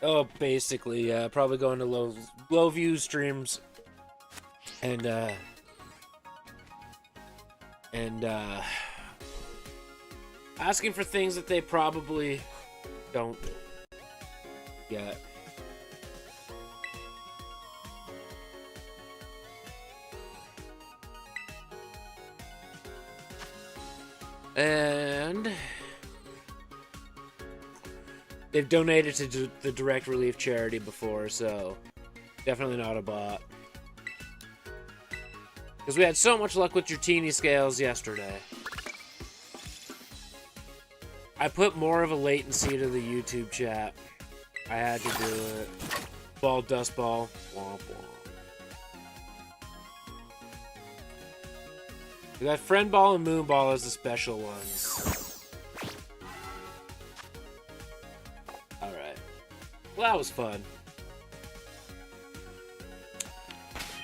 Oh, basically, yeah. Probably going to low view streams and and asking for things that they probably don't get. And they've donated to the Direct Relief charity before, so definitely not a bot. Because we had so much luck with Dratini scales yesterday. I put more of a latency to the YouTube chat. I had to do it. Ball, dust ball. Womp womp. We got Friend Ball and Moon Ball as the special ones. Alright. Well, that was fun.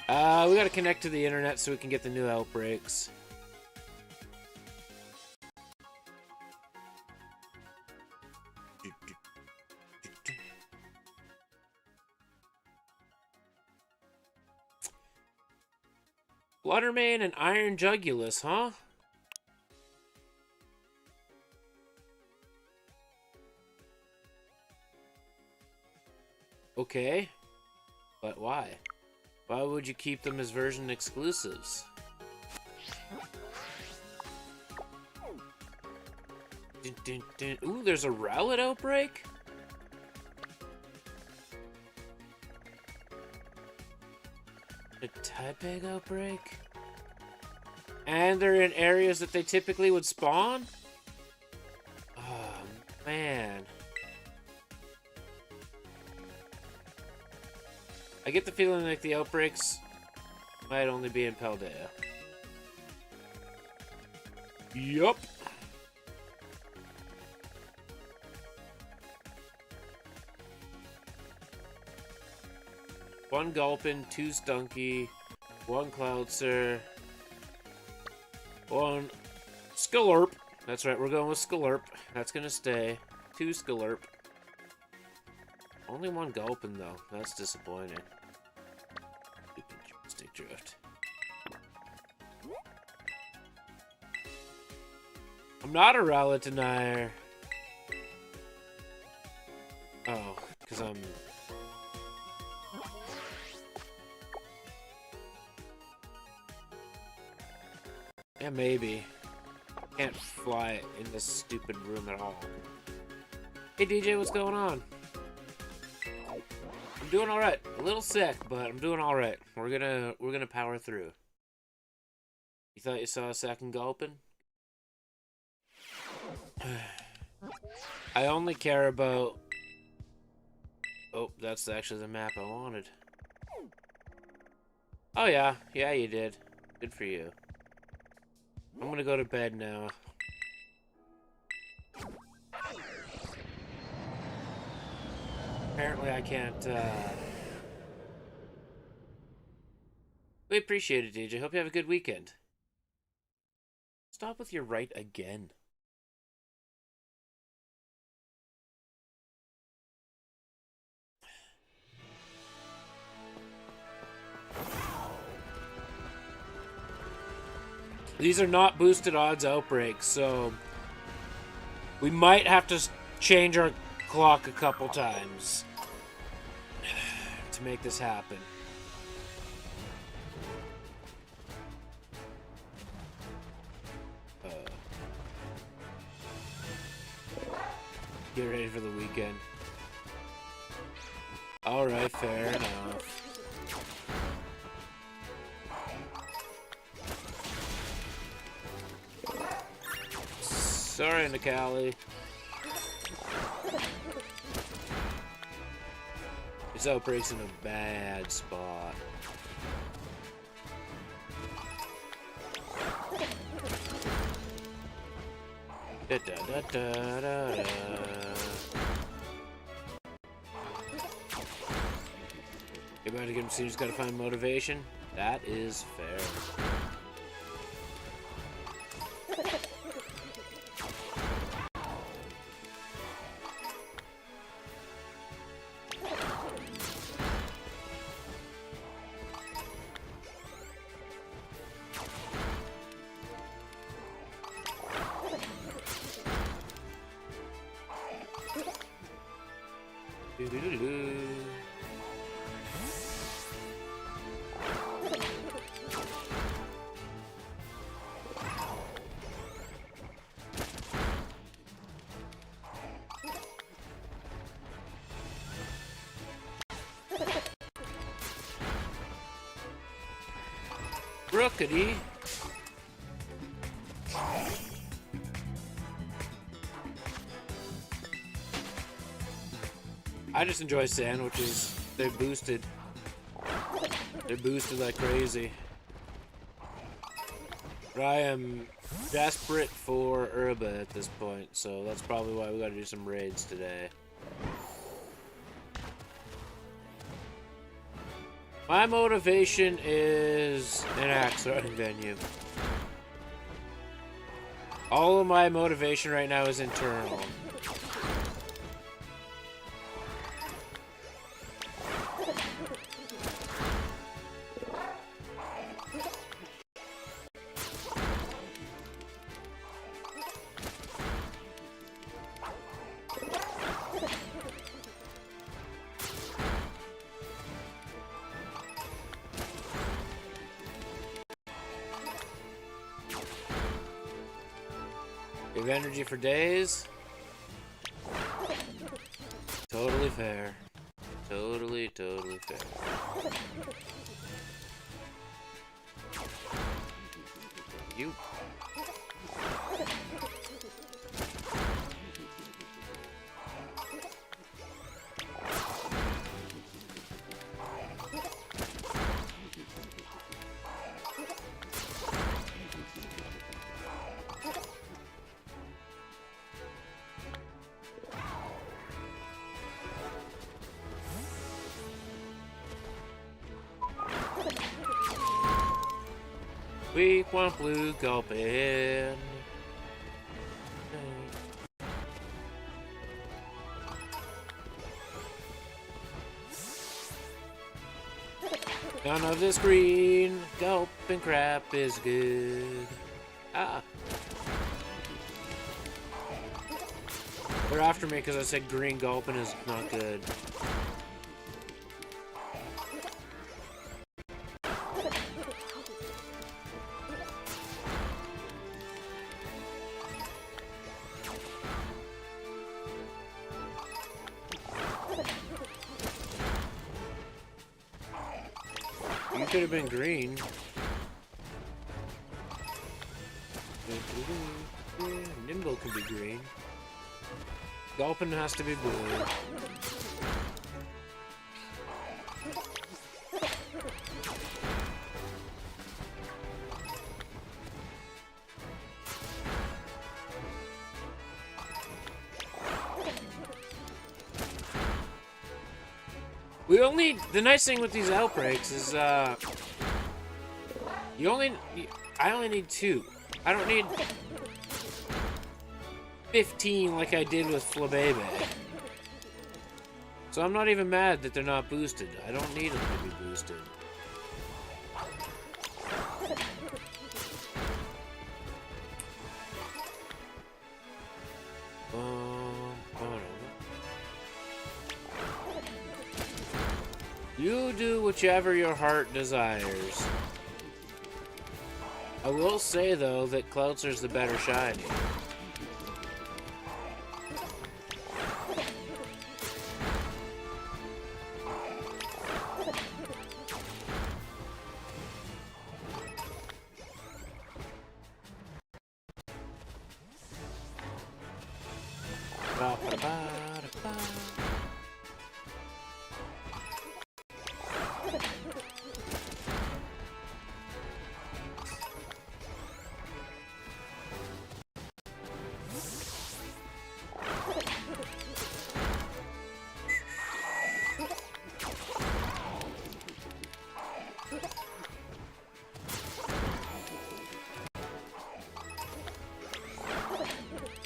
We gotta connect to the internet so we can get the new Outbreaks. Fluttermane and Iron Jugulus, huh? Okay. But why? Why would you keep them as version exclusives? Dun, dun, dun. Ooh, there's a Rowlet Outbreak? A Typeg Outbreak? And they're in areas that they typically would spawn? Oh, man. I get the feeling like the Outbreaks might only be in Paldea. Yup. One Gulpin, two Stunky, one Cloudster, one Skulurp. That's right, we're going with Skulurp. That's gonna stay. Two Skulurp. Only one Gulpin, though. That's disappointing. Stick Drift. I'm not a Rowlet denier. Oh, because I'm... Yeah, maybe. Can't fly in this stupid room at all. Hey DJ, what's going on? I'm doing all right. A little sick, but I'm doing all right. We're gonna power through. You thought you saw a second Gulpin? I only care about... Oh, that's actually the map I wanted. Oh yeah, yeah you did. Good for you. I'm gonna go to bed now. Apparently I can't, We appreciate it, DJ. Hope you have a good weekend. Stop with your right again. These are not boosted odds outbreaks, so we might have to change our clock a couple times to make this happen. Get ready for the weekend. Alright, fair enough. Sorry, Nikali. This Outbreak's in a bad spot. Da, da, da, da, da, da. You're about to get him soon, he's got to find motivation. That is fair. Rookity. I just enjoy sandwiches. They're boosted. They're boosted like crazy. But I am desperate for Herba at this point, so that's probably why we gotta do some raids today. My motivation is an axe throwing venue. All of my motivation right now is internal. We have energy for days. Totally fair. Totally fair. You. Weak one blue gulpin. None of this green gulpin crap is good. Ah. They're after me because I said green gulpin is not good. You could have been green. Nimble can be green. Gulpin has to be blue. We only, the nice thing with these outbreaks is, I only need 2. I don't need 15 like I did with Flabebe. So I'm not even mad that they're not boosted. I don't need them to be boosted. You do whichever your heart desires. I will say, though, that Cloutzer's the better shiny.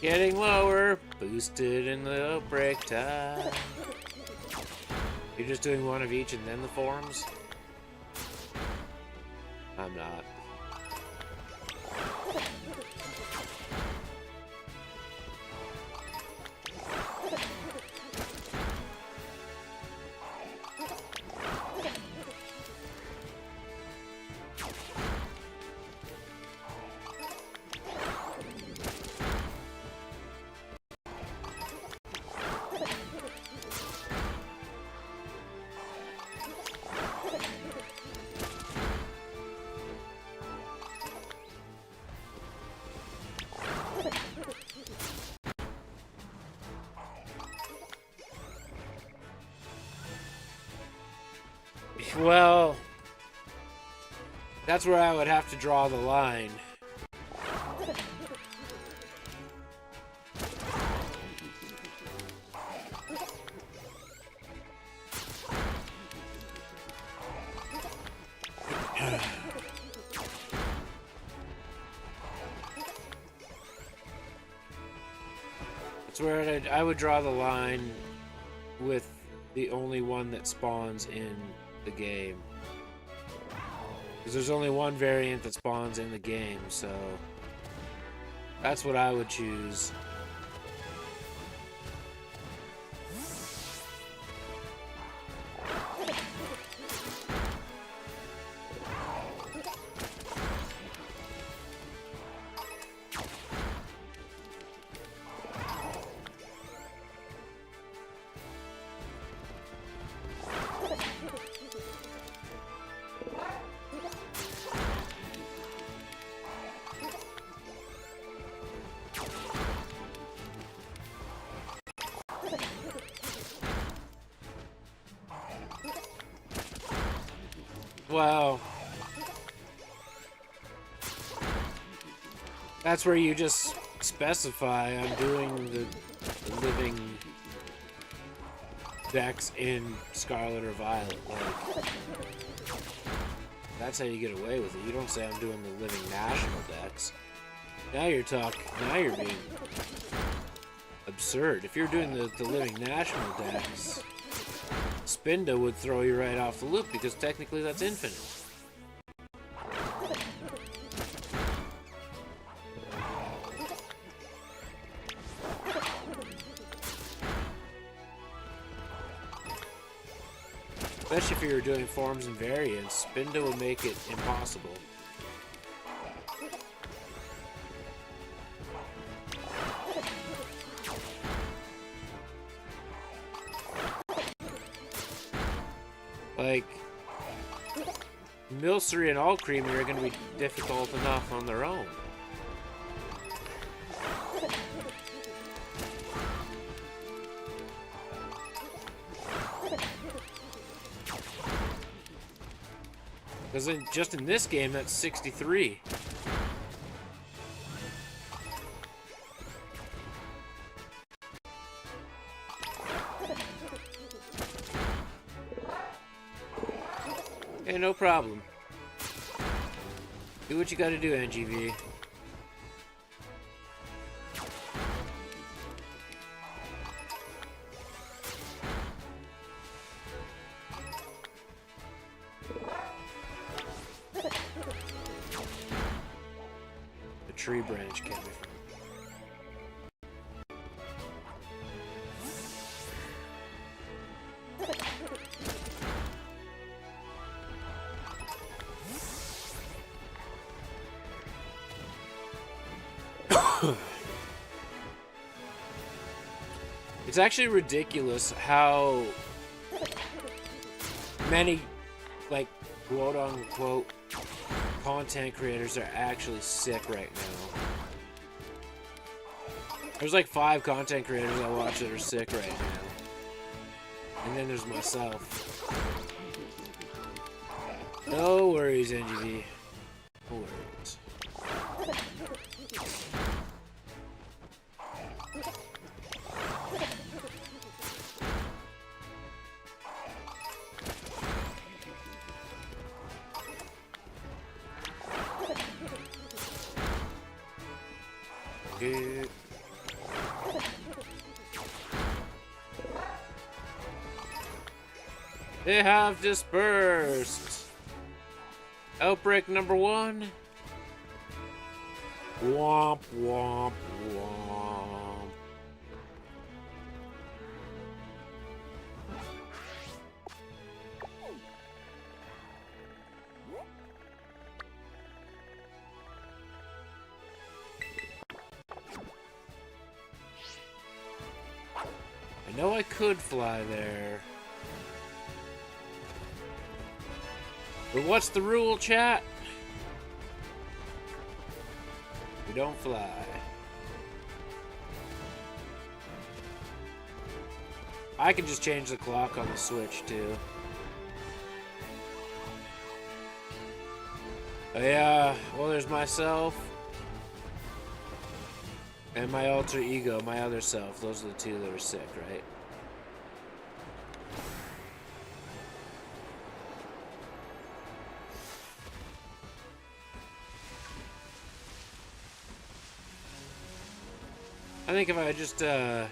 Getting lower, boosted in the outbreak time. You're just doing one of each and then the forms? I'm not. Well, that's where I would have to draw the line. That's where I would draw the line with the only one that spawns in the game. Because there's only one variant that spawns in the game, so that's what I would choose. Well, that's where you just specify I'm doing the living dex in Scarlet or Violet. Like, that's how you get away with it. You don't say I'm doing the living national dex. Now you're being absurd. If you're doing the living national dex, Spinda would throw you right off the loop because technically that's infinite. Especially if you were doing forms and variants, Spinda would make it impossible. Like, Milcery and All Creamy are going to be difficult enough on their own. Because just in this game, that's 63. Hey, no problem. Do what you gotta do, NGV. The tree branch kept me from. It's actually ridiculous how many, like, quote-unquote content creators are actually sick right now. There's like 5 content creators I watch that are sick right now. And then there's myself. No worries, NGV. No worries. They have dispersed. Outbreak number 1. Womp, womp, womp. I know I could fly there. But what's the rule, chat? We don't fly. I can just change the clock on the Switch, too. Oh, yeah, well, there's myself. And my alter ego, my other self. Those are the 2 that are sick, right? I think if I just, oh,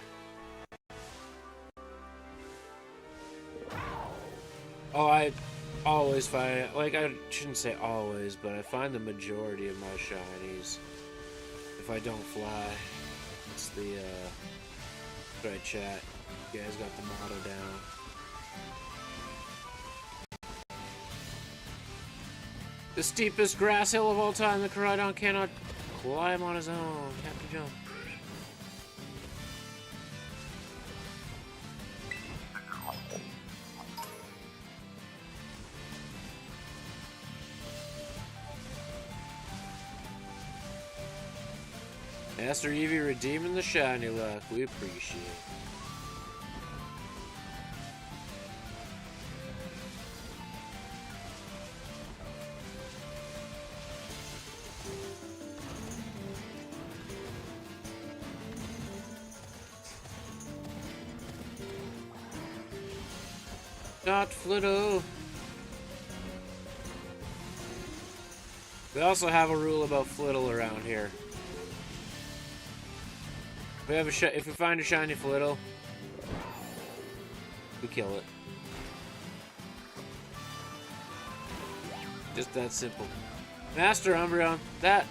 I always find, like, I shouldn't say always, but I find the majority of my shinies if I don't fly. It's the, right, chat. You guys got the motto down. The steepest grass hill of all time, the Charizard cannot climb on his own. Have to jump. Master Eevee redeeming the shiny luck. We appreciate it. Not Flitto. We also have a rule about Flittle around here. If we find a shiny Flittle, we kill it. Just that simple. Master Umbreon, that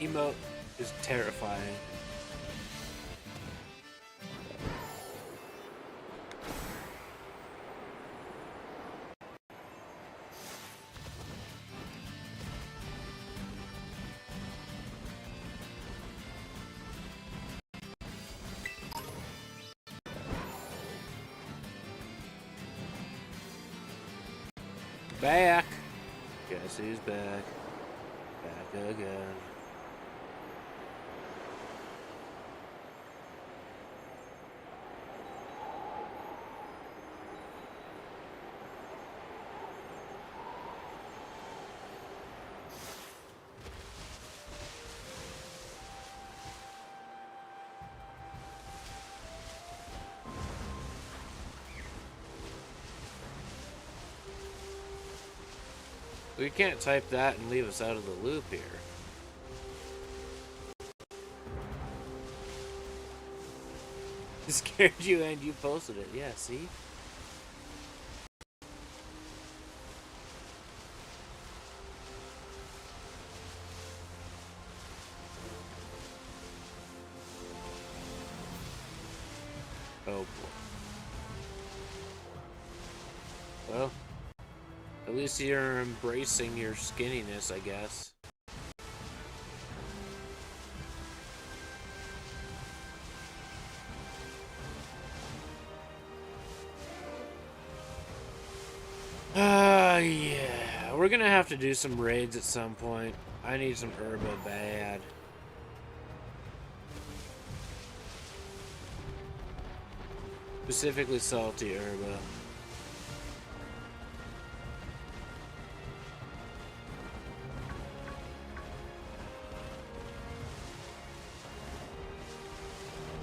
emote is terrifying. Back. Guess who's back? Back again. We can't type that and leave us out of the loop here. It scared you and you posted it. Yeah, see? Oh boy. Well, at least you're embracing your skinniness, I guess. Yeah. We're gonna have to do some raids at some point. I need some herba bad. Specifically salty herba.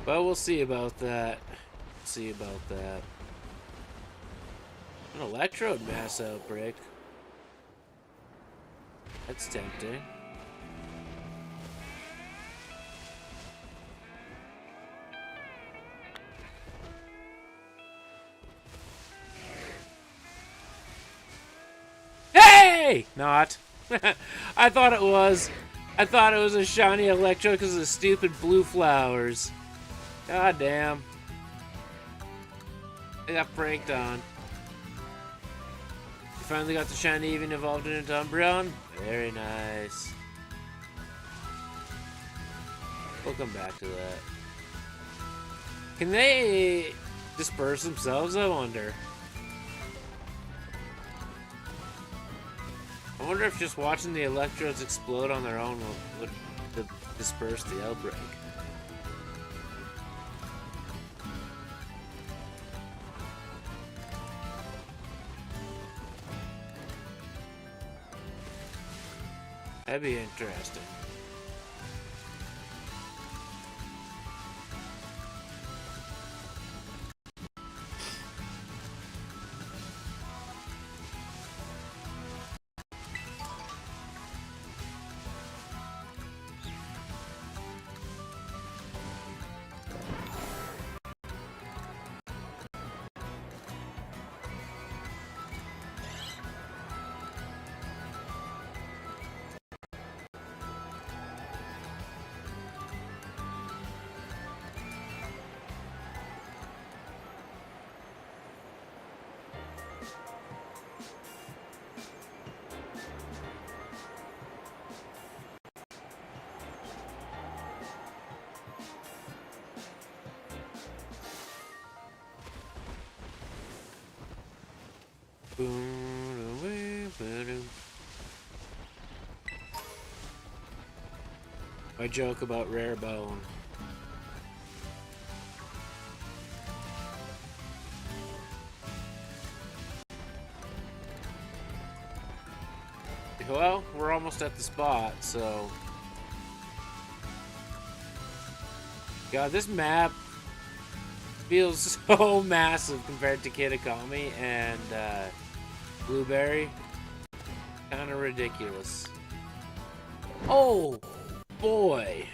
But we'll see about that. See about that. An electrode mass outbreak. That's tempting. Hey! Not. I thought it was. I thought it was a shiny electrode because of the stupid blue flowers. God damn. I got pranked on. You finally got the shiny even evolved into Umbreon? Very nice. We'll come back to that. Can they disperse themselves, I wonder? I wonder if just watching the electrodes explode on their own would disperse the outbreak. That'd be interesting. My joke about rare bone. Well, we're almost at the spot, so... God, this map feels so massive compared to Kitakami and Blueberry. Kind of ridiculous. Oh boy.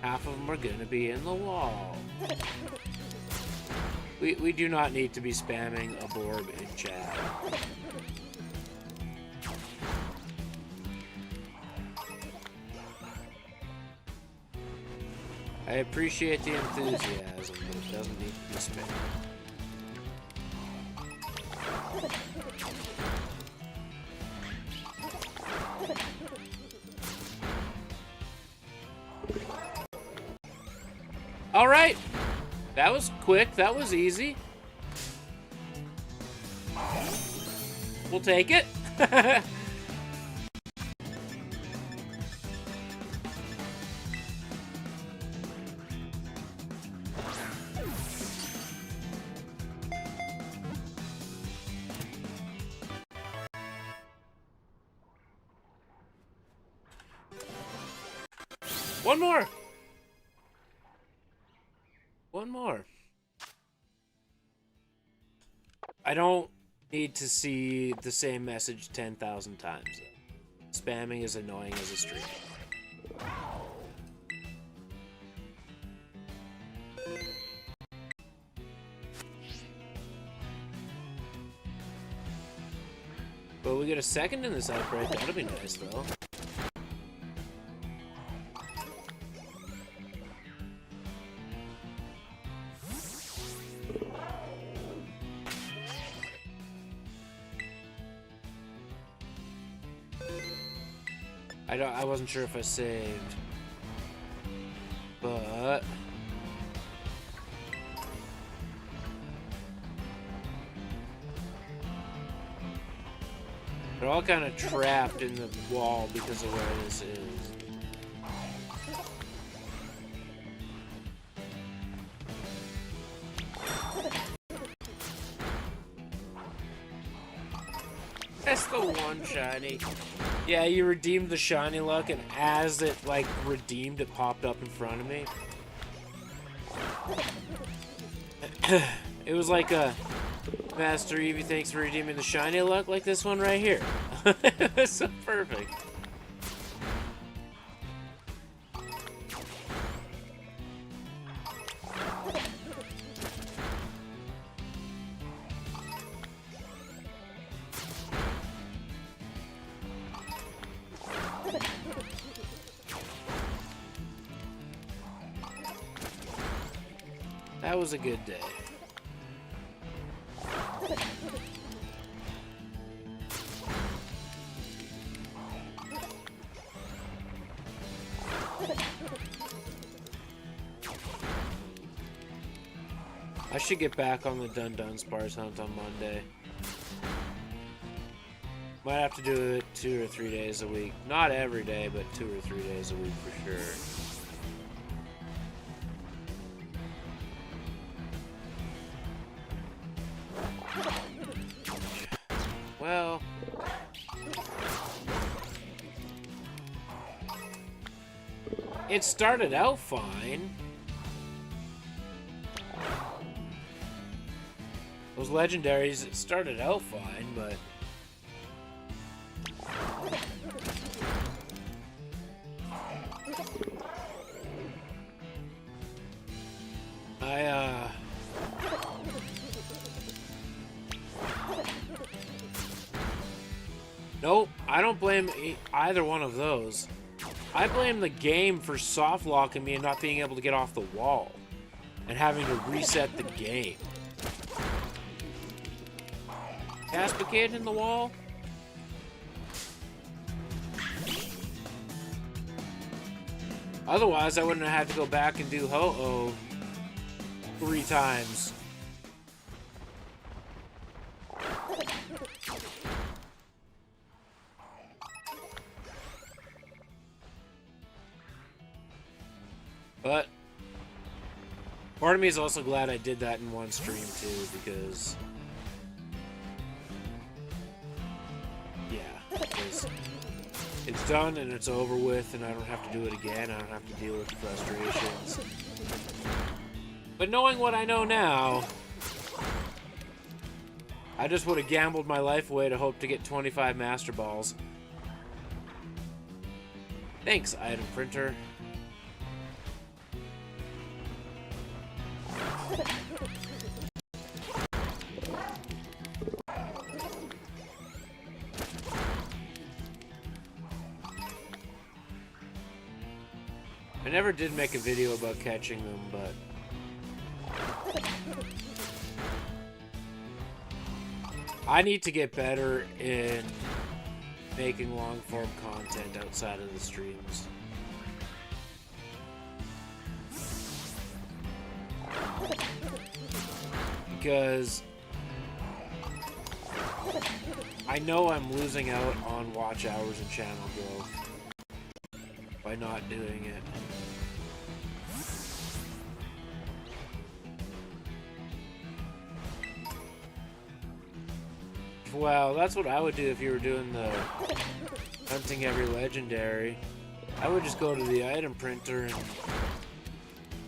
Half of them are gonna be in the wall. We do not need to be spamming a Borb in chat. I appreciate the enthusiasm, but it doesn't need to be spammed. All right, that was quick. That was easy. We'll take it. One more. One more. I don't need to see the same message 10,000 times. Spamming is annoying as a streamer. But we get a second in this outbreak. That'll be nice, though. I wasn't sure if I saved, but they're all kind of trapped in the wall because of where this is. That's the one shiny. Yeah, you redeemed the shiny luck, and as it, like, redeemed, it popped up in front of me. It was like a, Master Eevee, thanks for redeeming the shiny luck, like this one right here. It's so perfect. That was a good day. I should get back on the Dun Spars hunt on Monday. Might have to do it 2 or 3 days a week. Not every day, but 2 or 3 days a week for sure. Well, it started out fine. Those legendaries, it started out fine, but nope, I don't blame either one of those. I blame the game for soft locking me and not being able to get off the wall and having to reset the game. Caspicate in the wall? Otherwise, I wouldn't have had to go back and do Ho-Oh 3 times. But part of me is also glad I did that in one stream too, because it's done and it's over with, and I don't have to do it again. I don't have to deal with the frustrations. But knowing what I know now, I just would have gambled my life away to hope to get 25 Master Balls. Thanks, item printer. I never did make a video about catching them, but I need to get better in making long-form content outside of the streams. Because I know I'm losing out on watch hours and channel growth by not doing it. Well, that's what I would do if you were doing the hunting every legendary. I would just go to the item printer and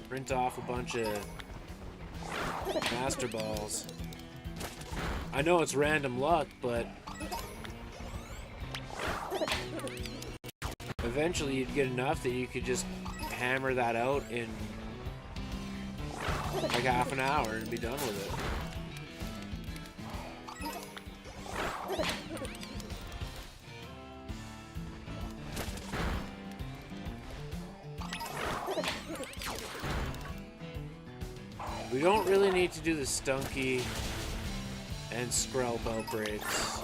print off a bunch of Master Balls. I know it's random luck, but eventually you'd get enough that you could just hammer that out in like half an hour and be done with it. We don't really need to do the Stunky and Skrelp outbreaks.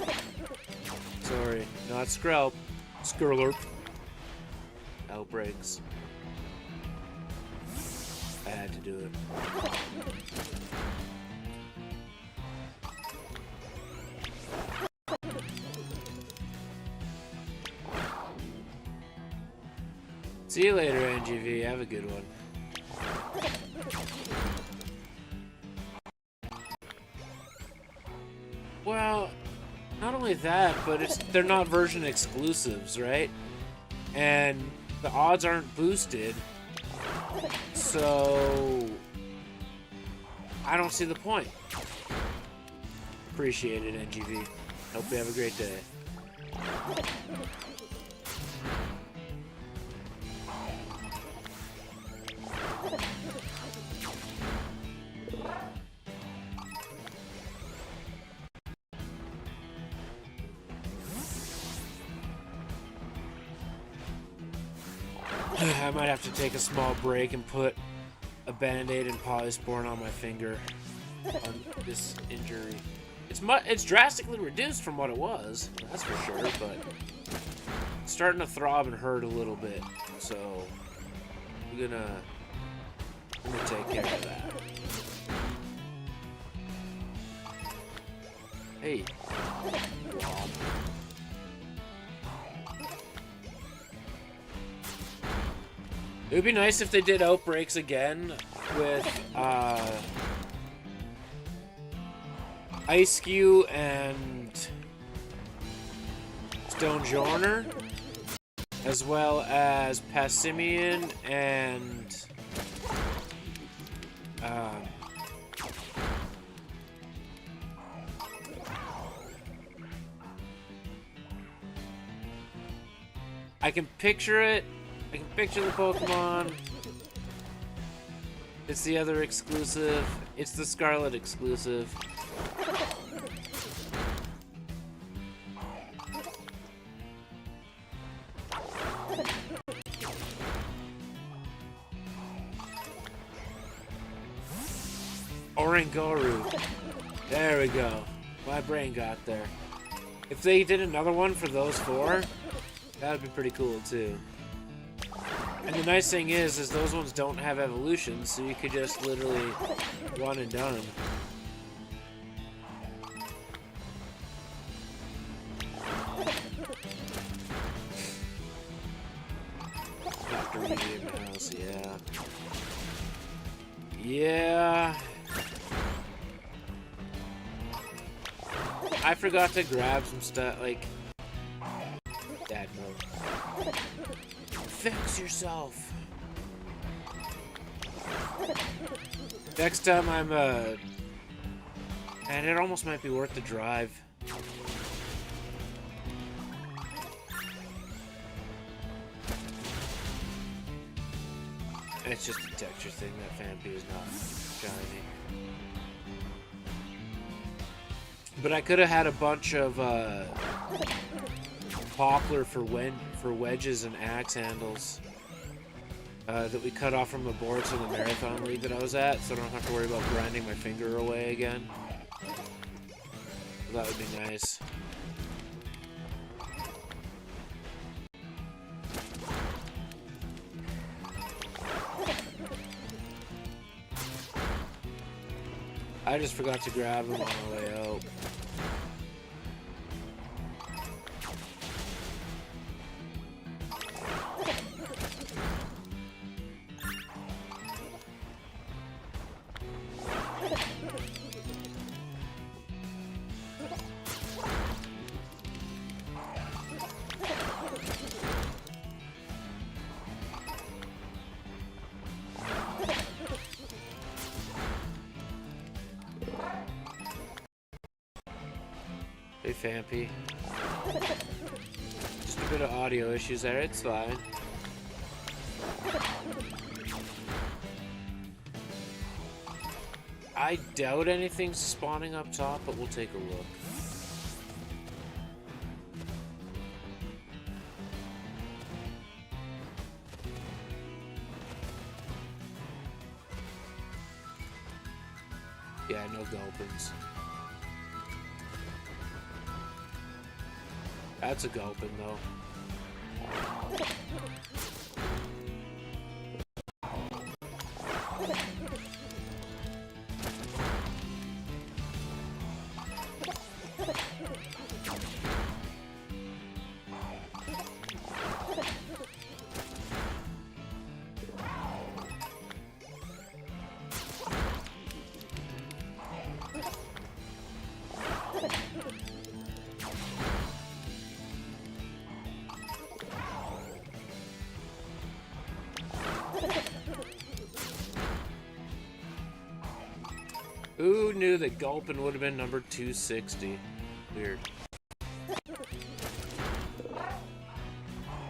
Sorry, not Skrelp. Skrelp. Outbreaks. I had to do it. See you later, NGV. Have a good one. Well, not only that, but they're not version exclusives, right? And the odds aren't boosted, so I don't see the point. Appreciate it, NGV. Hope you have a great day. I might have to take a small break and put a band-aid and polysporin on my finger on this injury. It's drastically reduced from what it was, that's for sure, but it's starting to throb and hurt a little bit, so I'm gonna take care of that. Hey, Rob. It would be nice if they did Outbreaks again with Ice-Skew and Stonejorner, as well as Passimian and I can picture it. I can picture the Pokemon. It's the other exclusive. It's the Scarlet exclusive. Oranguru. There we go. My brain got there. If they did another one for those four, that would be pretty cool too. And the nice thing is those ones don't have evolutions, so you could just literally one and done. After medium house, yeah. Yeah. I forgot to grab some stuff, like... Dad mode. Fix yourself. Next time I'm and it almost might be worth the drive. It's just a texture thing. That Phanpy is not shiny. But I could have had a bunch of poplar for wedges and axe handles that we cut off from the boards from the marathon league that I was at, so I don't have to worry about grinding my finger away again. So that would be nice. I just forgot to grab him on the way out. Hey, Phanpy. Just a bit of audio issues there, it's fine. I doubt anything's spawning up top, but we'll take a look. Yeah, no gulpins. That's a gulpin, though. Who knew that Gulpin would have been number 260? Weird.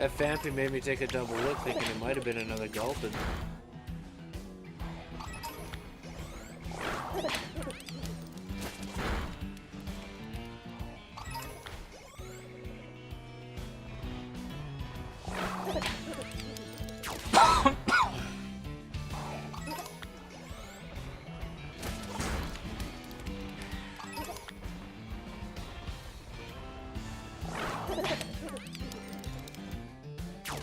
That Phanpy made me take a double look, thinking it might have been another Gulpin.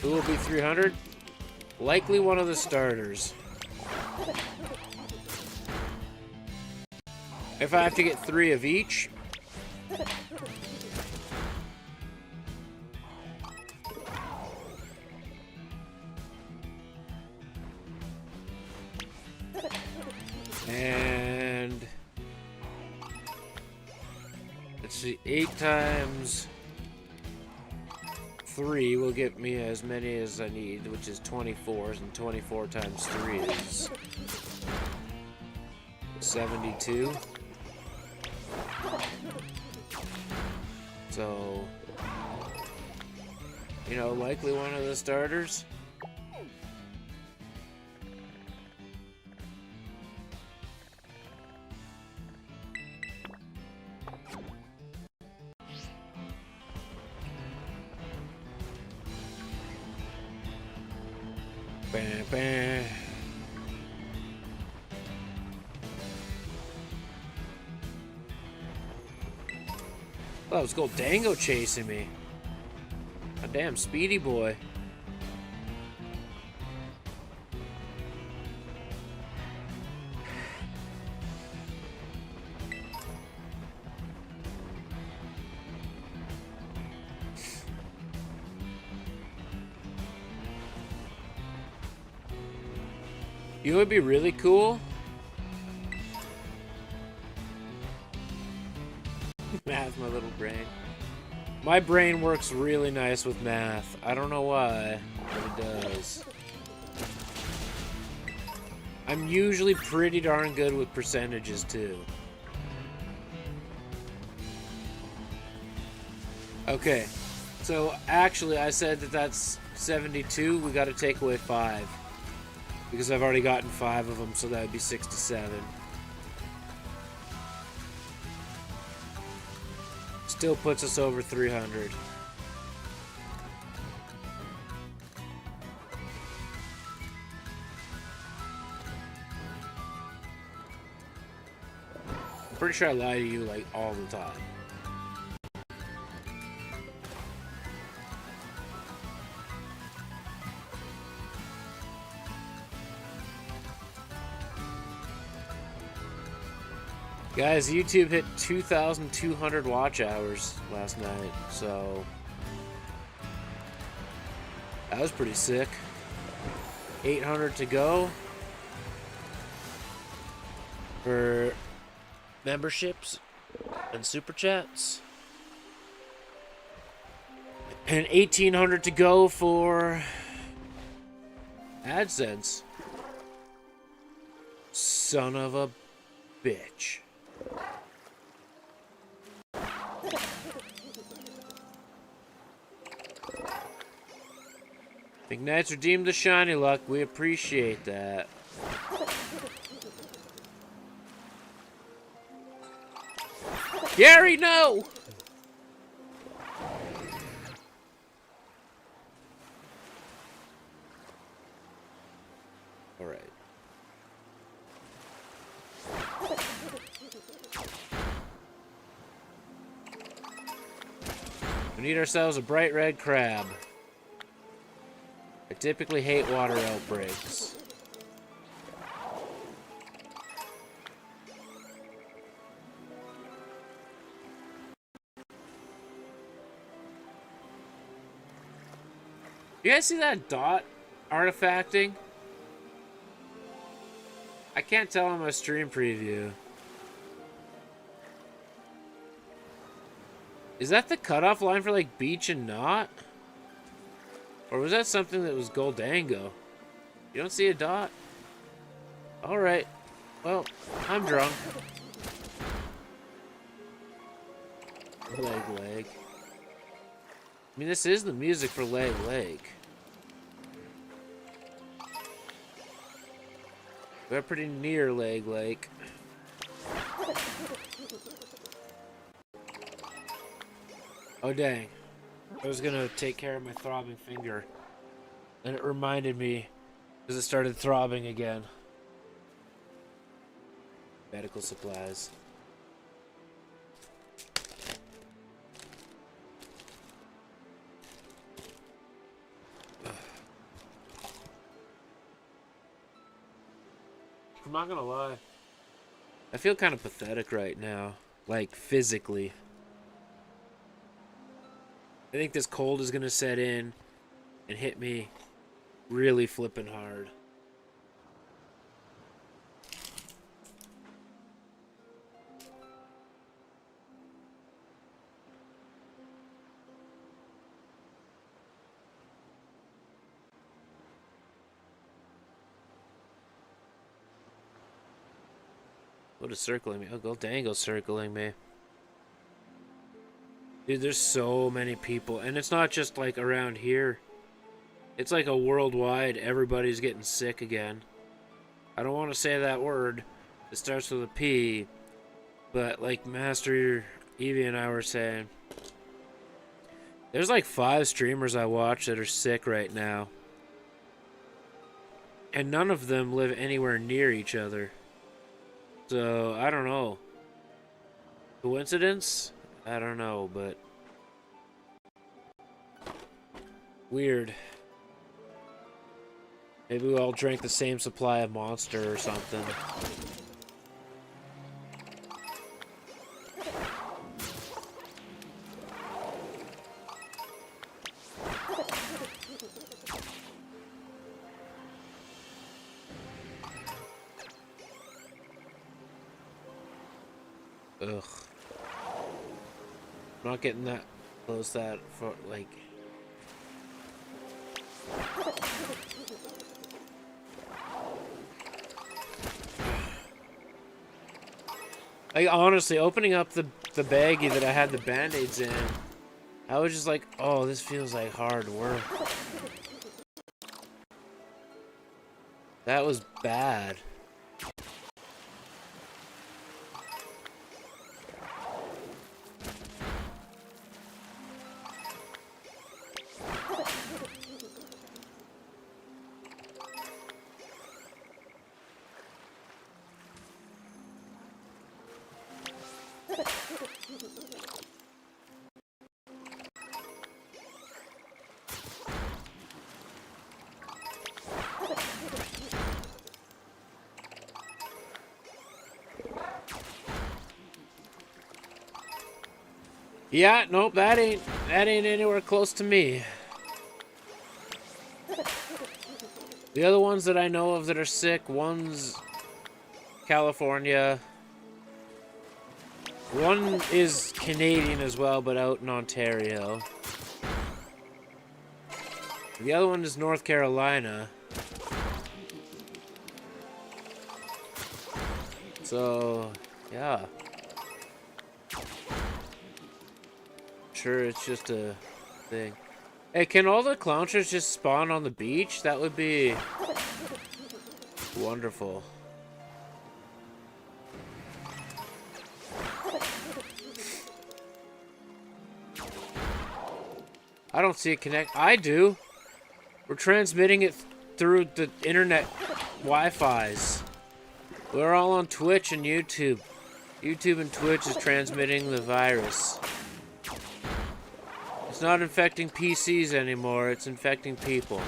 Who will be 300? Likely one of the starters. If I have to get 3 of each. And let's see, 8 times 3 will get me as many as I need, which is 24, and 24 times 3 is 72. So, you know, likely one of the starters. Bam, bam. Oh, it's Goldango chasing me. A damn speedy boy. You would be really cool. Math, my little brain. My brain works really nice with math. I don't know why, but it does. I'm usually pretty darn good with percentages too. Okay, so actually I said that that's 72. We got to take away 5 because I've already gotten 5 of them, so that would be 67. Still puts us over 300. I'm pretty sure I lie to you like all the time. Guys, YouTube hit 2,200 watch hours last night, so that was pretty sick. 800 to go for memberships and super chats, and 1,800 to go for AdSense. Son of a bitch. Ignite's redeemed the shiny luck. We appreciate that. Gary, no! Alright. We need ourselves a bright red crab. I typically hate water outbreaks. You guys see that dot artifacting? I can't tell on my stream preview. Is that the cutoff line for like beach and knot? Or was that something that was Goldango? You don't see a dot? Alright. Well, I'm drunk. Leg. I mean, this is the music for Leg. We're pretty near Leg. Oh, dang. I was gonna take care of my throbbing finger, and it reminded me because it started throbbing again. Medical supplies. I'm not gonna lie. I feel kind of pathetic right now, like physically. I think this cold is gonna set in and hit me really flippin' hard. What is circling me? Oh, Goldango's circling me. Dude, there's so many people. And it's not just like around here. It's like a worldwide, everybody's getting sick again. I don't want to say that word. It starts with a P. But like Master Evie and I were saying, there's like 5 streamers I watch that are sick right now. And none of them live anywhere near each other. So, I don't know. Coincidence? I don't know, but weird. Maybe we all drank the same supply of Monster or something. Ugh. I'm not getting that close that for like. Like, honestly, opening up the baggie that I had the band-aids in, I was just like, oh, this feels like hard work. That was bad. Yeah, nope, that ain't anywhere close to me. The other ones that I know of that are sick, one's California. One is Canadian as well, but out in Ontario. The other one is North Carolina. So, yeah. Sure, it's just a thing. Hey, can all the clownsters just spawn on the beach? That would be wonderful. I don't see it connect. I do. We're transmitting it through the internet Wi-Fi's. We're all on Twitch and YouTube. YouTube and Twitch is transmitting the virus. It's not infecting PCs anymore, it's infecting people.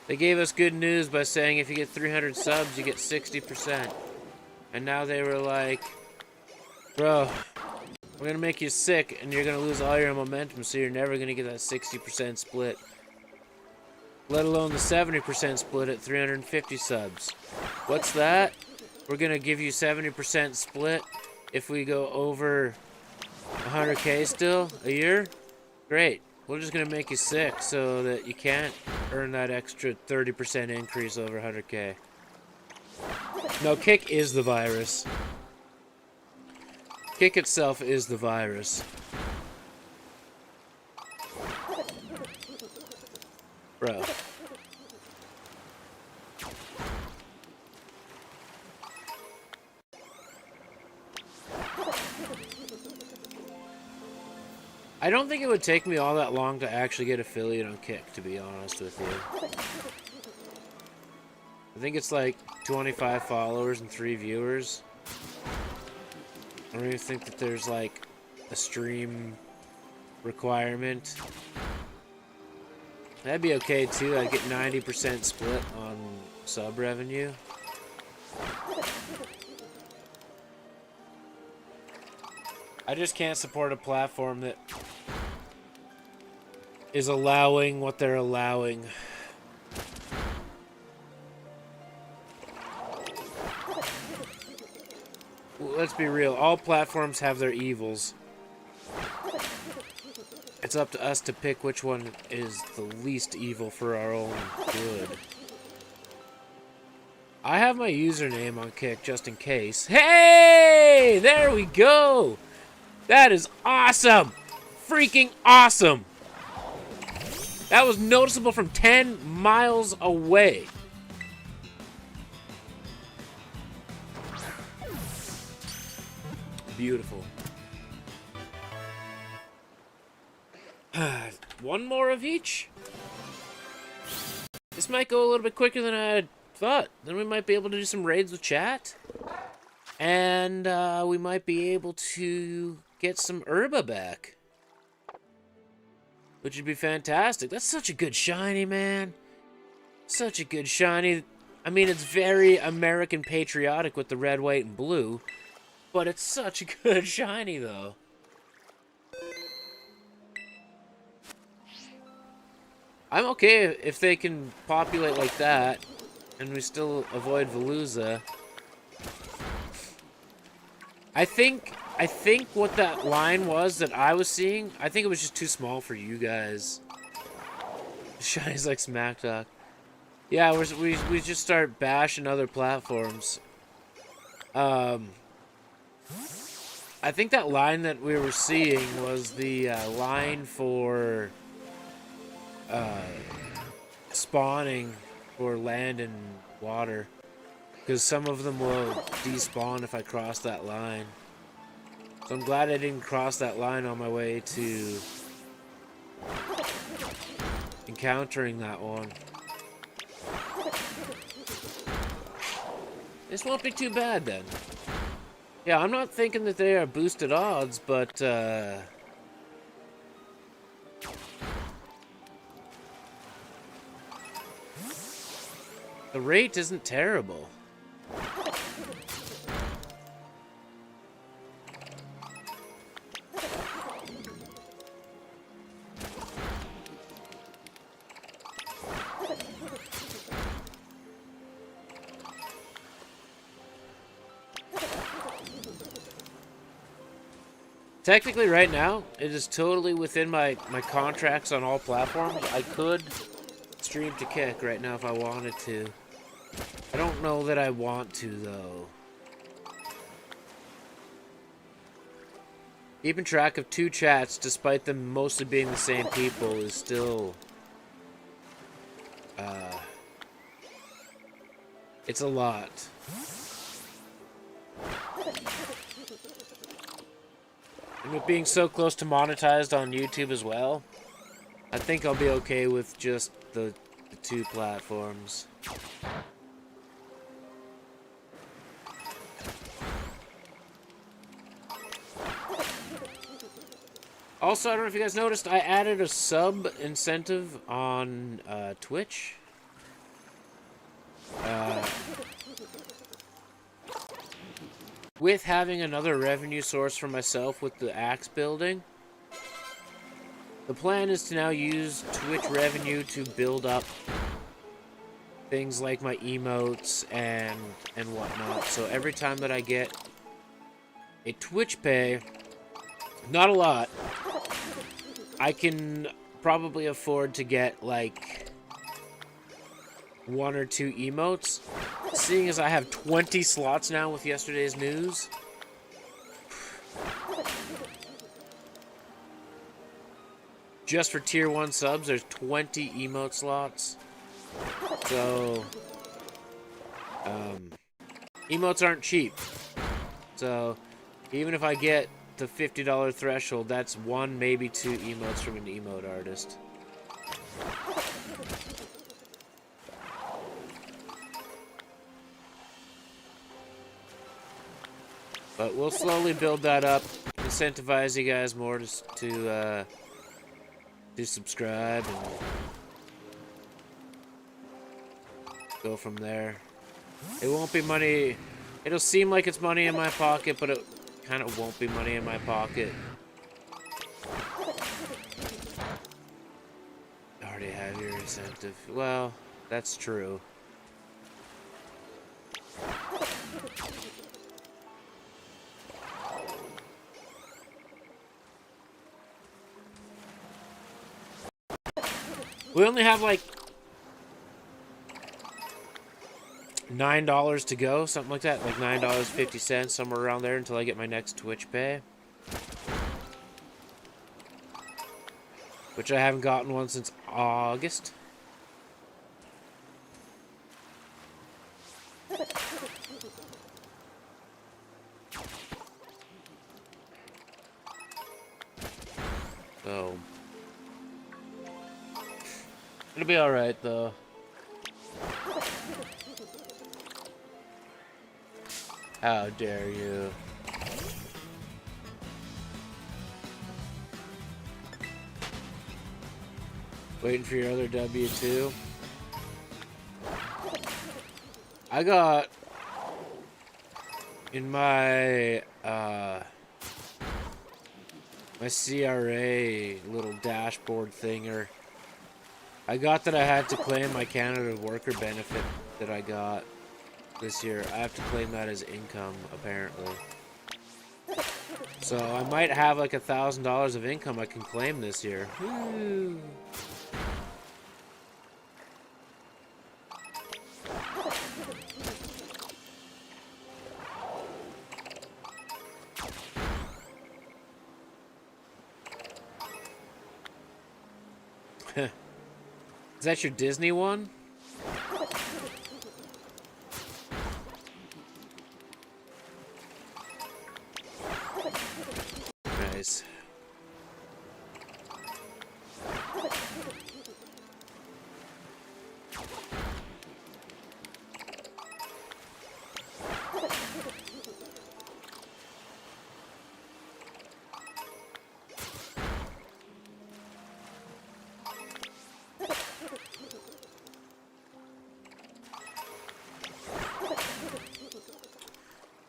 They gave us good news by saying if you get 300 subs, you get 60%. And now they were like, bro, we're gonna make you sick and you're gonna lose all your momentum, so you're never gonna get that 60% split. Let alone the 70% split at 350 subs. What's that? We're gonna give you 70% split if we go over 100K still a year? Great. We're just gonna make you sick so that you can't earn that extra 30% increase over 100K. No, Kick is the virus. Kick itself is the virus. Bro. I don't think it would take me all that long to actually get affiliate on Kick, to be honest with you. I think it's like 25 followers and 3 viewers. I don't even think that there's like a stream requirement. That'd be okay too. I'd get 90% split on sub revenue. I just can't support a platform that is allowing what they're allowing. Let's be real. All platforms have their evils. It's up to us to pick which one is the least evil for our own good. I have my username on Kick just in case. Hey! There we go! That is awesome! Freaking awesome! That was noticeable from 10 miles away. Beautiful. One more of each. This might go a little bit quicker than I thought. Then we might be able to do some raids with chat. And we might be able to get some Herba back. Which would be fantastic. That's such a good shiny, man. Such a good shiny. I mean, it's very American patriotic with the red, white, and blue. But it's such a good shiny, though. I'm okay if they can populate like that, and we still avoid Veluza. I think what that line was that I was seeing, I think it was just too small for you guys. Shiny's like smack talk. Yeah, we just start bashing other platforms. Um, I think that line that we were seeing was the line for spawning for land and water. Because some of them will despawn if I cross that line. So I'm glad I didn't cross that line on my way to encountering that one. This won't be too bad then. Yeah, I'm not thinking that they are boosted odds, but the rate isn't terrible. Technically, right now, it is totally within my contracts on all platforms. I could stream to Kick right now if I wanted to. I don't know that I want to, though. Keeping track of 2 chats, despite them mostly being the same people, is still... it's a lot. And with being so close to monetized on YouTube as well, I think I'll be okay with just the 2 platforms. Also, I don't know if you guys noticed, I added a sub incentive on Twitch. With having another revenue source for myself with the axe building, the plan is to now use Twitch revenue to build up things like my emotes and whatnot. So every time that I get a Twitch pay, not a lot, I can probably afford to get like 1 or 2 emotes. Seeing as I have 20 slots now with yesterday's news. Just for tier 1 subs, there's 20 emote slots. So, emotes aren't cheap. So, even if I get the $50 threshold, that's 1, maybe 2 emotes from an emote artist. But we'll slowly build that up, incentivize you guys more to subscribe, and go from there. It won't be money. It'll seem like it's money in my pocket, but it kind of won't be money in my pocket. I already have your incentive. Well, that's true. We only have like $9 to go, something like that, like $9.50, somewhere around there until I get my next Twitch pay. Which I haven't gotten one since August. So it'll be alright though. How dare you? Waiting for your other W2. I got in my my CRA little dashboard thinger. I got that I had to claim my Canada worker benefit that I got this year. I have to claim that as income, apparently. So I might have like $1,000 of income I can claim this year. Woo. Is that your Disney one? Nice.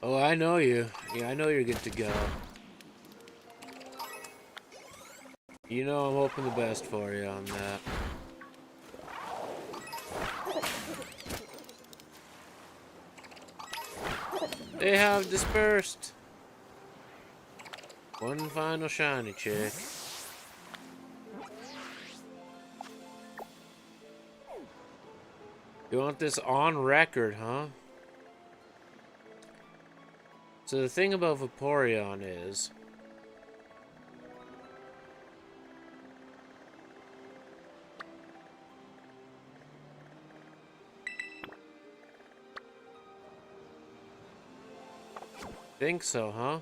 Oh, I know you. Yeah, I know you're good to go. You know I'm hoping the best for you on that. They have dispersed. One final shiny chick. You want this on record, huh? So the thing about Vaporeon is... Think so, huh?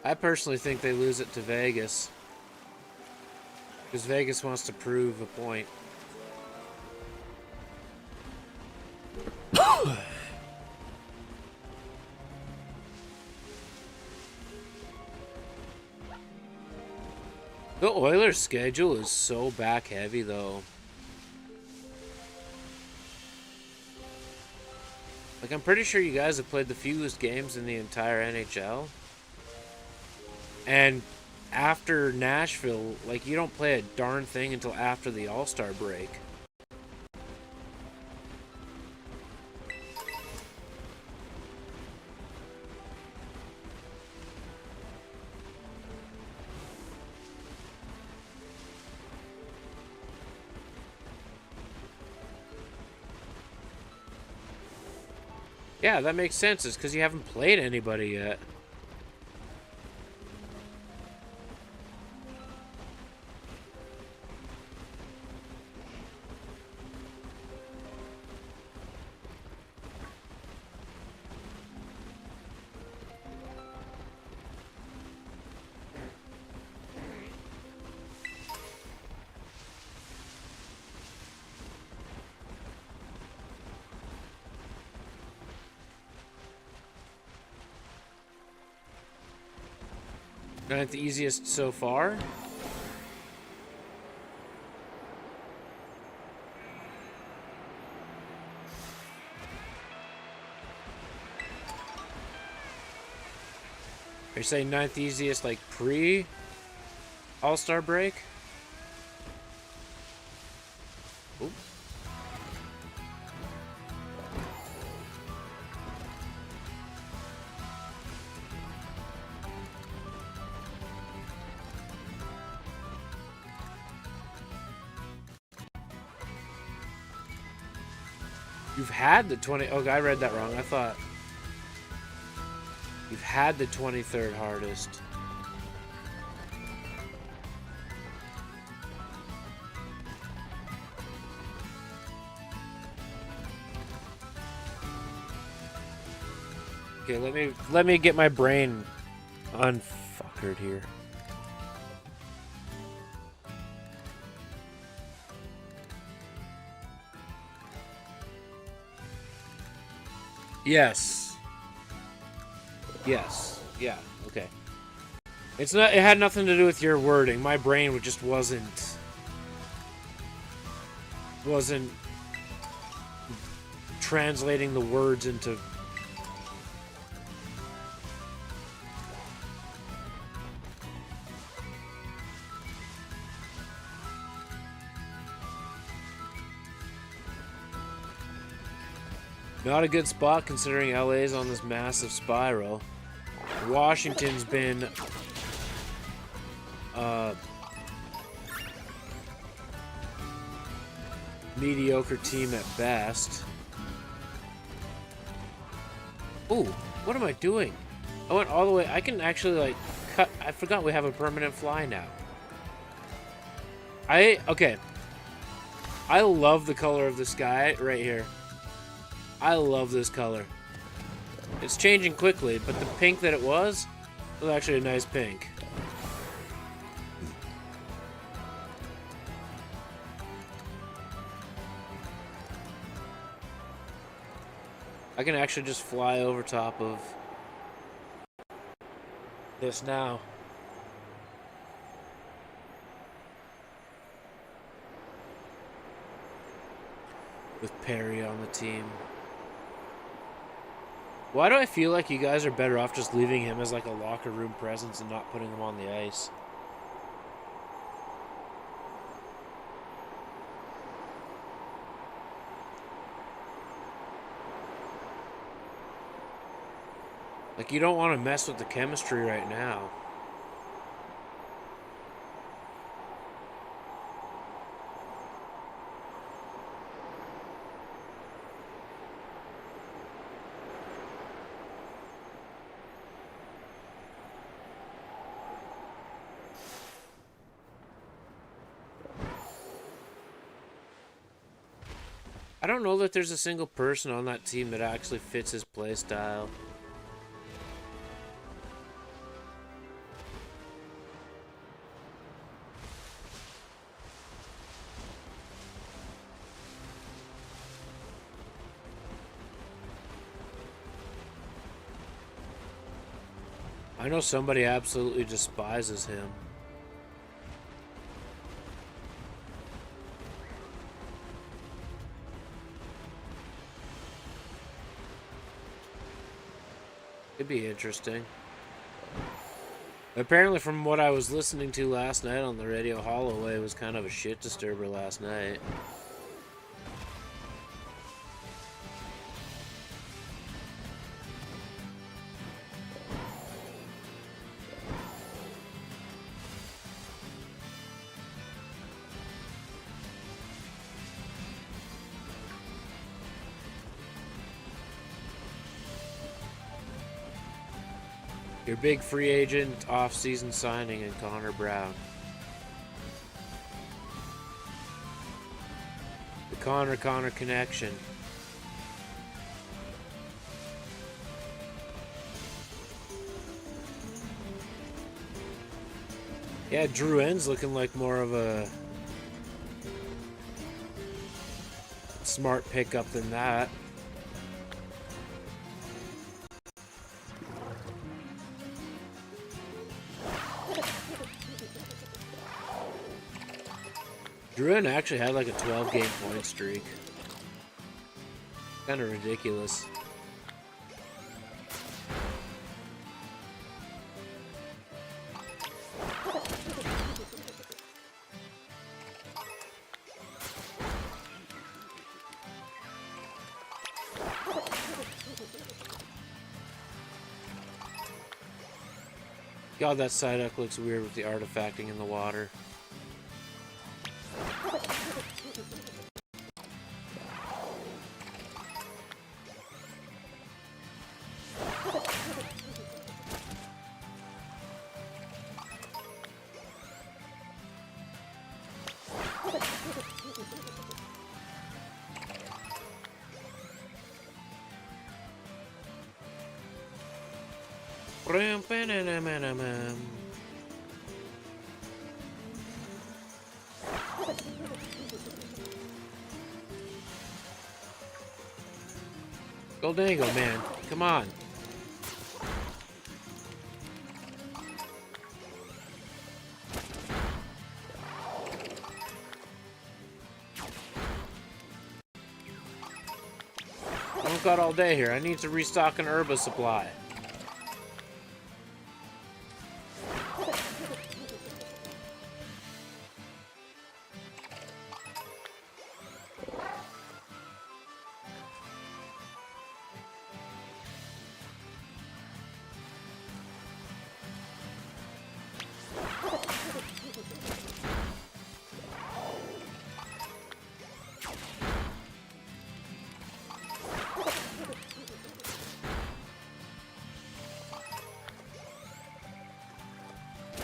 I personally think they lose it to Vegas. Because Vegas wants to prove a point. The Oilers' schedule is so back heavy, though. Like, I'm pretty sure you guys have played the fewest games in the entire NHL. And after Nashville, like, you don't play a darn thing until after the All-Star break. Yeah, that makes sense. It's because you haven't played anybody yet. Ninth the easiest so far. Are you saying ninth easiest like pre All-Star break? Ooh. You've had the 20... Oh, I read that wrong. I thought... You've had the 23rd hardest. Okay, let me get my brain unfuckered here. Yes. Yes. Yeah. Okay. It's not. It had nothing to do with your wording. My brain just wasn't translating the words into. Not a good spot considering LA's on this massive spiral. Washington's been mediocre team at best. Ooh, what am I doing? I went all the way. I can actually like I forgot we have a permanent fly now. Okay. I love the color of the sky right here. I love this color. It's changing quickly, but the pink that it was actually a nice pink. I can actually just fly over top of this now. With Perry on the team. Why do I feel like you guys are better off just leaving him as like a locker room presence and not putting him on the ice? Like, you don't want to mess with the chemistry right now. I don't know that there's a single person on that team that actually fits his play style. I know somebody absolutely despises him. It'd be interesting. Apparently, from what I was listening to last night on the radio, Holloway was kind of a shit disturber last night. Your big free agent off-season signing in Connor Brown. The Connor connection. Yeah, Drew N's looking like more of a smart pickup than that. Druin actually had like a 12-game point streak. Kind of ridiculous. God, that Psyduck looks weird with the artifacting in the water. Goldango, man. Come on. I don't got all day here. I need to restock an herba supply.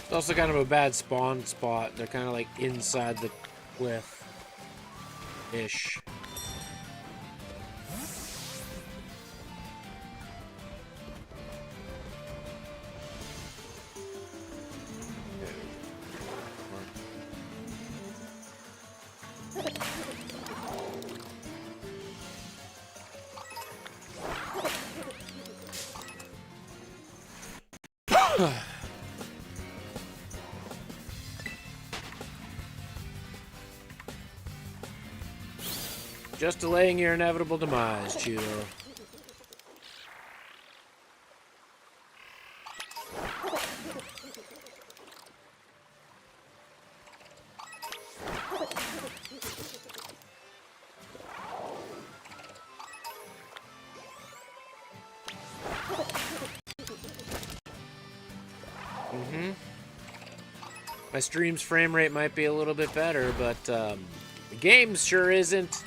It's also kind of a bad spawn spot. They're kind of like inside the cliff-ish. Just delaying your inevitable demise, Cheeto. My stream's frame rate might be a little bit better, but the game's sure isn't.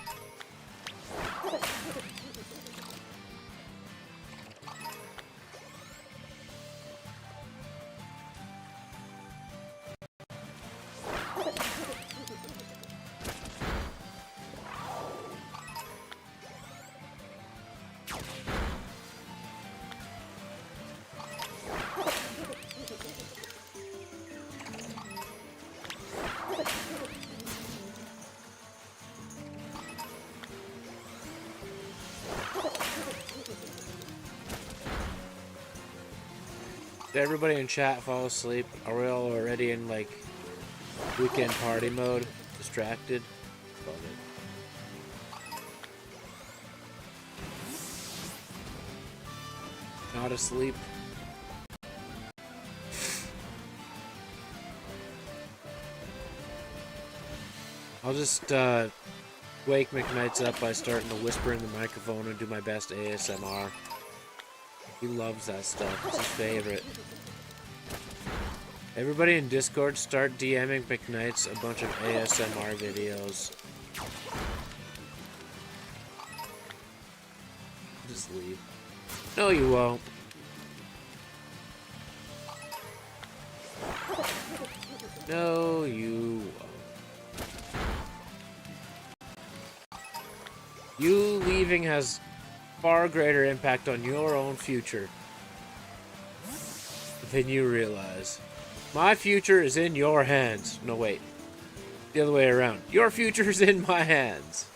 Did everybody in chat fall asleep? Are we all already in, like, weekend party mode? Distracted? Love it. Not asleep? I'll just, wake McKnights up by starting to whisper in the microphone and do my best ASMR. He loves that stuff. It's his favorite. Everybody in Discord, start DMing McKnights a bunch of ASMR videos. Just leave. No, you won't. No, you won't. You leaving has far greater impact on your own future than you realize. My future is in your hands. No, wait. The other way around. Your future is in my hands.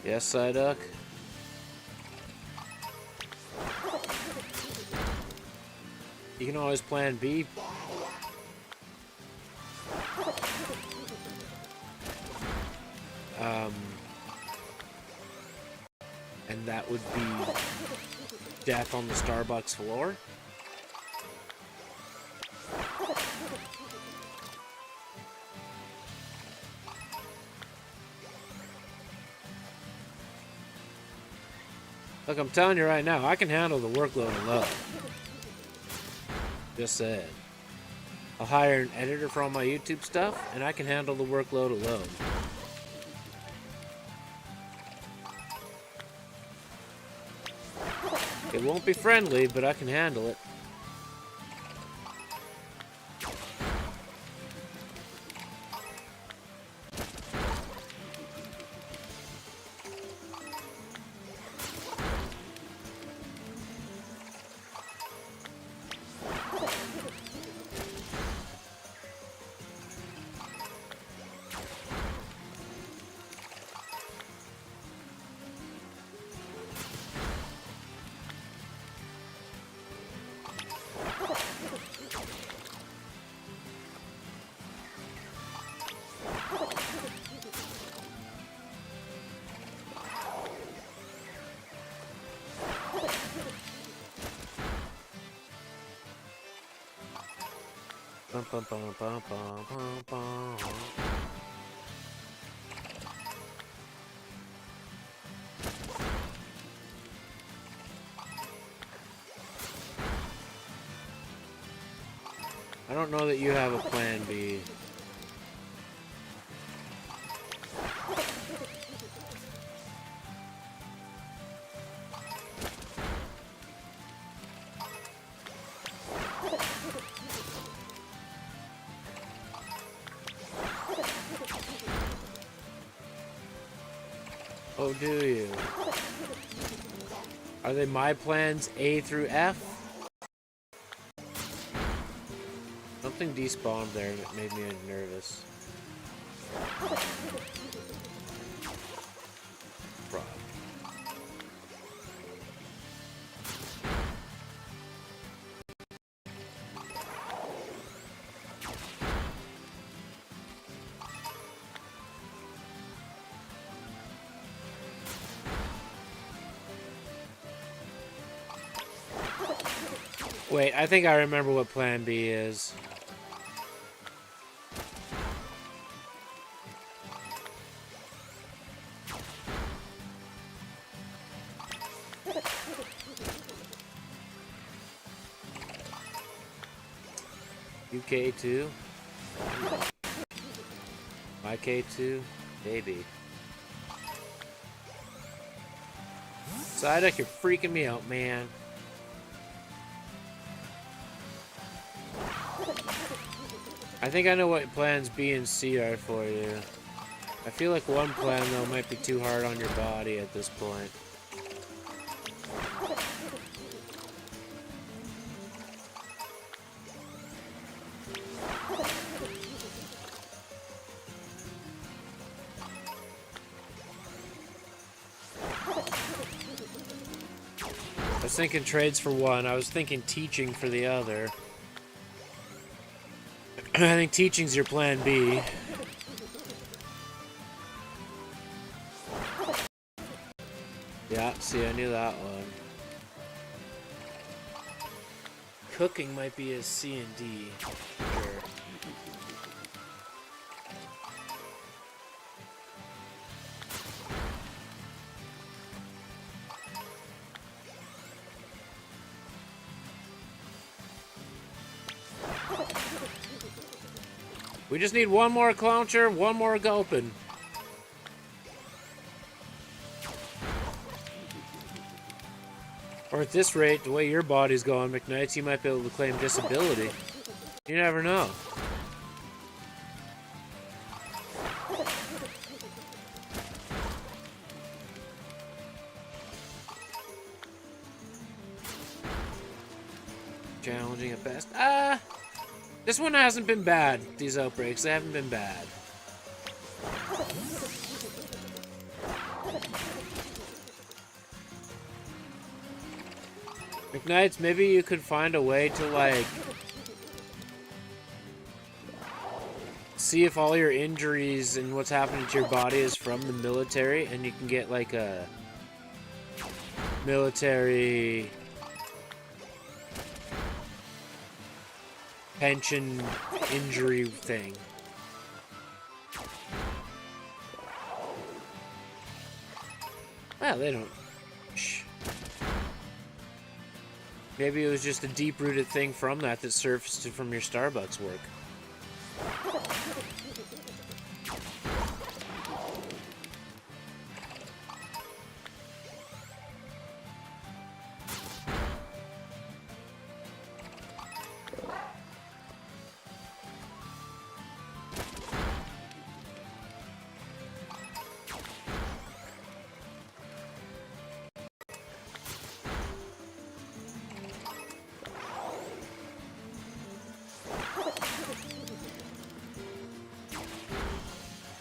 Yes, Psyduck. You can always plan B. And that would be death on the Starbucks floor. Look, I'm telling you right now, I can handle the workload alone. Just saying. I'll hire an editor for all my YouTube stuff, and I can handle the workload alone. It won't be friendly, but I can handle it. Bum, bum, bum, bum, bum, bum. I don't know that you have a plan B. Oh, do you? Are they my plans A through F? Something despawned there that made me nervous. Frog. Wait, I think I remember what plan B is. UK2? My K2? Maybe. Psyduck, you're freaking me out, man. I think I know what plans B and C are for you. I feel like one plan, though, might be too hard on your body at this point. I was thinking trades for one. I was thinking teaching for the other. I think teaching's your plan B. Yeah, see, I knew that one. Cooking might be a C and D. Sure. We just need one more Clouncher, one more Gulpin. Or at this rate, the way your body's going, McKnights, you might be able to claim disability. You never know. Challenging at best. This one hasn't been bad, these outbreaks. They haven't been bad. McKnights, maybe you could find a way to, like, see if all your injuries and what's happening to your body is from the military, and you can get, like, a military pension injury thing. Well, they don't. Shh. Maybe it was just a deep-rooted thing from that surfaced from your Starbucks work.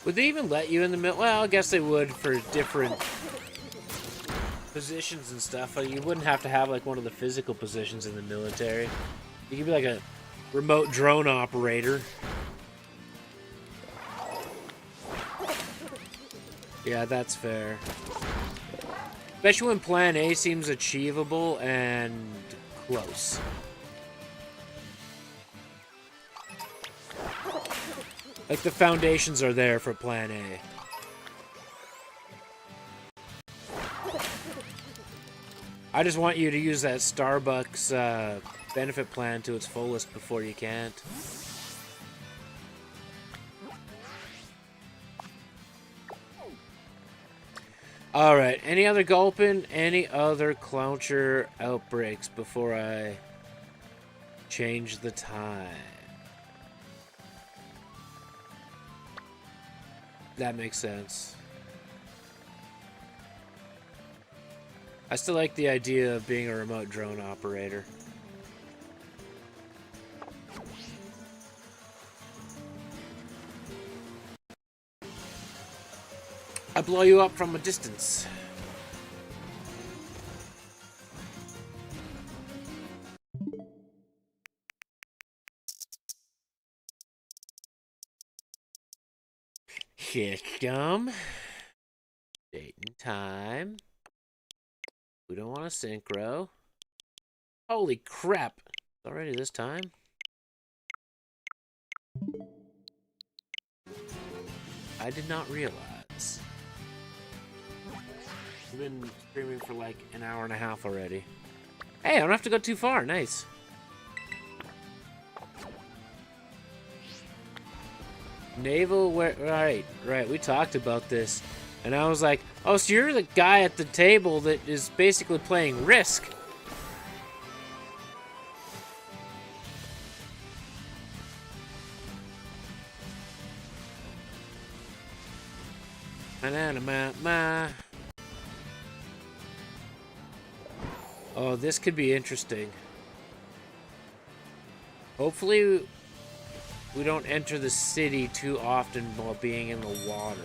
Would they even let you in the middle? Well, I guess they would for different positions and stuff. But you wouldn't have to have like one of the physical positions in the military. You could be like a remote drone operator. Yeah, that's fair. Especially when Plan A seems achievable and close. Like, the foundations are there for Plan A. I just want you to use that Starbucks benefit plan to its fullest before you can't. Alright, any other Gulpin? Any other Clouncher outbreaks before I change the time? That makes sense. I still like the idea of being a remote drone operator. I blow you up from a distance. System. Date and time. We don't want a synchro. Holy crap. Already this time? I did not realize. I've been streaming for like an hour and a half already. Hey, I don't have to go too far. Nice. Naval, right. We talked about this. And I was like, oh, so you're the guy at the table that is basically playing Risk. Oh, this could be interesting. Hopefully we don't enter the city too often while being in the water.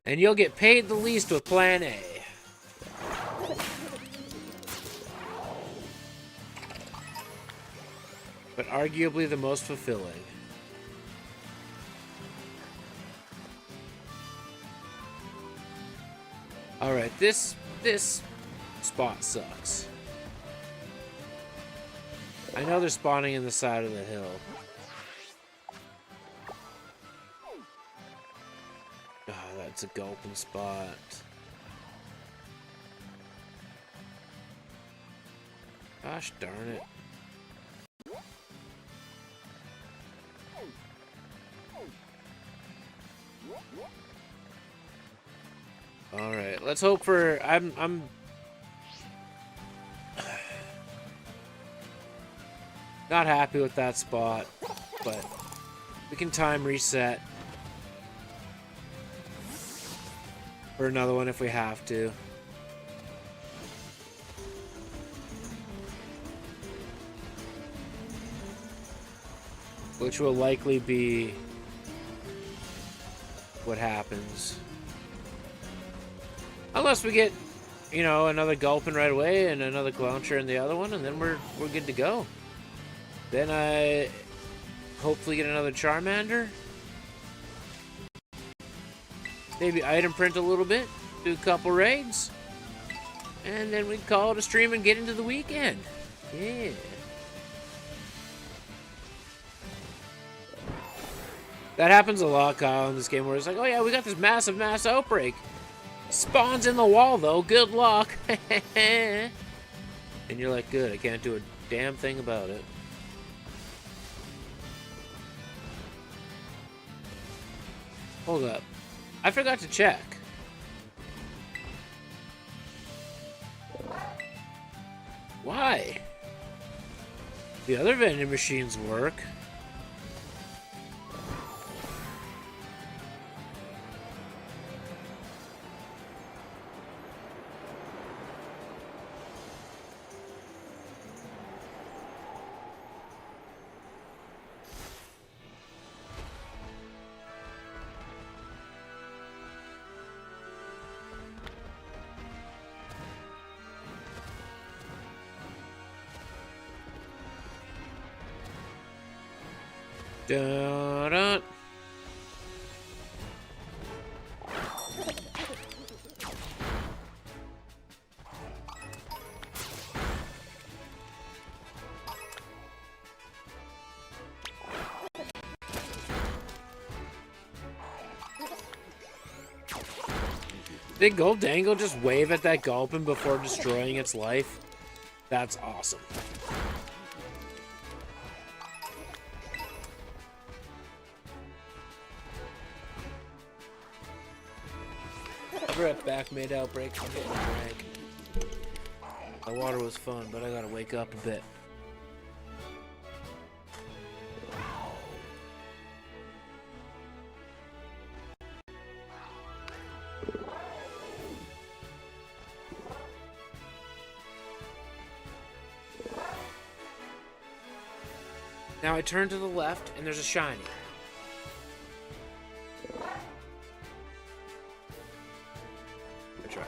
And you'll get paid the least with Plan A. But arguably the most fulfilling. Alright, this spot sucks. I know they're spawning in the side of the hill. It's a gulping spot. Gosh darn it. Alright, let's hope for I'm not happy with that spot, but we can time reset for another one if we have to. Which will likely be what happens. Unless we get, you know, another gulping right away and another Glauncher in the other one, and then we're good to go. Then I hopefully get another Charmander. Maybe item print a little bit, do a couple raids, and then we'd call it a stream and get into the weekend. Yeah. That happens a lot, Kyle, in this game where it's like, oh yeah, we got this massive outbreak. Spawns in the wall, though. Good luck. And you're like, good, I can't do a damn thing about it. Hold up. I forgot to check. Why? The other vending machines work. Dun-dun. Did Goldango just wave at that Gulpin before destroying its life? That's awesome. I'll be right back, mid Outbreaks. I'm getting a drink. The water was fun, but I gotta wake up a bit. Now I turn to the left, and there's a shiny. I tried.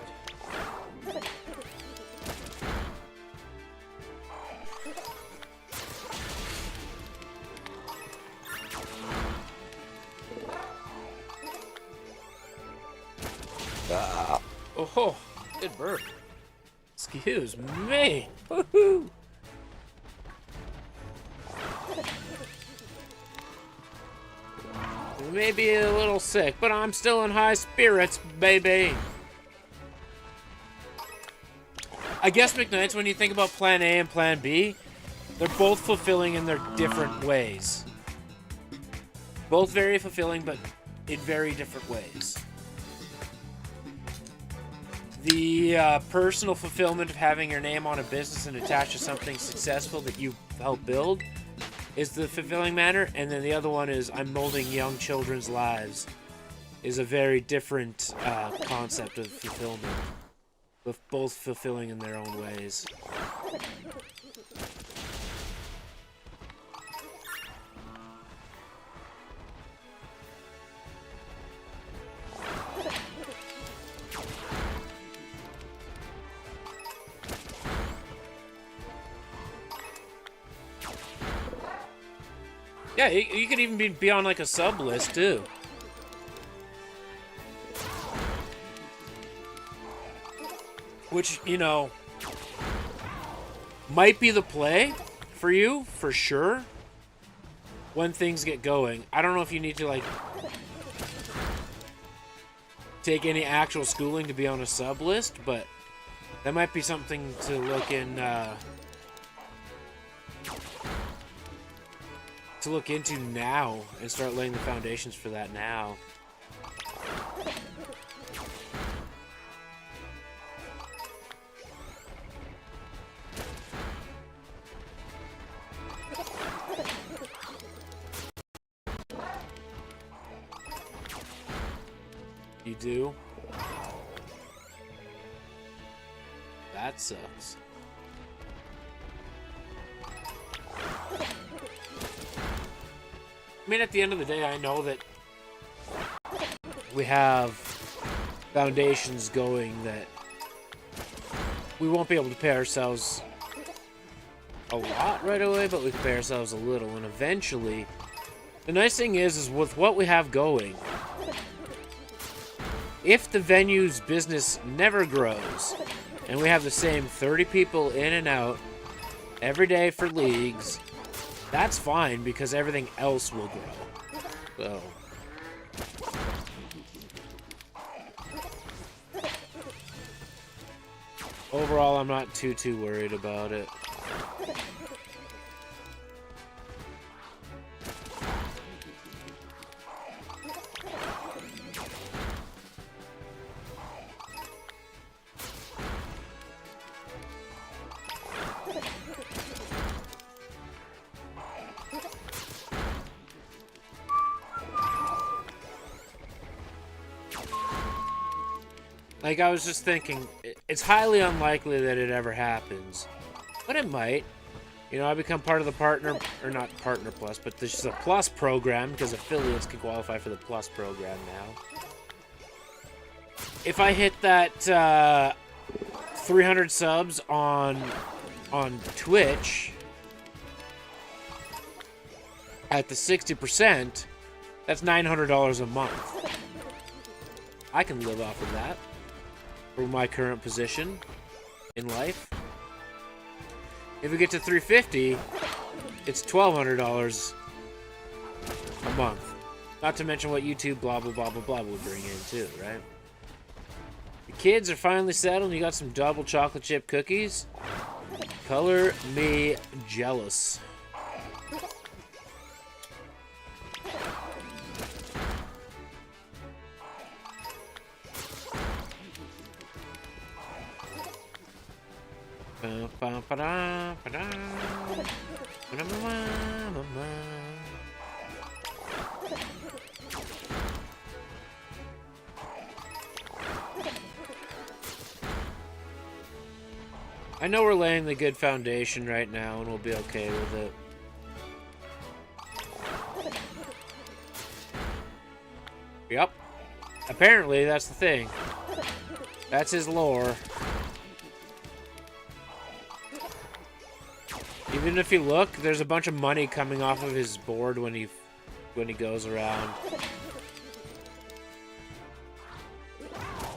Oh, good bird. Excuse me. Woohoo! May be a little sick, but I'm still in high spirits, baby. I guess, McKnights, when you think about Plan A and Plan B, they're both fulfilling in their different ways. Both very fulfilling, but in very different ways. The personal fulfillment of having your name on a business and attached to something successful that you helped build is the fulfilling manner, and then the other one is I'm molding young children's lives, is a very different concept of fulfillment, with both fulfilling in their own ways. Yeah, you could even be on like a sub list too. Which, you know, might be the play for you, for sure, when things get going. I don't know if you need to, like, take any actual schooling to be on a sub list, but that might be something to look in, to look into now and start laying the foundations for that now. You do? That sucks. I mean, at the end of the day, I know that we have foundations going that we won't be able to pay ourselves a lot right away, but we can pay ourselves a little, and eventually, the nice thing is with what we have going, if the venue's business never grows, and we have the same 30 people in and out every day for leagues, that's fine, because everything else will grow. So overall, I'm not too worried about it. Like, I was just thinking, it's highly unlikely that it ever happens, but it might. You know, I become part of the partner, or not partner plus, but this is a plus program, because affiliates can qualify for the plus program now. If I hit that 300 subs on Twitch at the 60%, that's $900 a month. I can live off of that. For my current position in life. If we get to 350, it's $1,200 a month. Not to mention what YouTube blah blah blah blah blah will bring in too, right? The kids are finally settled. You got some double chocolate chip cookies. Color me jealous. I know we're laying the good foundation right now, and we'll be okay with it. Yep. Apparently, that's the thing. That's his lore. Even if you look, there's a bunch of money coming off of his board when he goes around.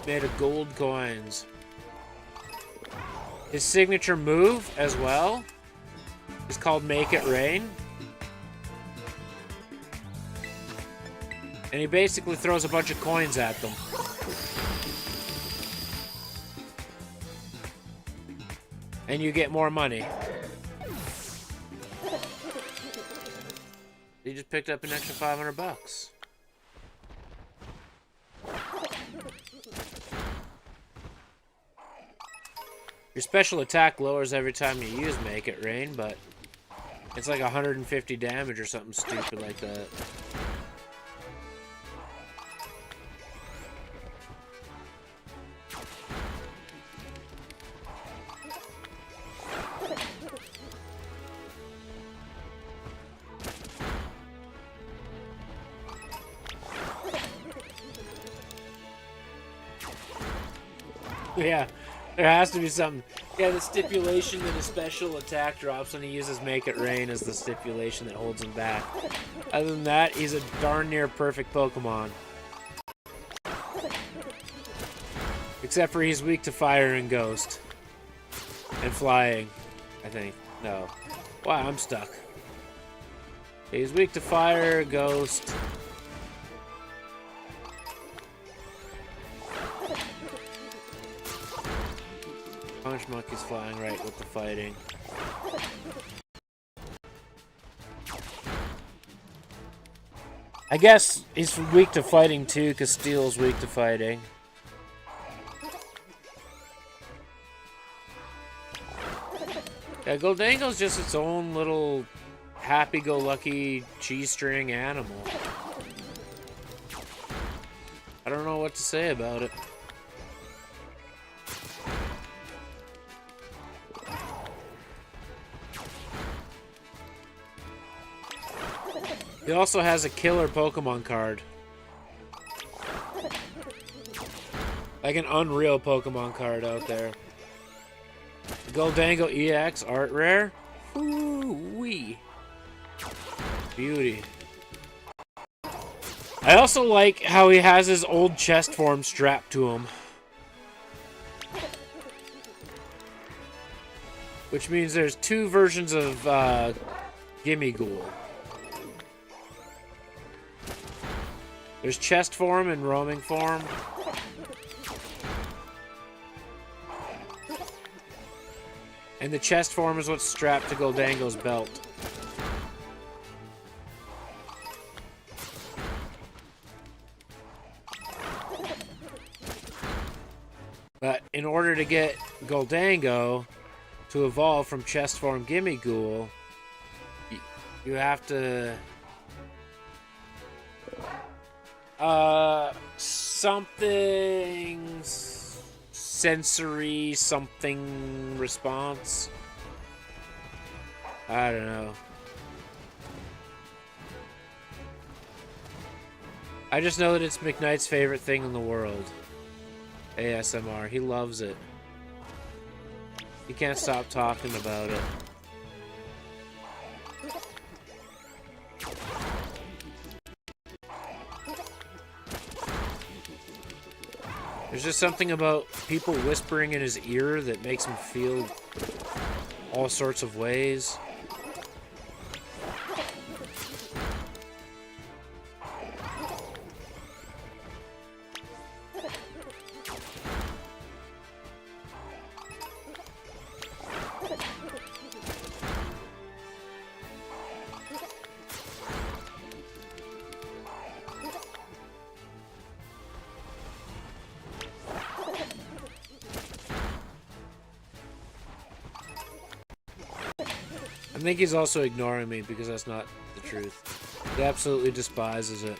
Made of gold coins. His signature move, as well, is called Make It Rain. And he basically throws a bunch of coins at them. And you get more money. He just picked up an extra 500 bucks. Your special attack lowers every time you use Make It Rain, but it's like 150 damage or something stupid like that. Yeah. There has to be something. Yeah, the stipulation that a special attack drops when he uses Make It Rain is the stipulation that holds him back. Other than that, he's a darn near perfect Pokemon. Except for he's weak to fire and ghost. And flying, I think. No. Wow, I'm stuck. He's weak to fire, ghost. Punch Monkey's flying right with the fighting. I guess he's weak to fighting too, because Steel's weak to fighting. Yeah, Goldango's just its own little happy-go-lucky cheese-string animal. I don't know what to say about it. He also has a killer Pokemon card. Like an unreal Pokemon card out there. The Goldango EX art rare. Woo-wee. Beauty. I also like how he has his old chest form strapped to him. Which means there's two versions of Gimme Ghoul. There's chest form and roaming form. And the chest form is what's strapped to Goldango's belt. But in order to get Goldango to evolve from chest form Gimme Ghoul, you have to something sensory something response. I don't know. I just know that it's McKnight's favorite thing in the world. ASMR. He loves it. He can't stop talking about it. There's just something about people whispering in his ear that makes him feel all sorts of ways. I think he's also ignoring me because that's not the truth. He absolutely despises it.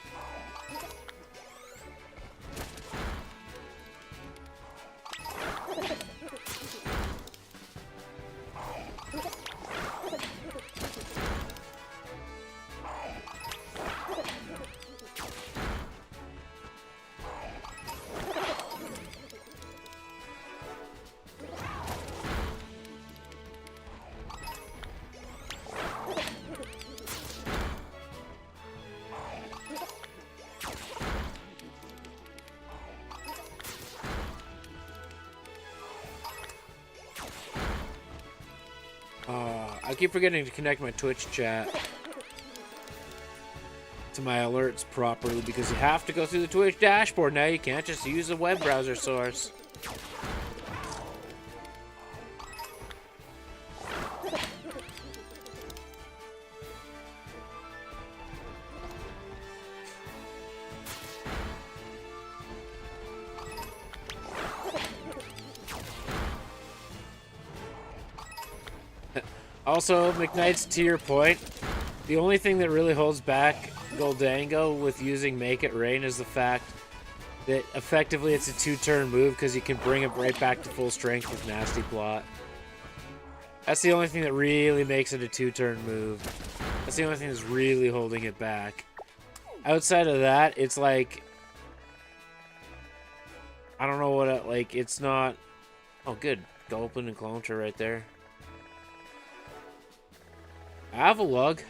I keep forgetting to connect my Twitch chat to my alerts properly because you have to go through the Twitch dashboard now. You can't just use a web browser source. Also, McKnight's to your point, the only thing that really holds back Goldango with using Make It Rain is the fact that effectively it's a 2-turn move because you can bring it right back to full strength with Nasty Plot. That's the only thing that really makes it a 2-turn move. That's the only thing that's really holding it back. Outside of that, it's like... I don't know what... like, it's not... Oh, good. Gulpin and Clonter right there. Avalug.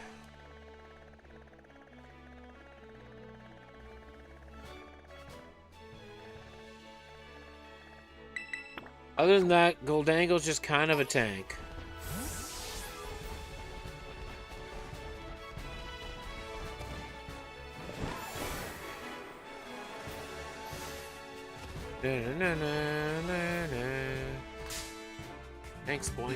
Other than that, Goldango's just kind of a tank. Thanks, boy.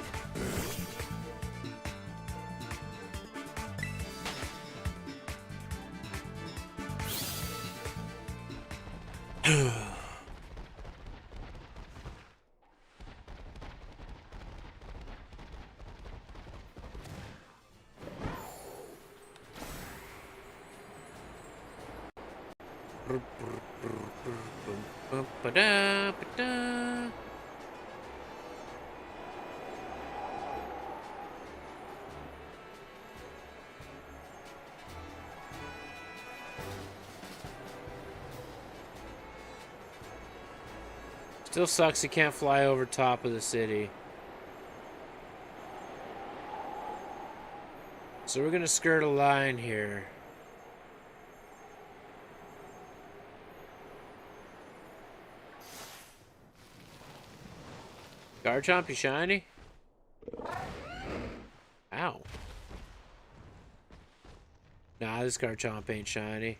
Still sucks you can't fly over top of the city. So we're gonna skirt a line here. Garchomp, you shiny? Ow. Nah, this Garchomp ain't shiny.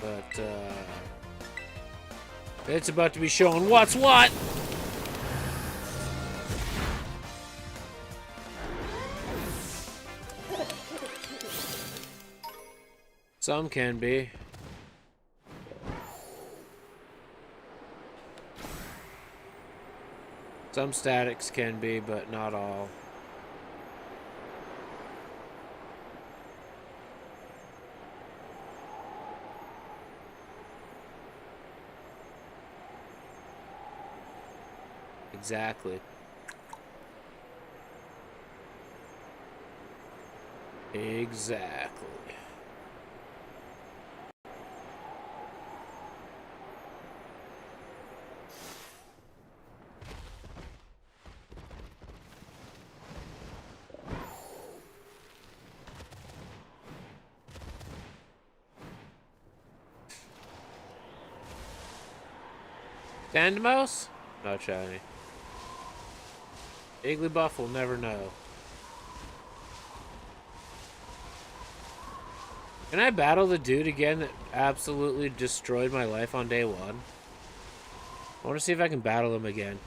But, it's about to be showing what's what! Some can be. Some statics can be, but not all. Exactly. Exactly. Sandmouse? Not shiny. Igglybuff will never know. Can I battle the dude again that absolutely destroyed my life on day one? I want to see if I can battle him again.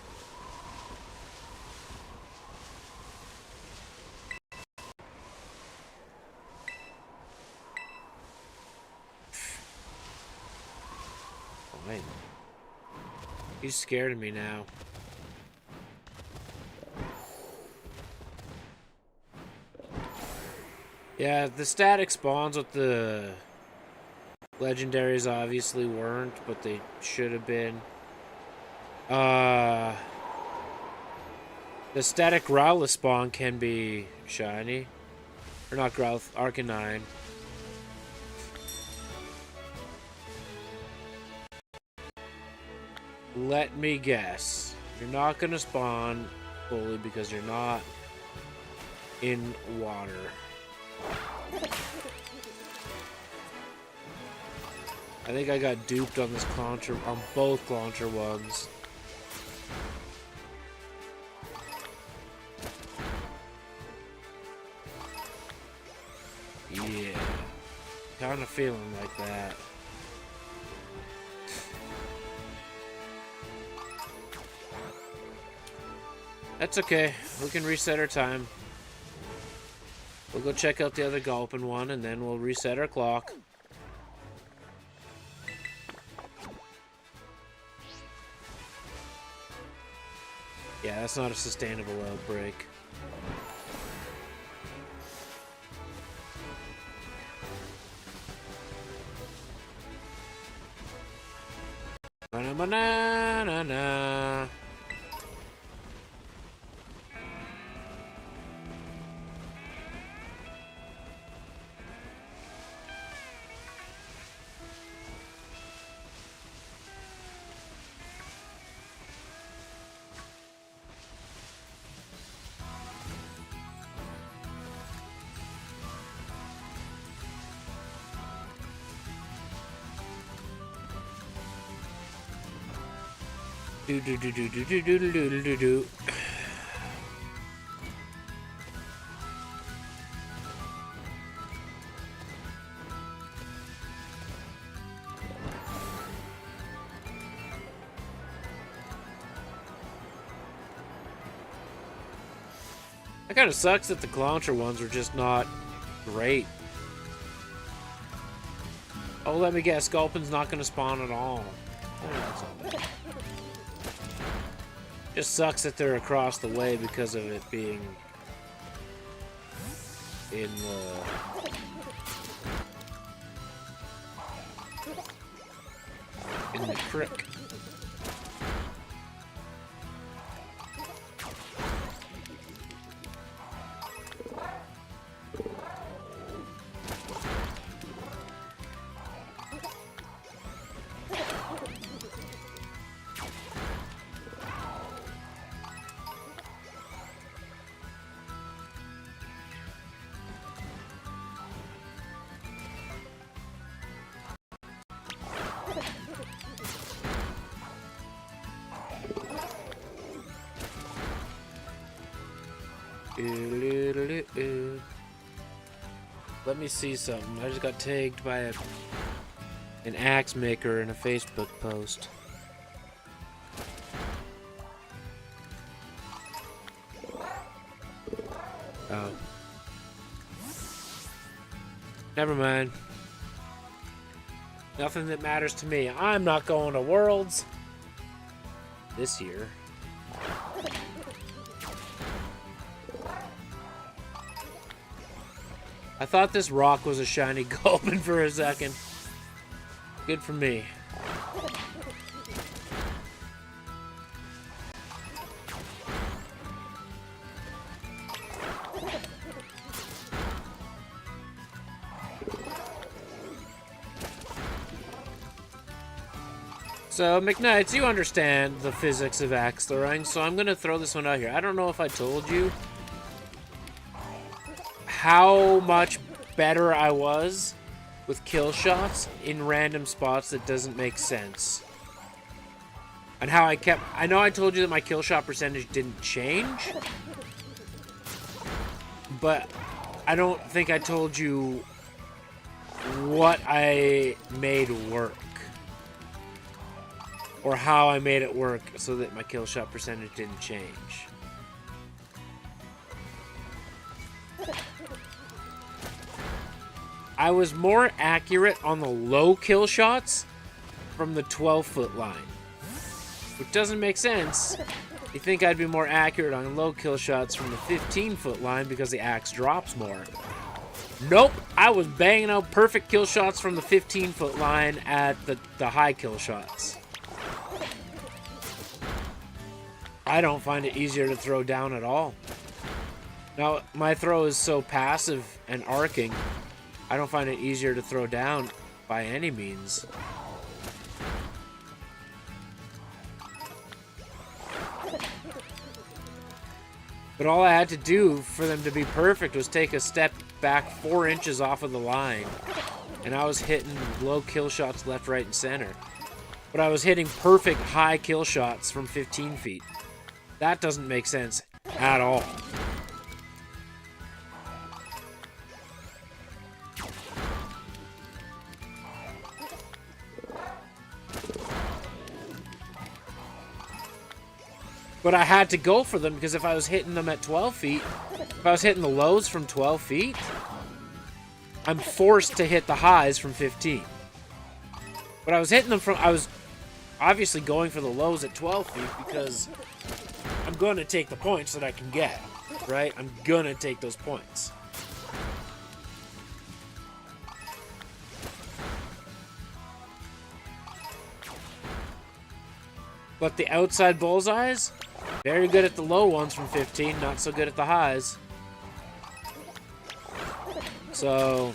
Fine. He's scared of me now. Yeah, the static spawns with the legendaries obviously weren't, but they should have been. The static Growlithe spawn can be shiny. Or not Growlithe, Arcanine. Let me guess. You're not going to spawn fully because you're not in water. I think I got duped on this Clauncher, on both Clauncher ones. Yeah. Kind of feeling like that. That's okay. We can reset our time. We'll go check out the other Gulpin one, and then we'll reset our clock. Yeah, that's not a sustainable outbreak. Ba-na-ba-na-na-na. Do do do do do do do do do do do. That kind of sucks that the Clauncher ones were just not great. Oh, let me guess, Gulpin's not going to spawn at all. Just sucks that they're across the way because of it being in the creek. Let me see something. I just got tagged by an axe maker in a Facebook post. Oh. Never mind. Nothing that matters to me. I'm not going to Worlds this year. I thought this rock was a shiny Gulpin for a second. Good for me. So, McKnights, you understand the physics of axe throwing, so I'm going to throw this one out here. I don't know if I told you how much better I was with kill shots in random spots that doesn't make sense. And how I know I told you that my kill shot percentage didn't change, but I don't think I told you what I made work. Or how I made it work so that my kill shot percentage didn't change. I was more accurate on the low kill shots from the 12-foot line. Which doesn't make sense. You think I'd be more accurate on low kill shots from the 15-foot line because the axe drops more. Nope, I was banging out perfect kill shots from the 15-foot line at the high kill shots. I don't find it easier to throw down at all. Now, my throw is so passive and arcing, I don't find it easier to throw down by any means. But all I had to do for them to be perfect was take a step back 4 inches off of the line. And I was hitting low kill shots left, right, and center. But I was hitting perfect high kill shots from 15 feet. That doesn't make sense at all. But I had to go for them because if I was hitting them at 12 feet, if I was hitting the lows from 12 feet, I'm forced to hit the highs from 15. But I was hitting them from, I was obviously going for the lows at 12 feet because I'm going to take the points that I can get, right? I'm going to take those points. But the outside bullseyes, very good at the low ones from 15, not so good at the highs. So,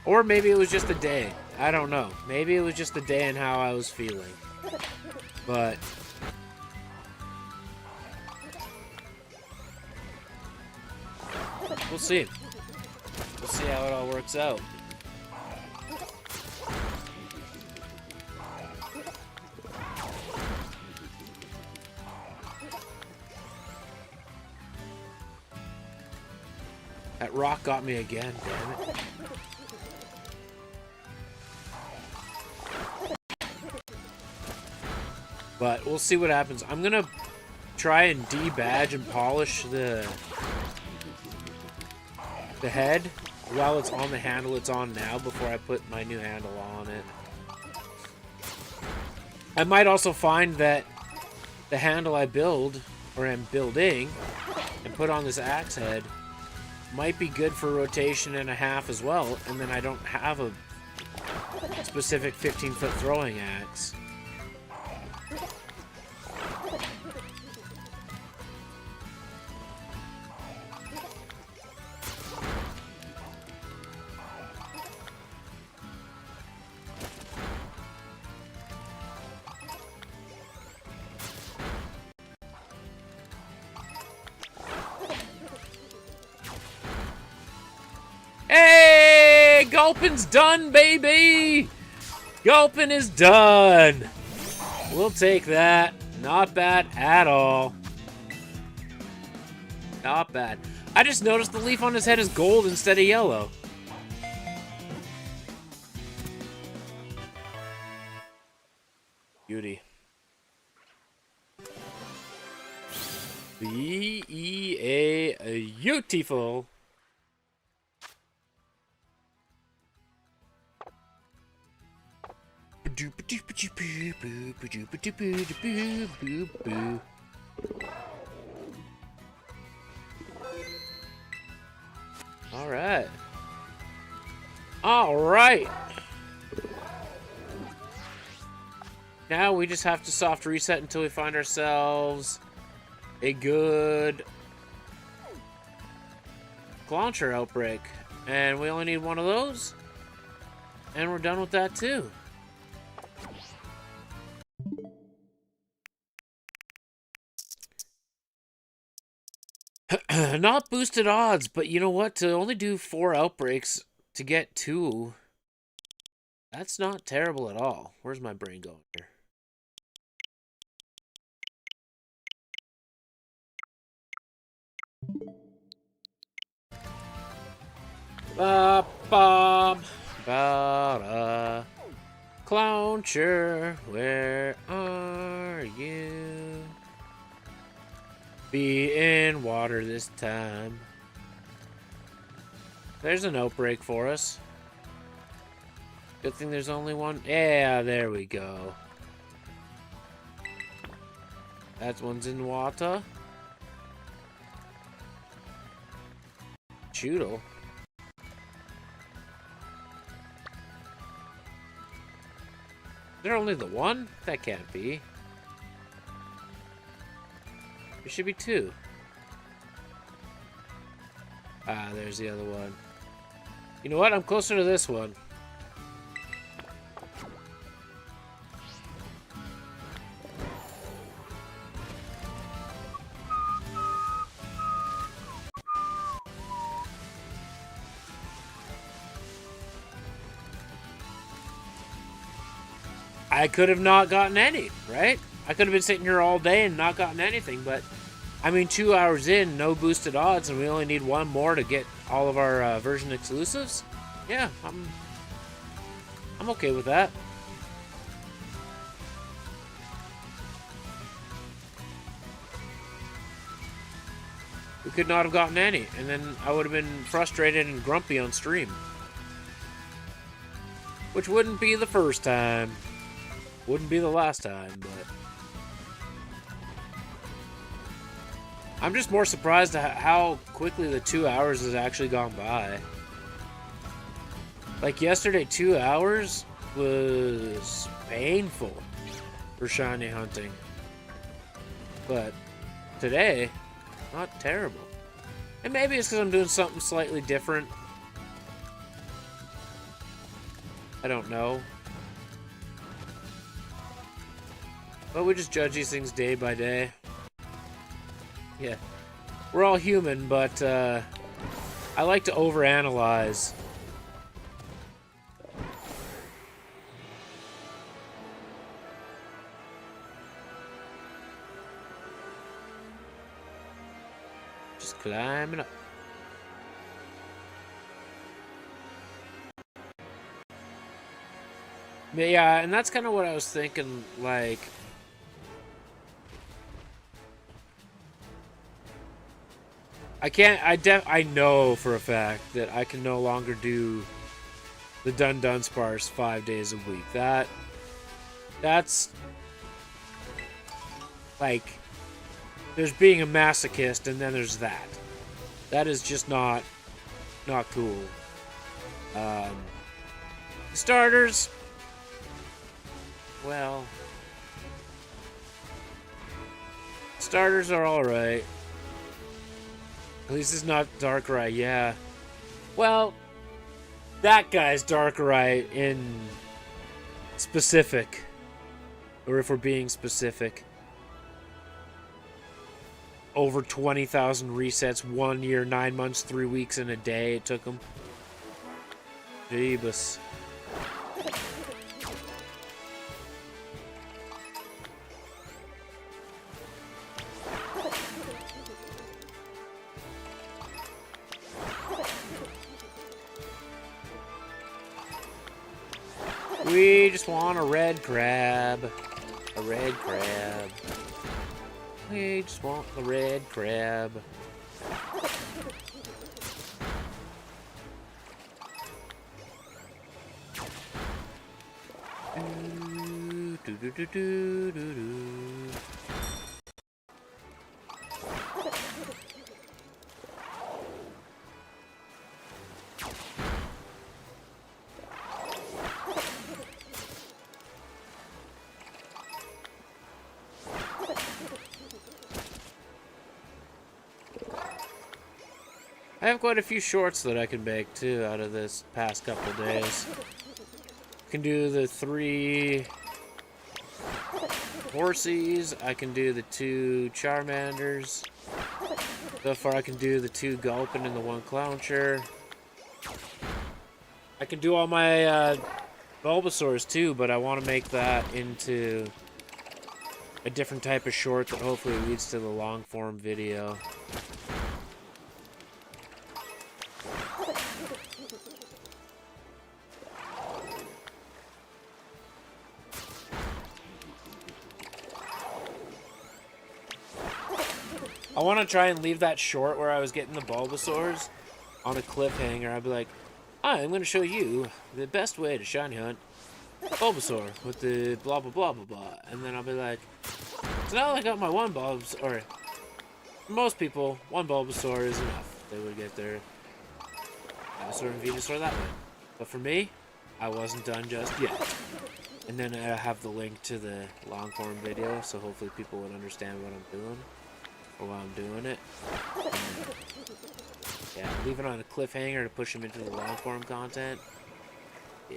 or maybe it was just a day. I don't know. Maybe it was just a day and how I was feeling. But we'll see. We'll see how it all works out. That rock got me again, damn it. But we'll see what happens. I'm gonna try and debadge and polish the head while it's on the handle it's on now before I put my new handle on it. I might also find that the handle I build, or am building, and put on this axe head might be good for rotation and a half as well, and then I don't have a specific 15-foot throwing axe. Hey, gulping's done, baby! Gulping is done. We'll take that. Not bad at all. Not bad. I just noticed the leaf on his head is gold instead of yellow. Beauty. Beautiful. All right. All right. Now we just have to soft reset until we find ourselves a good launcher outbreak. And we only need one of those. And we're done with that too. Not boosted odds, but you know what? To only do 4 outbreaks to get 2, that's not terrible at all. Where's my brain going here? Ba ba ba Clowncher, where are you? Be in water this time. There's an outbreak for us. Good thing there's only one. Yeah, there we go. That one's in water. Choodle. Is there only the one? That can't be. There should be two. Ah, there's the other one. You know what? I'm closer to this one. I could have not gotten any, right? I could have been sitting here all day and not gotten anything, but I mean, 2 hours in, no boosted odds, and we only need one more to get all of our version exclusives. Yeah, I'm okay with that. We could not have gotten any, and then I would have been frustrated and grumpy on stream. Which wouldn't be the first time. Wouldn't be the last time, but... I'm just more surprised at how quickly the 2 hours has actually gone by. Like yesterday, 2 hours was painful for shiny hunting. But today, not terrible. And maybe it's because I'm doing something slightly different. I don't know. But we just judge these things day by day. Yeah. We're all human, but I like to overanalyze. Just climbing up. Yeah, and that's kind of what I was thinking, like... I know for a fact that I can no longer do the Dun Spars 5 days a week. That's like, there's being a masochist and then there's that. That is just not cool. Starters, well, starters are alright. At least it's not Darkrai, yeah. Well, that guy's Darkrai in specific. Or if we're being specific. Over 20,000 resets, 1 year, 9 months, 3 weeks, and a day it took him. Jeebus. We just want a red crab. A red crab. We just want the red crab. Do, do, do, do, do, do. I have quite a few shorts that I can make too out of this past couple days. I can do the 3 Horsies, I can do the 2 Charmanders. So far I can do the 2 Gulpin and the 1 Clowncher. I can do all my Bulbasaurs too, but I want to make that into a different type of short that hopefully leads to the long form video. I want to try and leave that short where I was getting the Bulbasaurs on a cliffhanger. I'd be like, hi, I'm going to show you the best way to shiny hunt Bulbasaur with the blah, blah, blah, blah, blah. And then I'll be like, so now I got my 1 Bulbasaur, or for most people, 1 Bulbasaur is enough. They would get their Dinosaur and Venusaur that way. But for me, I wasn't done just yet. And then I have the link to the long form video, so hopefully people would understand what I'm doing, or why I'm doing it. And, yeah, leave it on a cliffhanger to push them into the long form content. Yeah.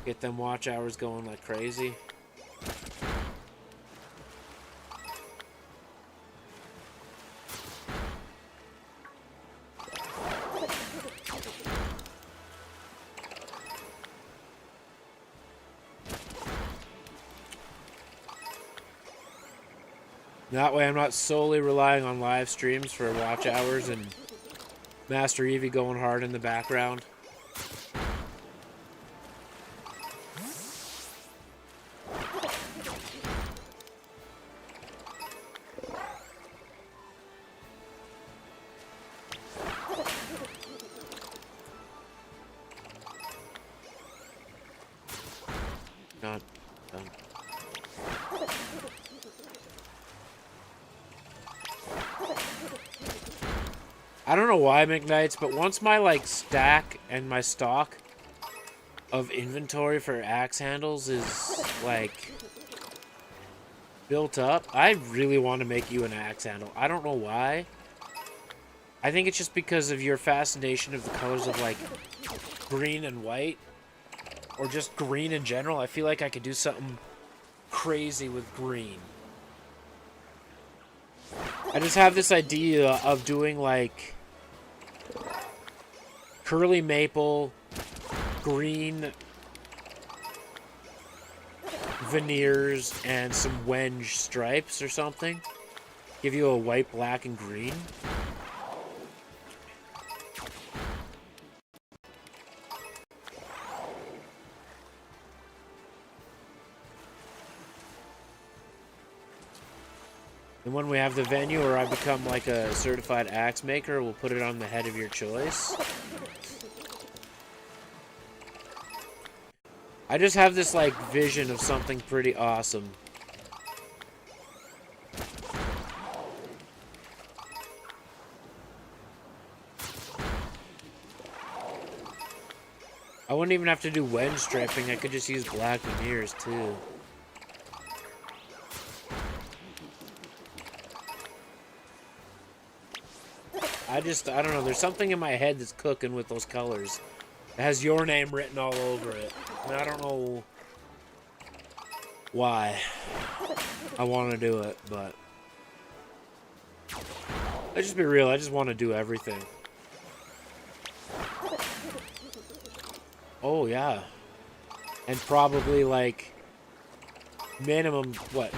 Get them watch hours going like crazy. That way I'm not solely relying on live streams for watch hours and Master Eevee going hard in the background. Not done. I don't know why, McKnights, but once my like stack and my stock of inventory for axe handles is like built up, I really want to make you an axe handle. I don't know why. I think it's just because of your fascination of the colors of like green and white, or just green in general. I feel like I could do something crazy with green. I just have this idea of doing like curly maple, green veneers, and some wenge stripes or something. Give you a white, black, and green. And when we have the venue where I become like a certified axe maker, we'll put it on the head of your choice. I just have this like vision of something pretty awesome. I wouldn't even have to do wenge striping. I could just use black veneers too. I don't know, there's something in my head that's cooking with those colors. It has your name written all over it. And I don't know why I want to do it, but let's just be real, I just want to do everything. Oh, yeah. And probably, like, minimum, what?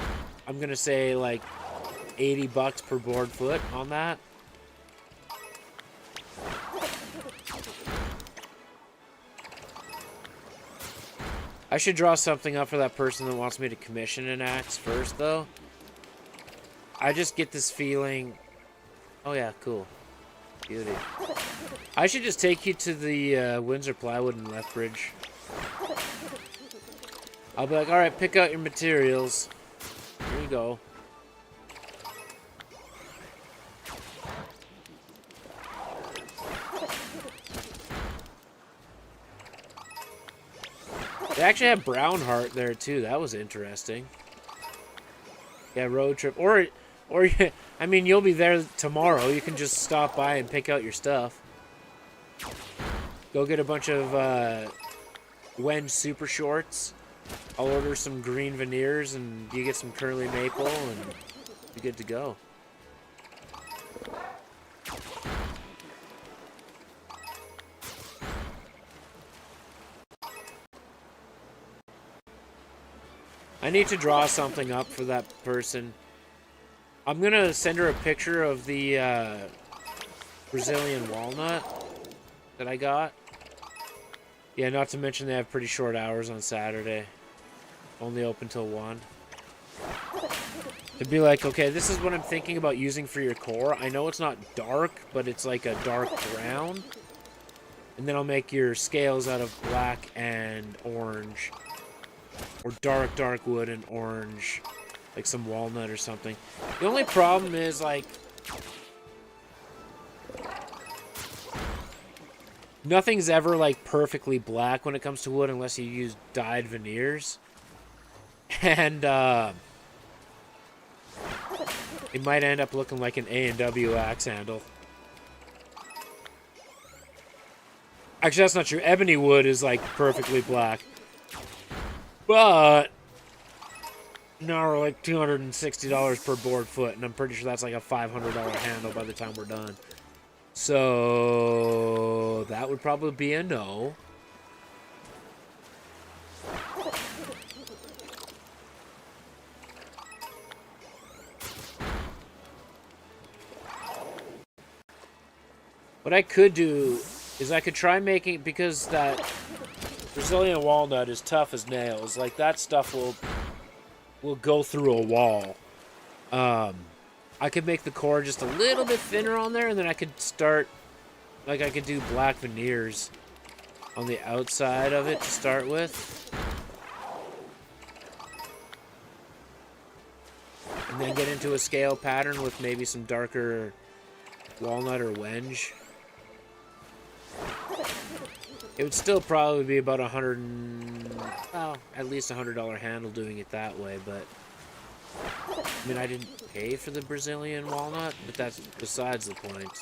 I'm gonna say, like, $80 per board foot on that. I should draw something up for that person that wants me to commission an axe first, though. I just get this feeling... Oh, yeah, cool. Beauty. I should just take you to the Windsor Plywood and Lethbridge. I'll be like, alright, pick out your materials. Here you go. They actually have Brown Heart there too. That was interesting. Yeah, road trip. Or I mean, you'll be there tomorrow. You can just stop by and pick out your stuff. Go get a bunch of Wenge Super Shorts. I'll order some green veneers, and you get some curly maple, and you're good to go. I need to draw something up for that person. I'm gonna send her a picture of the Brazilian walnut that I got. Yeah, not to mention they have pretty short hours on Saturday. Only open till 1. To be like, okay, this is what I'm thinking about using for your core. I know it's not dark, but it's like a dark brown. And then I'll make your scales out of black and orange. Or dark wood and orange. Like some walnut or something. The only problem is, like... nothing's ever like perfectly black when it comes to wood unless you use dyed veneers. And it might end up looking like an A&W axe handle. Actually, that's not true. Ebony wood is like perfectly black. But now we're like $260 per board foot, and I'm pretty sure that's like a $500 handle by the time we're done. So that would probably be a no. What I could do is I could try making, because that Brazilian walnut is tough as nails. Like that stuff will go through a wall. I could make the core just a little bit thinner on there, and then I could start, like I could do black veneers on the outside of it to start with. And then get into a scale pattern with maybe some darker walnut or wenge. It would still probably be about at least $100 handle doing it that way, but I mean, I didn't pay for the Brazilian walnut, but that's besides the point.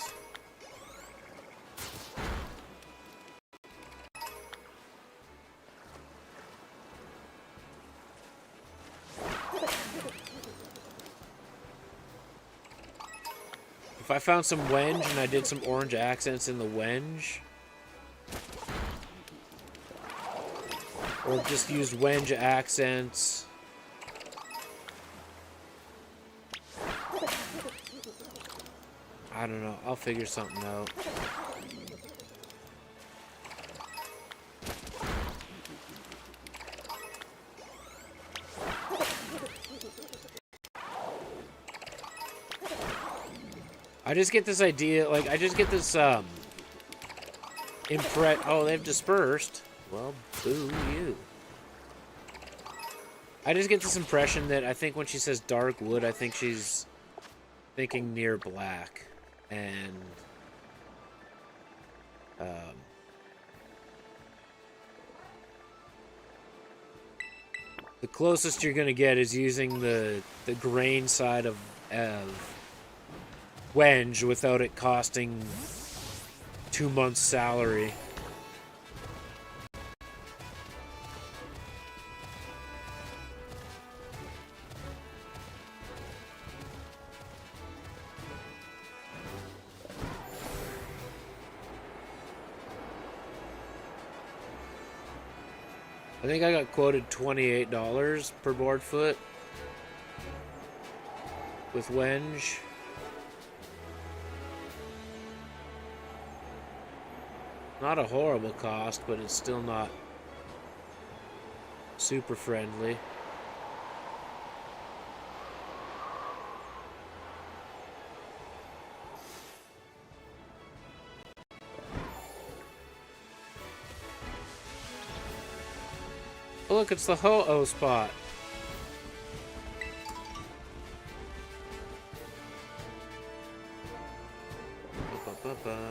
If I found some wenge and I did some orange accents in the wenge, or just used wenge accents, I don't know. I'll figure something out. I just get this idea, like, I just get this, oh, they've dispersed. Well, boo you. I just get this impression that I think when she says dark wood, I think she's thinking near black. And the closest you're gonna get is using the grain side of wenge without it costing 2 months' salary. I think I got quoted $28 per board foot with wenge. Not a horrible cost, but it's still not super friendly. Oh, look, it's the Ho-Oh spot. Ba-ba-ba-ba.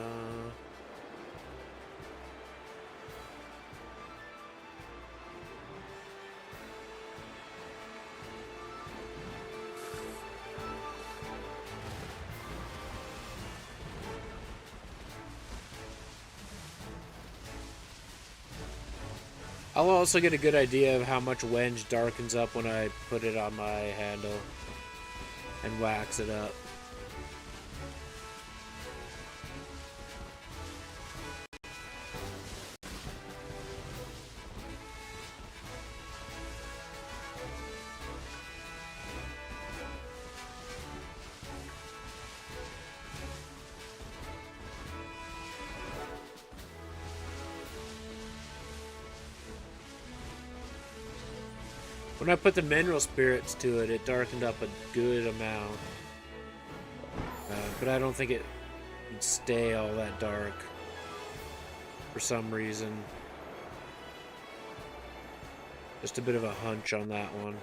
I'll also get a good idea of how much wenge darkens up when I put it on my handle and wax it up. When I put the mineral spirits to it, it darkened up a good amount. But I don't think it would stay all that dark for some reason. Just a bit of a hunch on that one.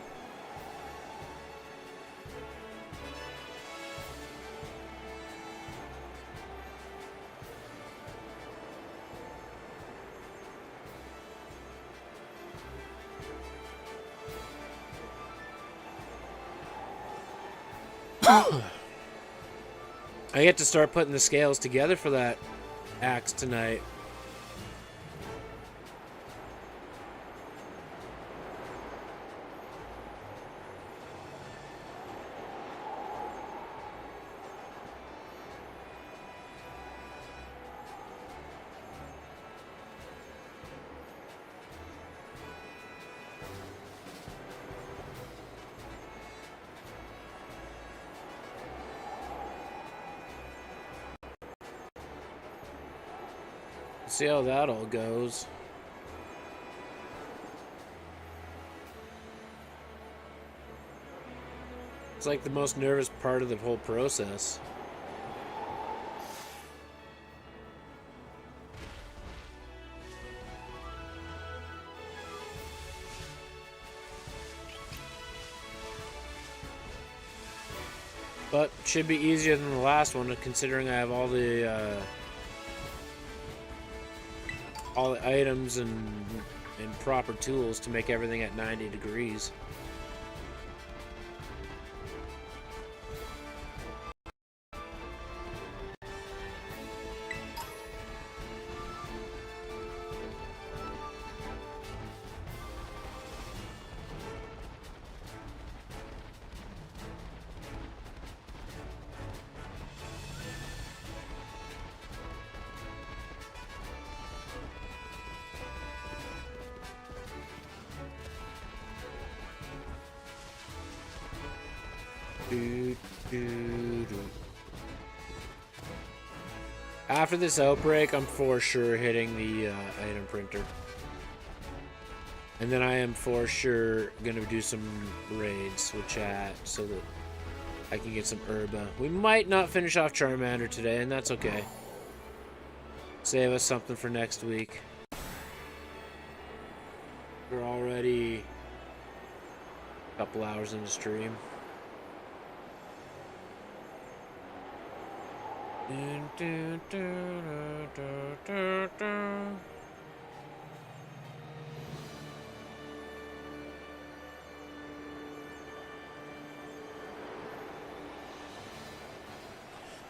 I get to start putting the scales together for that axe tonight. See how that all goes. It's like the most nervous part of the whole process. But should be easier than the last one, considering I have all the items and proper tools to make everything at 90 degrees. After this outbreak, I'm for sure hitting the item printer. And then I am for sure going to do some raids with chat so that I can get some herba. We might not finish off Charmander today, and that's okay. Save us something for next week. We're already a couple hours into stream.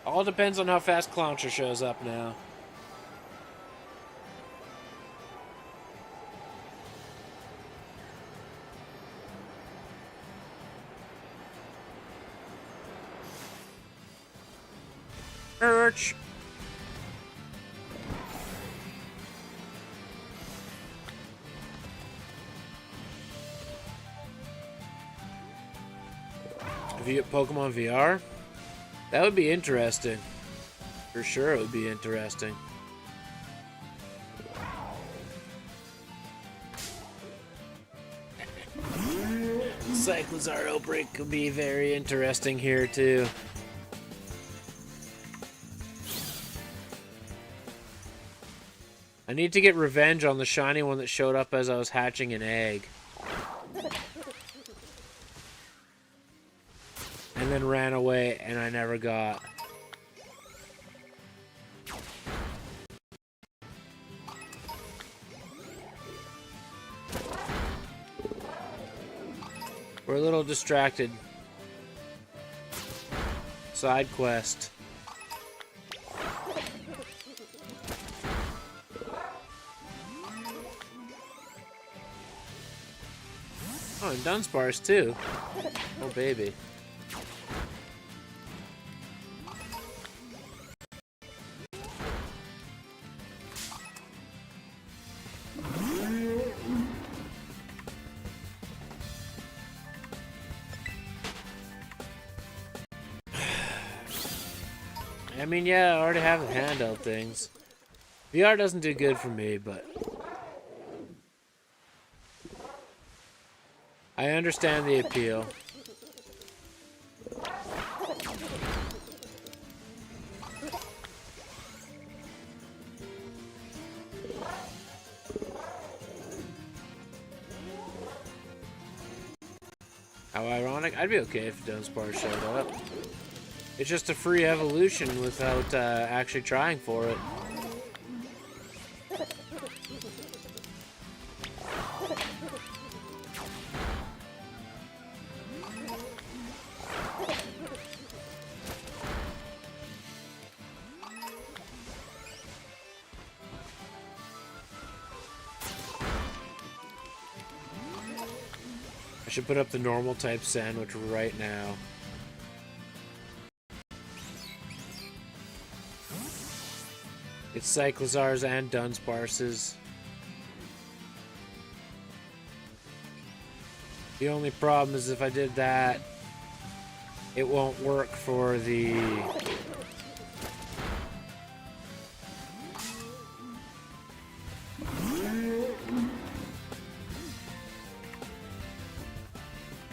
All depends on how fast Clowncher shows up now. Urch. If you get Pokemon VR, that would be interesting. For sure, it would be interesting. Charizard Outbreak could be very interesting here too. I need to get revenge on the shiny one that showed up as I was hatching an egg. And then ran away and I never got. We're a little distracted. Side quest. Oh, and Dunsparce too. Oh, baby. I mean, yeah, I already have the handheld things. VR doesn't do good for me, but I understand the appeal. How ironic. I'd be okay if Dunsparce showed up. It's just a free evolution without actually trying for it. I should put up the normal type sandwich right now. It's Cyclozars and Dunsparces. The only problem is if I did that, it won't work for the...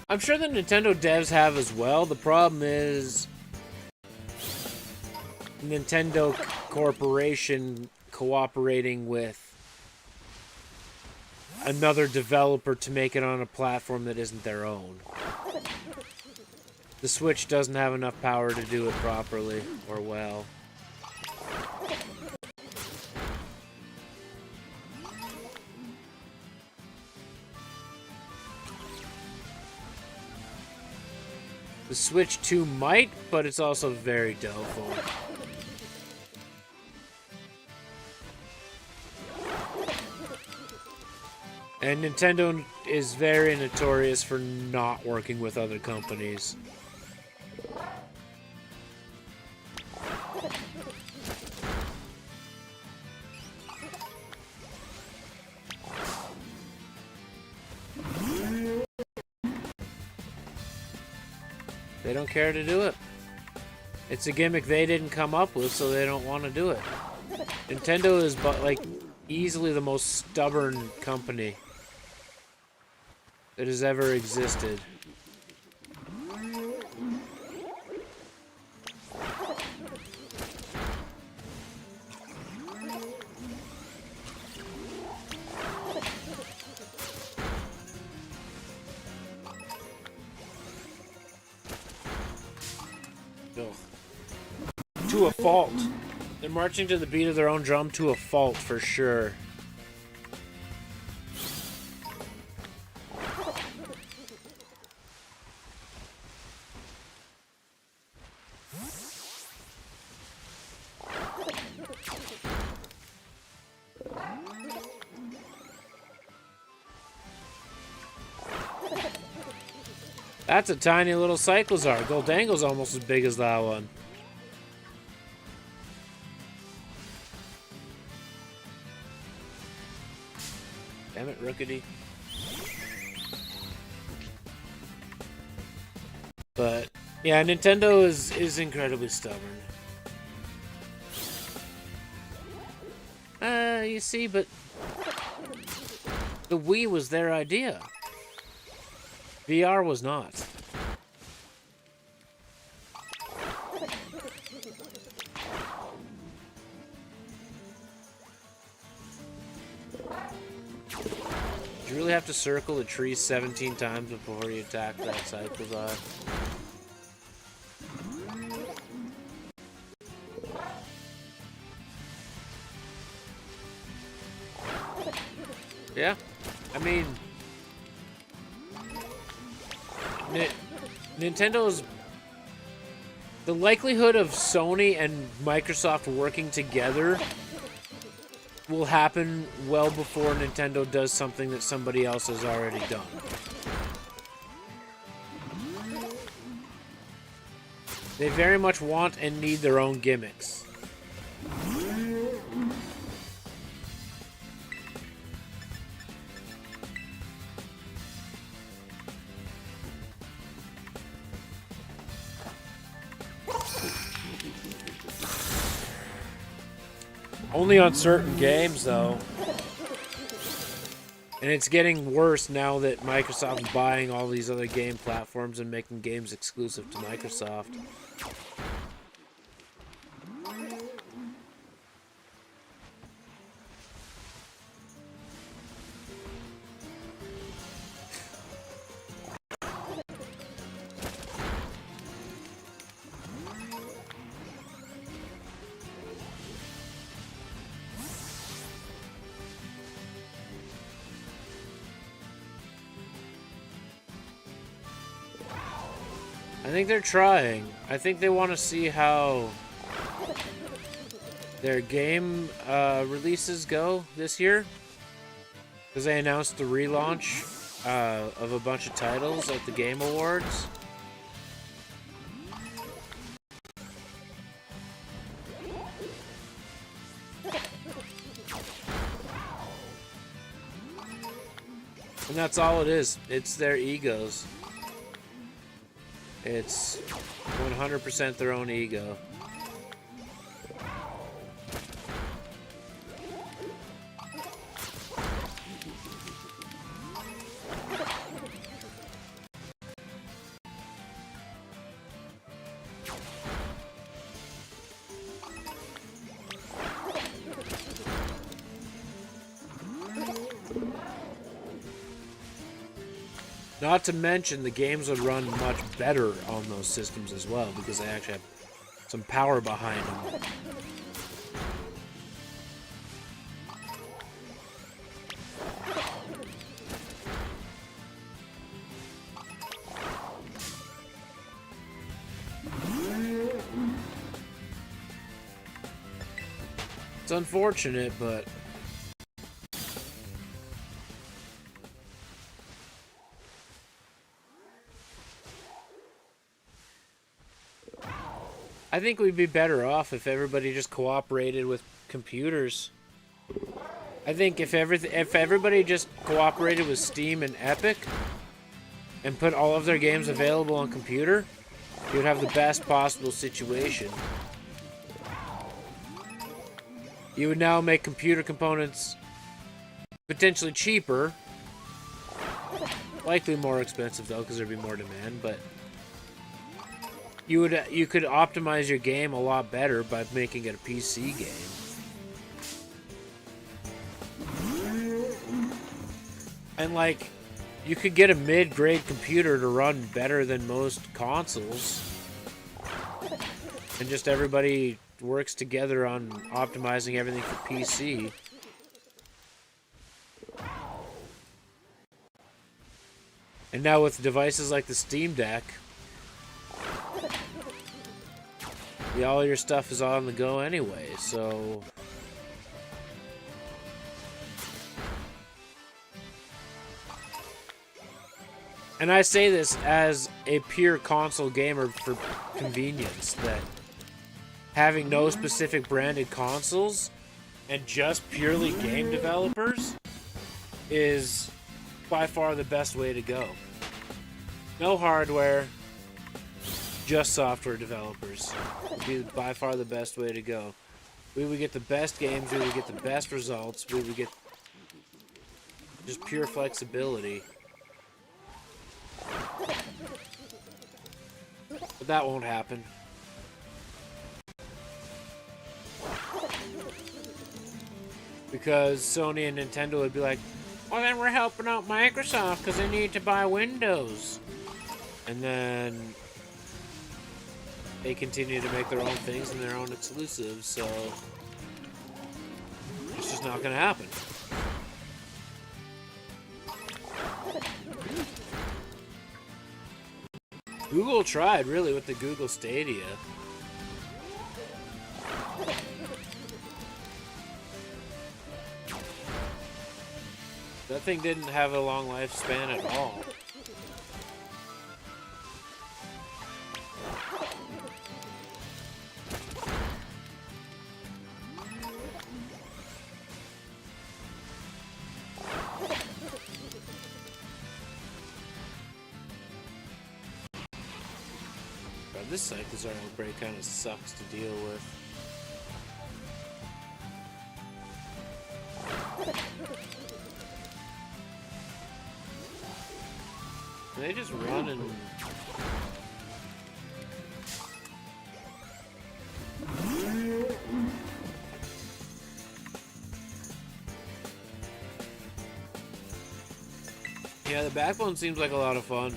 I'm sure the Nintendo devs have as well. The problem is Nintendo Corporation cooperating with another developer to make it on a platform that isn't their own. The Switch doesn't have enough power to do it properly or well. The Switch 2 might, but it's also very doubtful. And Nintendo is very notorious for not working with other companies. They don't care to do it. It's a gimmick they didn't come up with, so they don't want to do it. Nintendo is like easily the most stubborn company that has ever existed. To a fault. They're marching to the beat of their own drum to a fault, for sure. That's a tiny little Cyclozar. Goldangle's almost as big as that one. Damn it, Rookity. But yeah, Nintendo is incredibly stubborn. You see, but the Wii was their idea. VR was not. You really have to circle the tree 17 times before you attack that Cyclozar. Yeah, I mean, Nintendo's... The likelihood of Sony and Microsoft working together will happen well before Nintendo does something that somebody else has already done. They very much want and need their own gimmicks. Only on certain games, though. And it's getting worse now that Microsoft's buying all these other game platforms and making games exclusive to Microsoft. I think they're trying. I think they want to see how their game releases go this year. Because they announced the relaunch of a bunch of titles at the Game Awards. And that's all it is. It's their egos. It's 100% their own ego. Not to mention, the games would run much better on those systems as well, because they actually have some power behind them. It's unfortunate, but I think we'd be better off if everybody just cooperated with computers. I think if everybody just cooperated with Steam and Epic and put all of their games available on computer, you'd have the best possible situation. You would now make computer components potentially cheaper, likely more expensive though, because there'd be more demand, but you could optimize your game a lot better by making it a PC game. And like, you could get a mid-grade computer to run better than most consoles. And just everybody works together on optimizing everything for PC. And now with devices like the Steam Deck, all your stuff is on the go anyway, so and I say this as a pure console gamer for convenience, that having no specific branded consoles and just purely game developers is by far the best way to go. No hardware, just software developers would be by far the best way to go. We would get the best games, we would get the best results, we would get just pure flexibility. But that won't happen. Because Sony and Nintendo would be like, well, then we're helping out Microsoft because they need to buy Windows. And then they continue to make their own things and their own exclusives, so it's just not going to happen. Google tried, really, with the Google Stadia. That thing didn't have a long lifespan at all. This Charizard outbreak kind of sucks to deal with. Can they just run and... Yeah, the backbone seems like a lot of fun.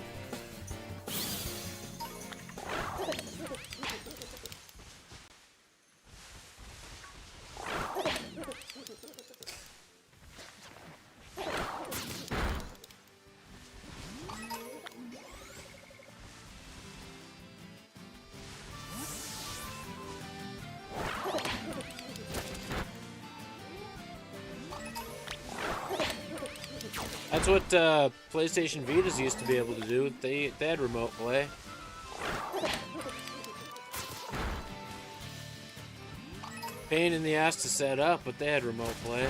I That's what PlayStation Vitas used to be able to do. They had remote play. Pain in the ass to set up, but they had remote play.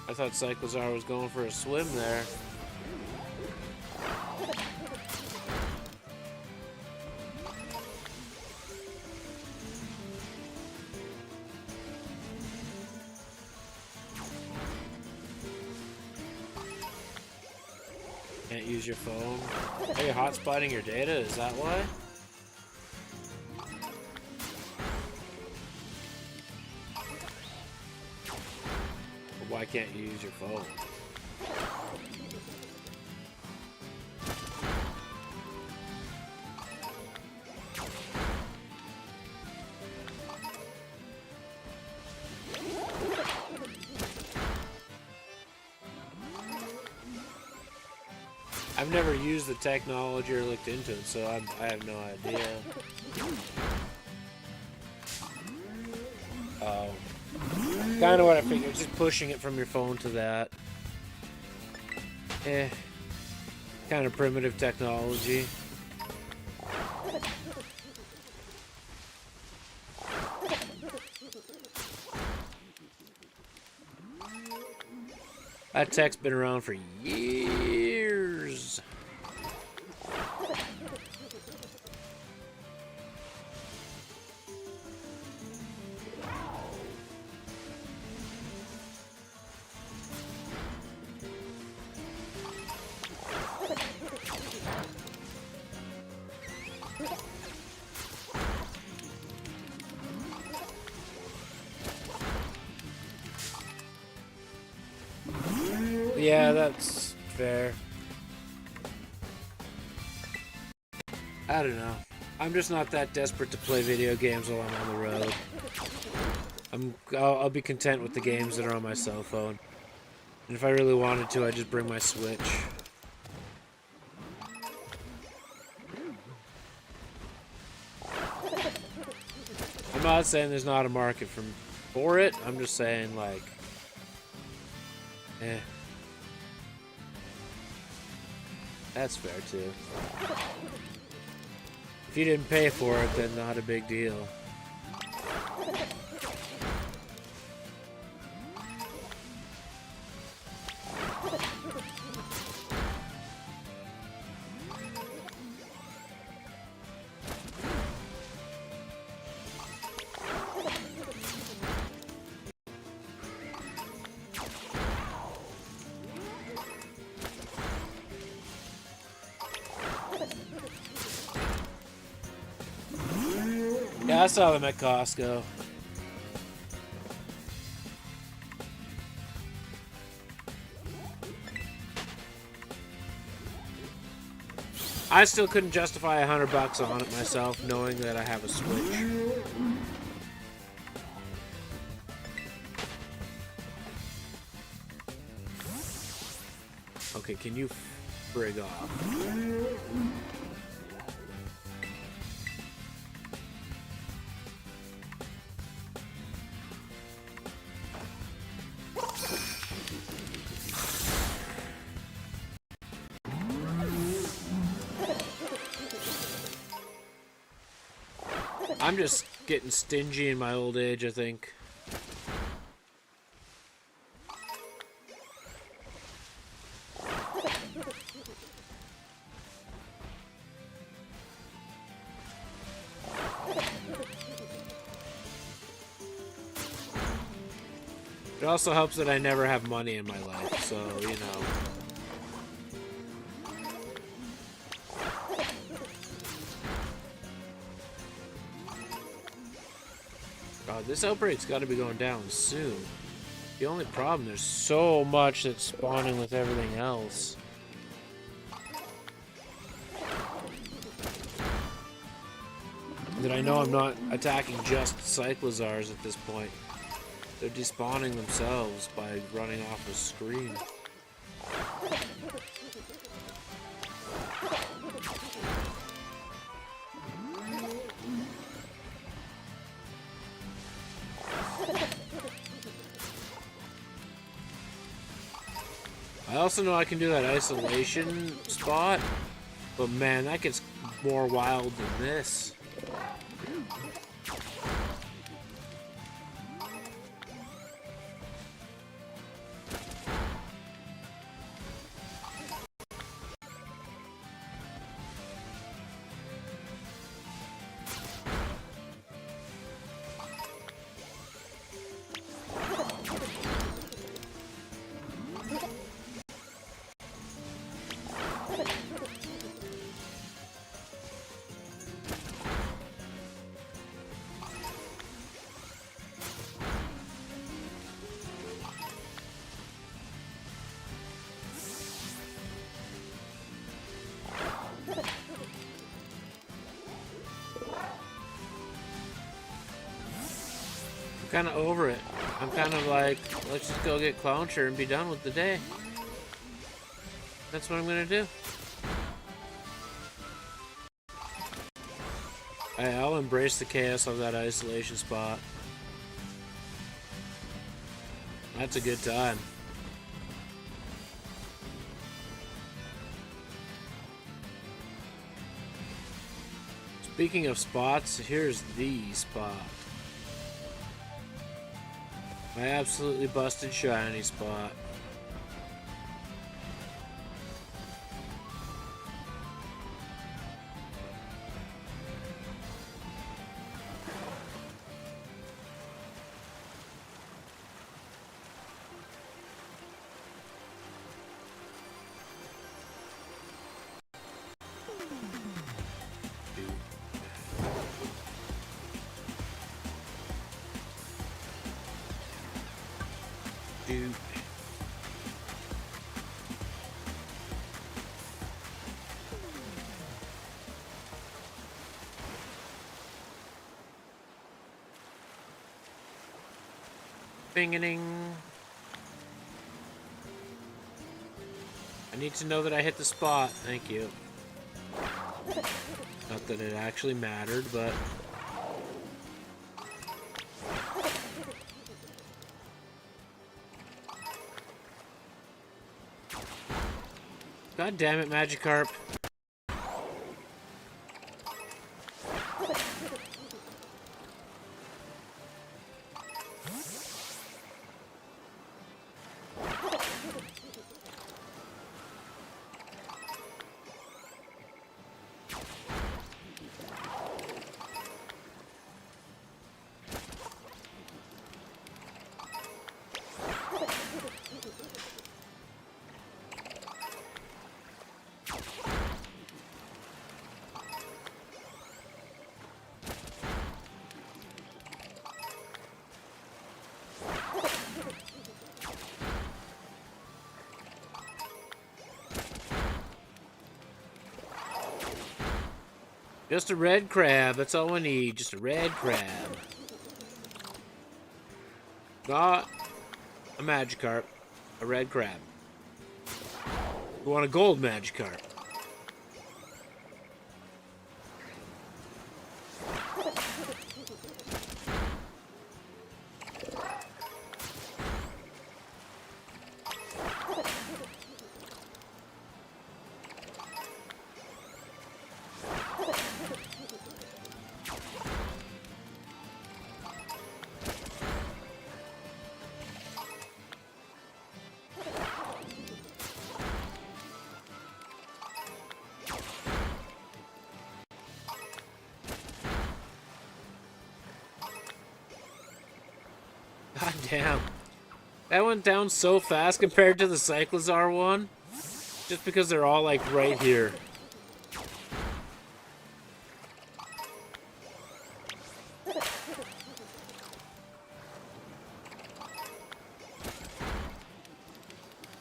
I thought Cyclozar was going for a swim there. Can't use your phone. Are you hotspotting your data? Is that why? Why can't you use your phone? I've never used the technology or looked into it, so I have no idea. Kind of what I figured, just pushing it from your phone to that. Kind of primitive technology. That tech's been around for years. Yeah, that's fair. I don't know. I'm just not that desperate to play video games while I'm on the road. I'll be content with the games that are on my cell phone. And if I really wanted to, I'd just bring my Switch. I'm not saying there's not a market for it. I'm just saying, like, that's fair too. If you didn't pay for it, then not a big deal. Yeah, I saw them at Costco. I still couldn't justify $100 on it myself, knowing that I have a Switch. Okay, can you frig off? I'm just getting stingy in my old age, I think. It also helps that I never have money in my life, so, you know. God, this outbreak's got to be going down soon. The only problem, there's so much that's spawning with everything else. That I know I'm not attacking just Cyclozars at this point. They're despawning themselves by running off the screen. I also know I can do that isolation spot, but man, that gets more wild than this. Kind of over it. I'm kind of like, let's just go get Clowncher and be done with the day. That's what I'm gonna do. I'll embrace the chaos of that isolation spot. That's a good time. Speaking of spots, here's the spot. My absolutely busted shiny spot. Dude. Bing-a-ding. I need to know that I hit the spot. Thank you. Not that it actually mattered, but... God damn it, Magikarp. Just a red crab, that's all we need. Just a red crab. Not a Magikarp, a red crab. We want a gold Magikarp. God damn. That went down so fast compared to the Cyclizar one. Just because they're all like right here.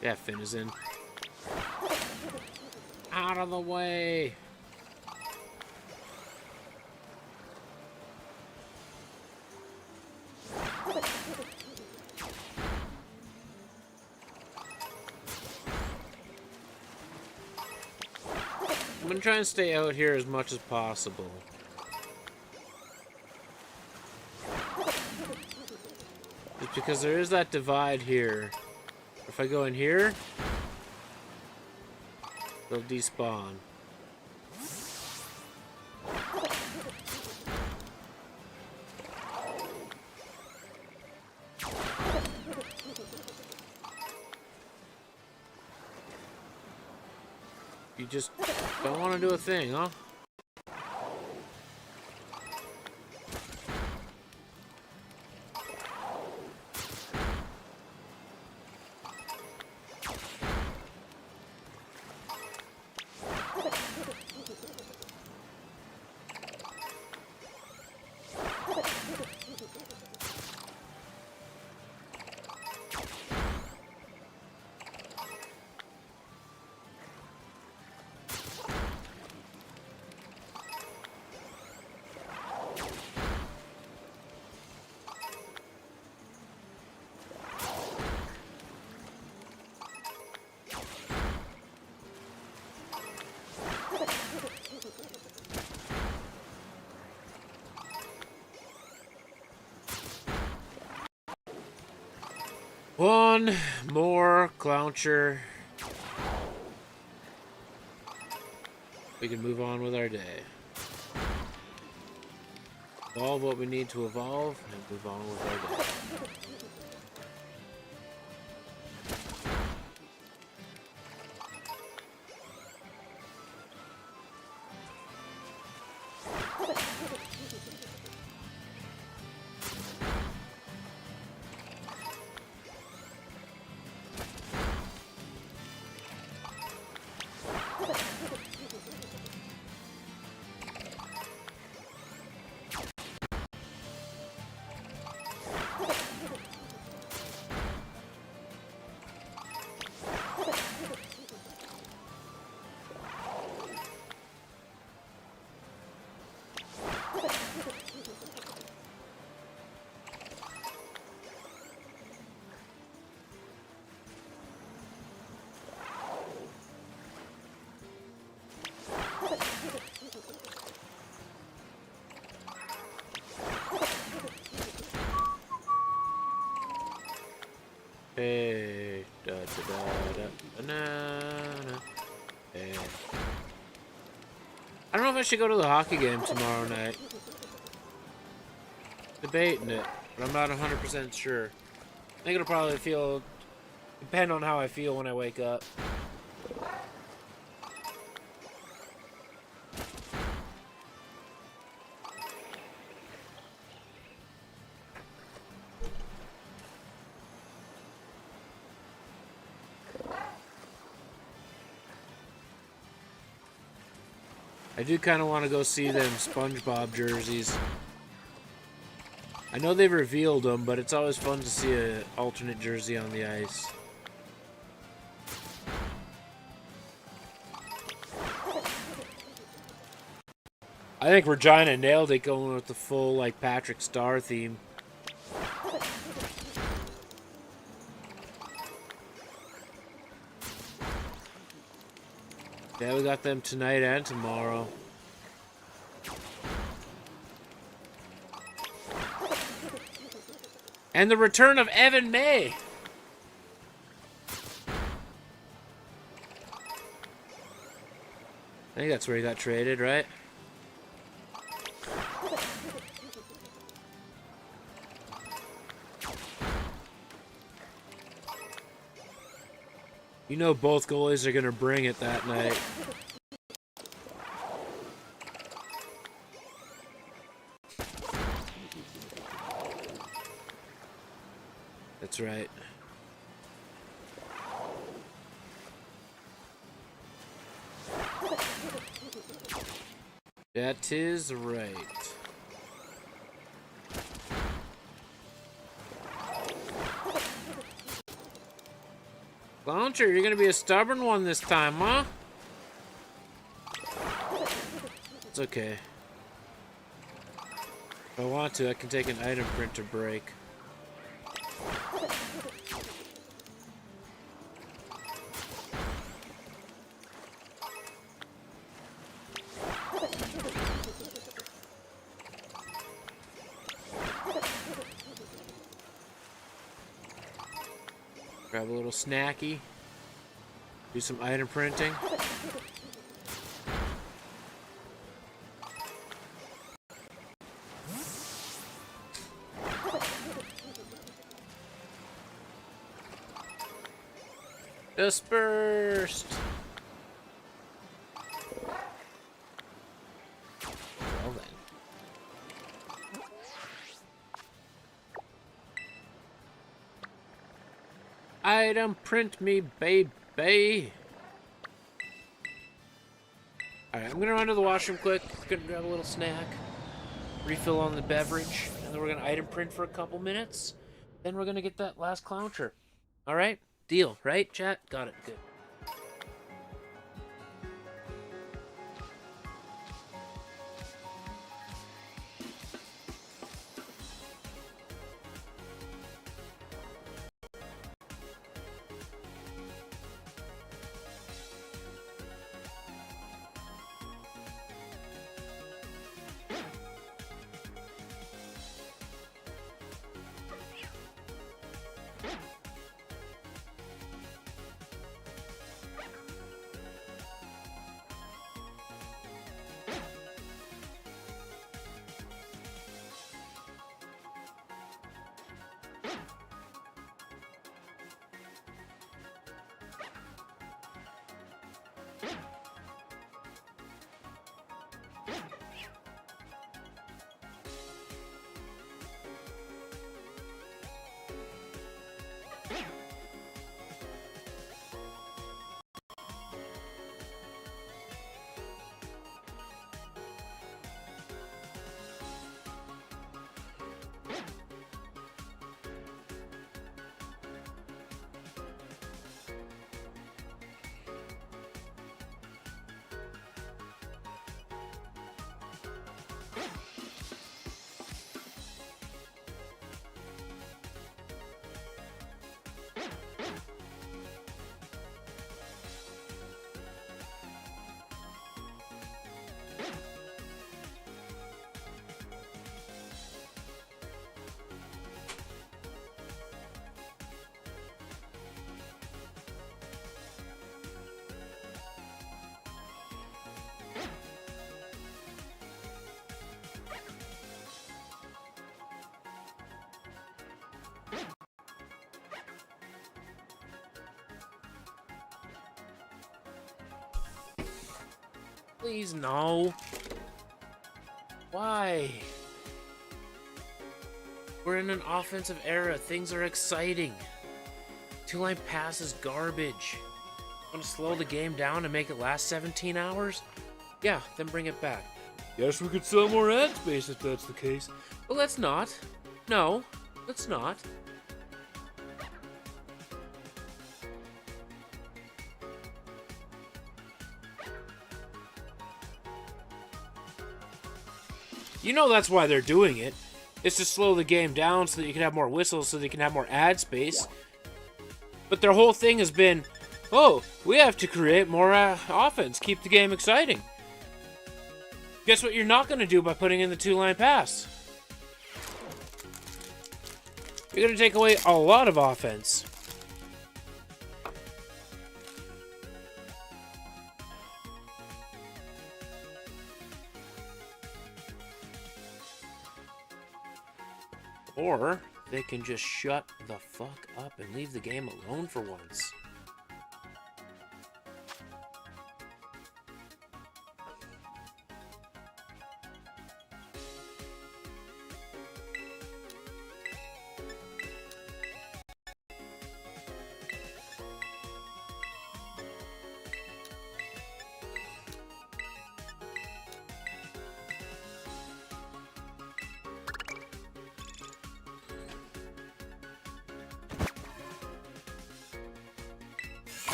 Yeah, Finn is in. Out of the way. gonna try and stay out here as much as possible. Just because there is that divide here. If I go in here, they'll despawn. You just don't want to do a thing, huh? One more clouncher. We can move on with our day. Evolve what we need to evolve and move on with our day. Hey, da da da da banana. Hey. I don't know if I should go to the hockey game tomorrow night. Debating it, but I'm not 100% sure. I think it'll probably depend on how I feel when I wake up. I do kind of want to go see them SpongeBob jerseys. I know they've revealed them, but it's always fun to see an alternate jersey on the ice. I think Regina nailed it going with the full, like, Patrick Star theme. Yeah, we got them tonight and tomorrow. And the return of Evan May. I think that's where he got traded, right? You know both goalies are going to bring it that night. That's right. That is right. Launcher, you're gonna be a stubborn one this time, huh? It's okay. If I want to, I can take an item printer break. Grab a little snacky. Do some item printing. Dispersed! Well then. Item print me, baby! Alright, I'm gonna run to the washroom quick. Gonna grab a little snack. Refill on the beverage. And then we're gonna item print for a couple minutes. Then we're gonna get that last clowncher. Alright? Deal, right, chat? Got it. Good. Please, no. Why? We're in an offensive era. Things are exciting. Two-line pass is garbage. Want to slow the game down and make it last 17 hours? Yeah, then bring it back. Guess we could sell more ad space if that's the case. Well, let's not. No, let's not. You know that's why they're doing it. It's to slow the game down so that you can have more whistles, so that you can have more ad space. But their whole thing has been, oh, we have to create more offense, keep the game exciting. Guess what you're not going to do by putting in the two-line pass? You're going to take away a lot of offense. Or they can just shut the fuck up and leave the game alone for once.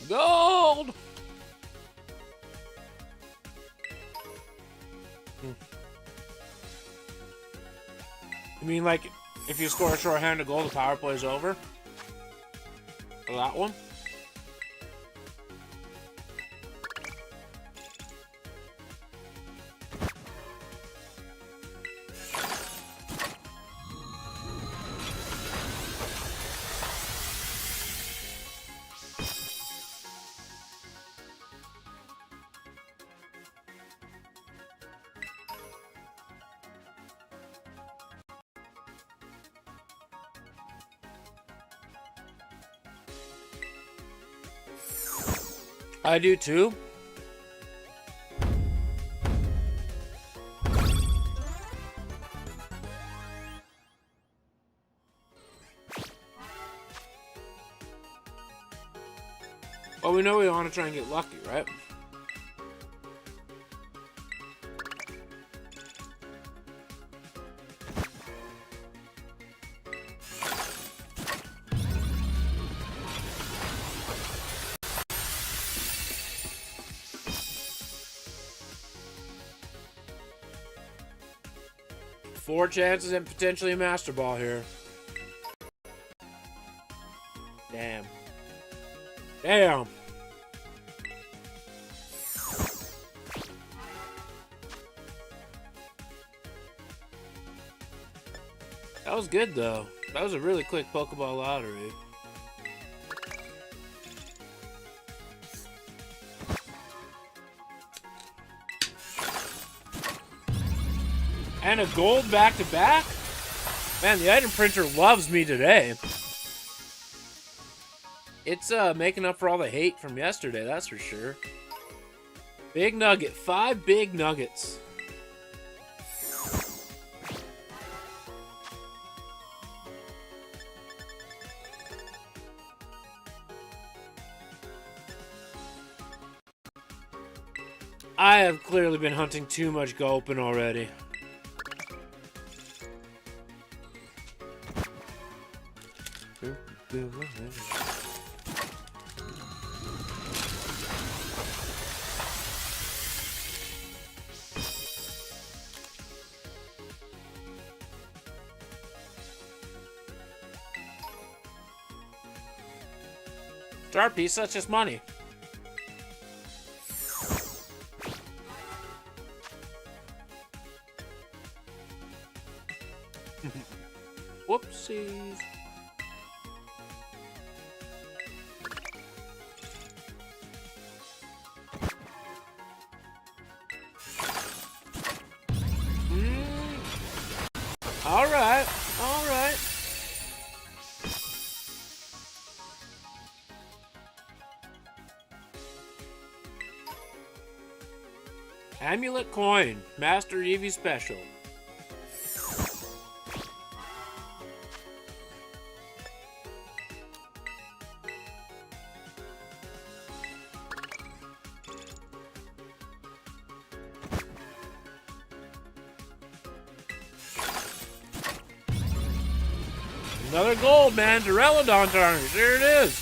Gold! You mean like if you score a shorthanded goal, the power play is over? Or that one? I do too. Well, we know we want to try and get lucky, right? Four chances and potentially a Master Ball here. Damn. Damn. That was good, though. That was a really quick Pokeball lottery. And a gold back-to-back? Man, the item printer loves me today. It's making up for all the hate from yesterday, that's for sure. Big nugget. 5 big nuggets. I have clearly been hunting too much Gulpin already. Star piece, that's just money. Whoopsies. All right, all right. Amulet coin, Master Eevee special. Another gold, man. Duraludon tarnish. There it is.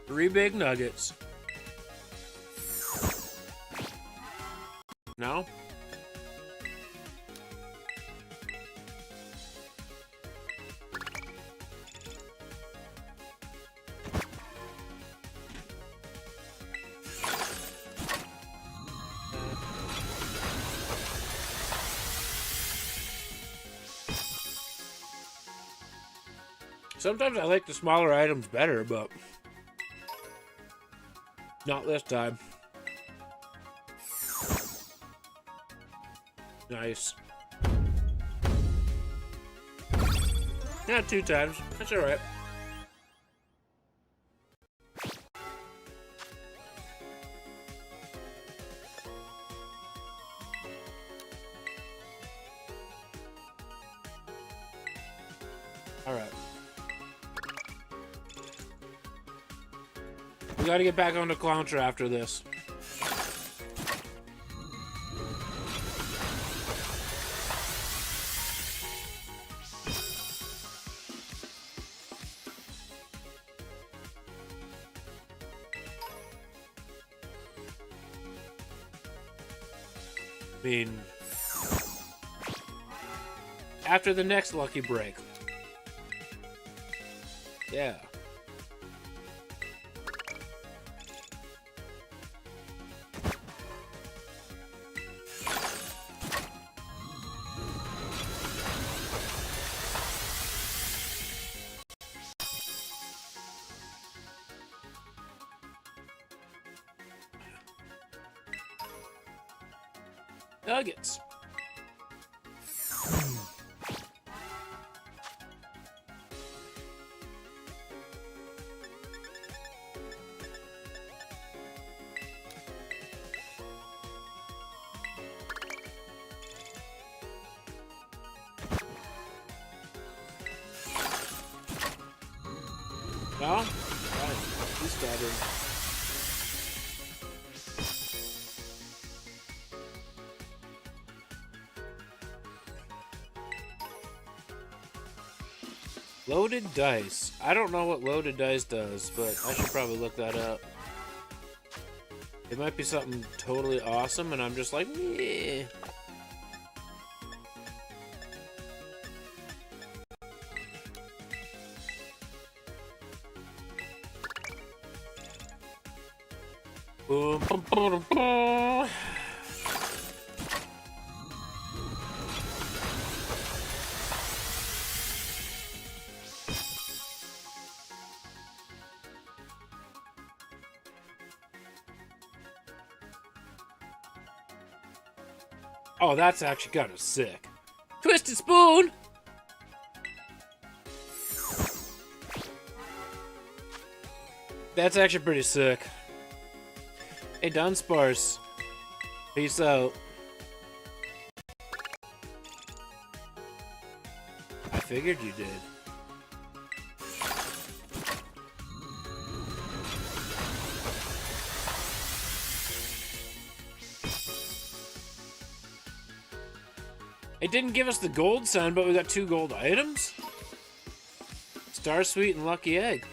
Three big nuggets. No? Sometimes I like the smaller items better, but not this time. Nice. Yeah, 2 times. That's alright. Alright. We gotta get back onto Clowntra after this. I mean, after the next lucky break. Yeah. Nuggets. No? Fine. He's stubborn. Loaded dice. I don't know what loaded dice does, but I should probably look that up. It might be something totally awesome, and I'm just like, meh. Boom, boom, boom, boom. Oh, that's actually kind of sick. Twisted Spoon! That's actually pretty sick. Hey, Dunsparce. Peace out. I figured you did. It didn't give us the gold sound, but we got 2 gold items? Star Sweet and Lucky Egg.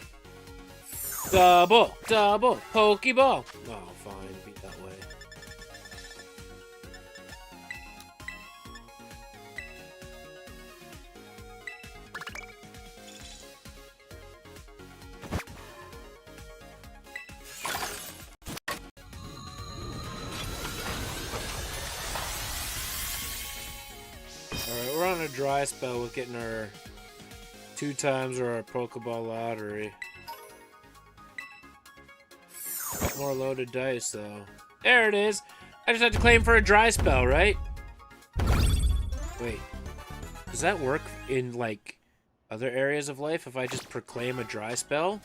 Double, double, Pokeball. Oh, fine, be that way. Alright, we're on a dry spell with getting our 2 times or our Pokeball lottery. Got more loaded dice, though. There it is! I just had to claim for a dry spell, right? Wait. Does that work in, like, other areas of life if I just proclaim a dry spell?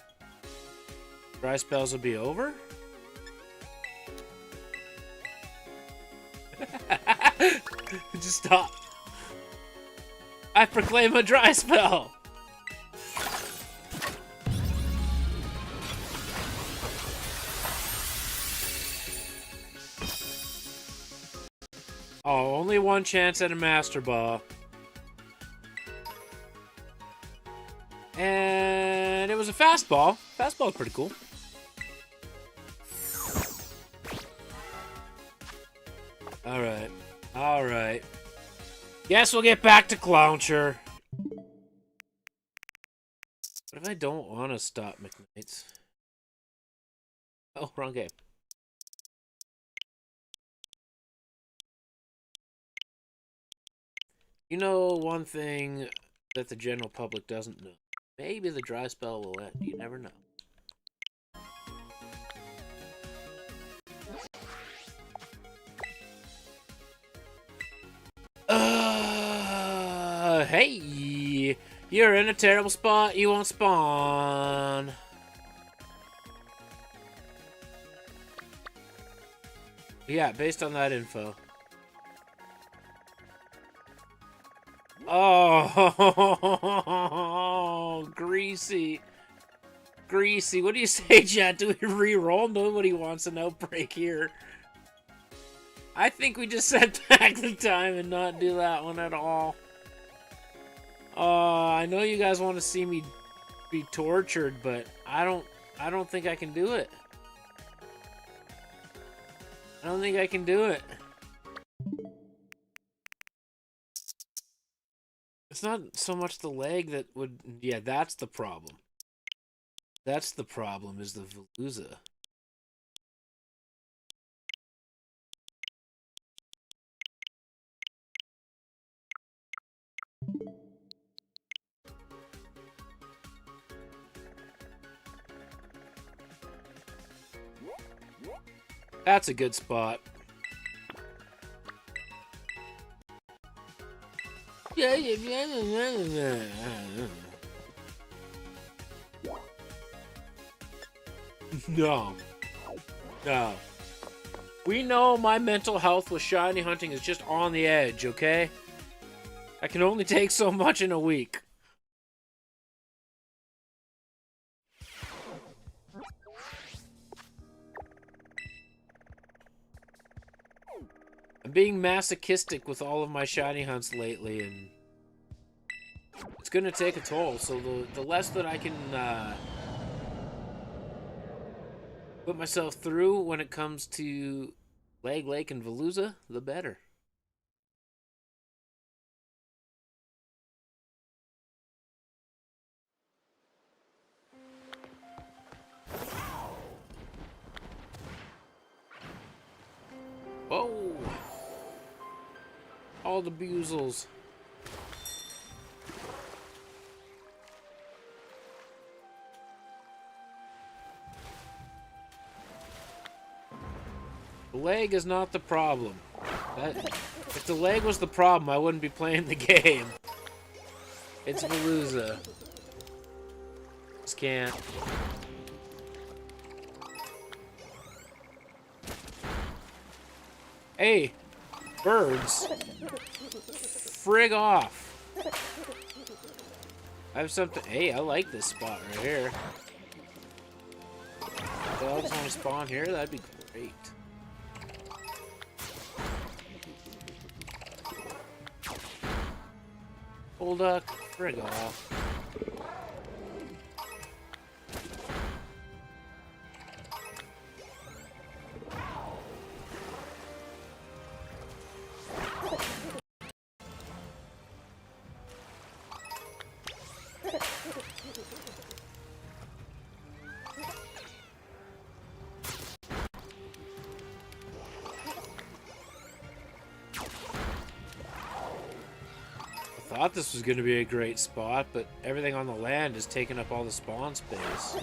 Dry spells will be over? Just stop. I proclaim a dry spell! Oh, only 1 chance at a Master Ball. And it was a fastball. Fastball's pretty cool. Alright. Alright. Guess we'll get back to Clowncher. What if I don't want to stop McKnights? Oh, wrong game. You know one thing that the general public doesn't know. Maybe the dry spell will end. You never know. Hey! You're in a terrible spot. You won't spawn. Yeah, based on that info. Oh, greasy. Greasy. What do you say, chat? Do we re-roll? Nobody wants an outbreak here. I think we just set back the time and not do that one at all. I know you guys want to see me be tortured, but I don't think I can do it. I don't think I can do it. It's not so much the leg that would... Yeah, that's the problem. That's the problem, is the Veluza. That's a good spot. No. No. We know my mental health with shiny hunting is just on the edge, okay? I can only take so much in a week. being masochistic with all of my shiny hunts lately, and it's gonna take a toll. So the less that I can put myself through when it comes to Lag Lake and Veluza, the better. Oh! All the Buzels. The lag is not the problem. If the lag was the problem, I wouldn't be playing the game. It's Veluza. Just can't. Hey, birds. Frig off. I have something. Hey, I like this spot right here. Dogs want to spawn here? That'd be great. Hold up, frig off. I thought this was going to be a great spot, but everything on the land is taking up all the spawn space.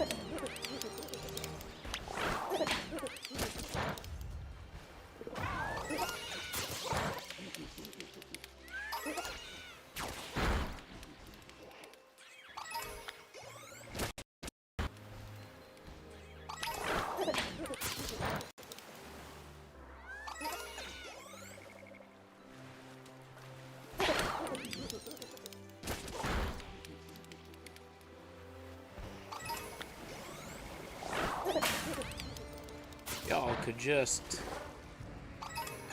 Y'all could just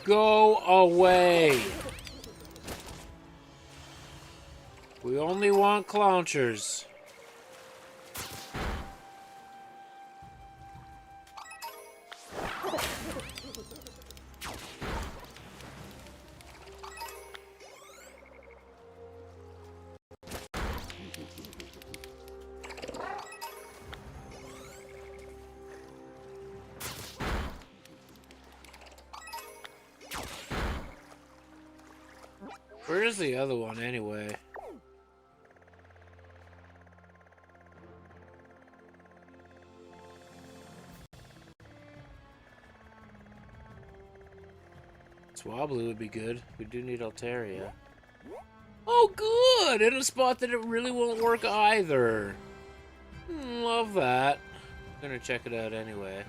go away. We only want clounchers. Where's the other one anyway? Swablu would be good. We do need Altaria. Oh, good! In a spot that it really won't work either. Love that. I'm gonna check it out anyway.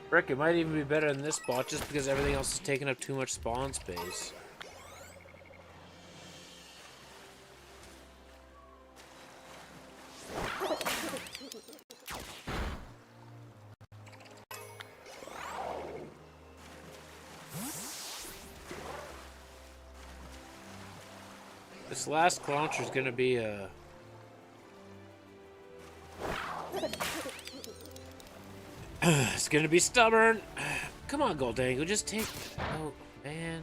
Frick, it might even be better in this spot just because everything else is taking up too much spawn space. This last launcher is gonna be a... It's gonna be stubborn. Come on, Goldango, just take... Oh, man.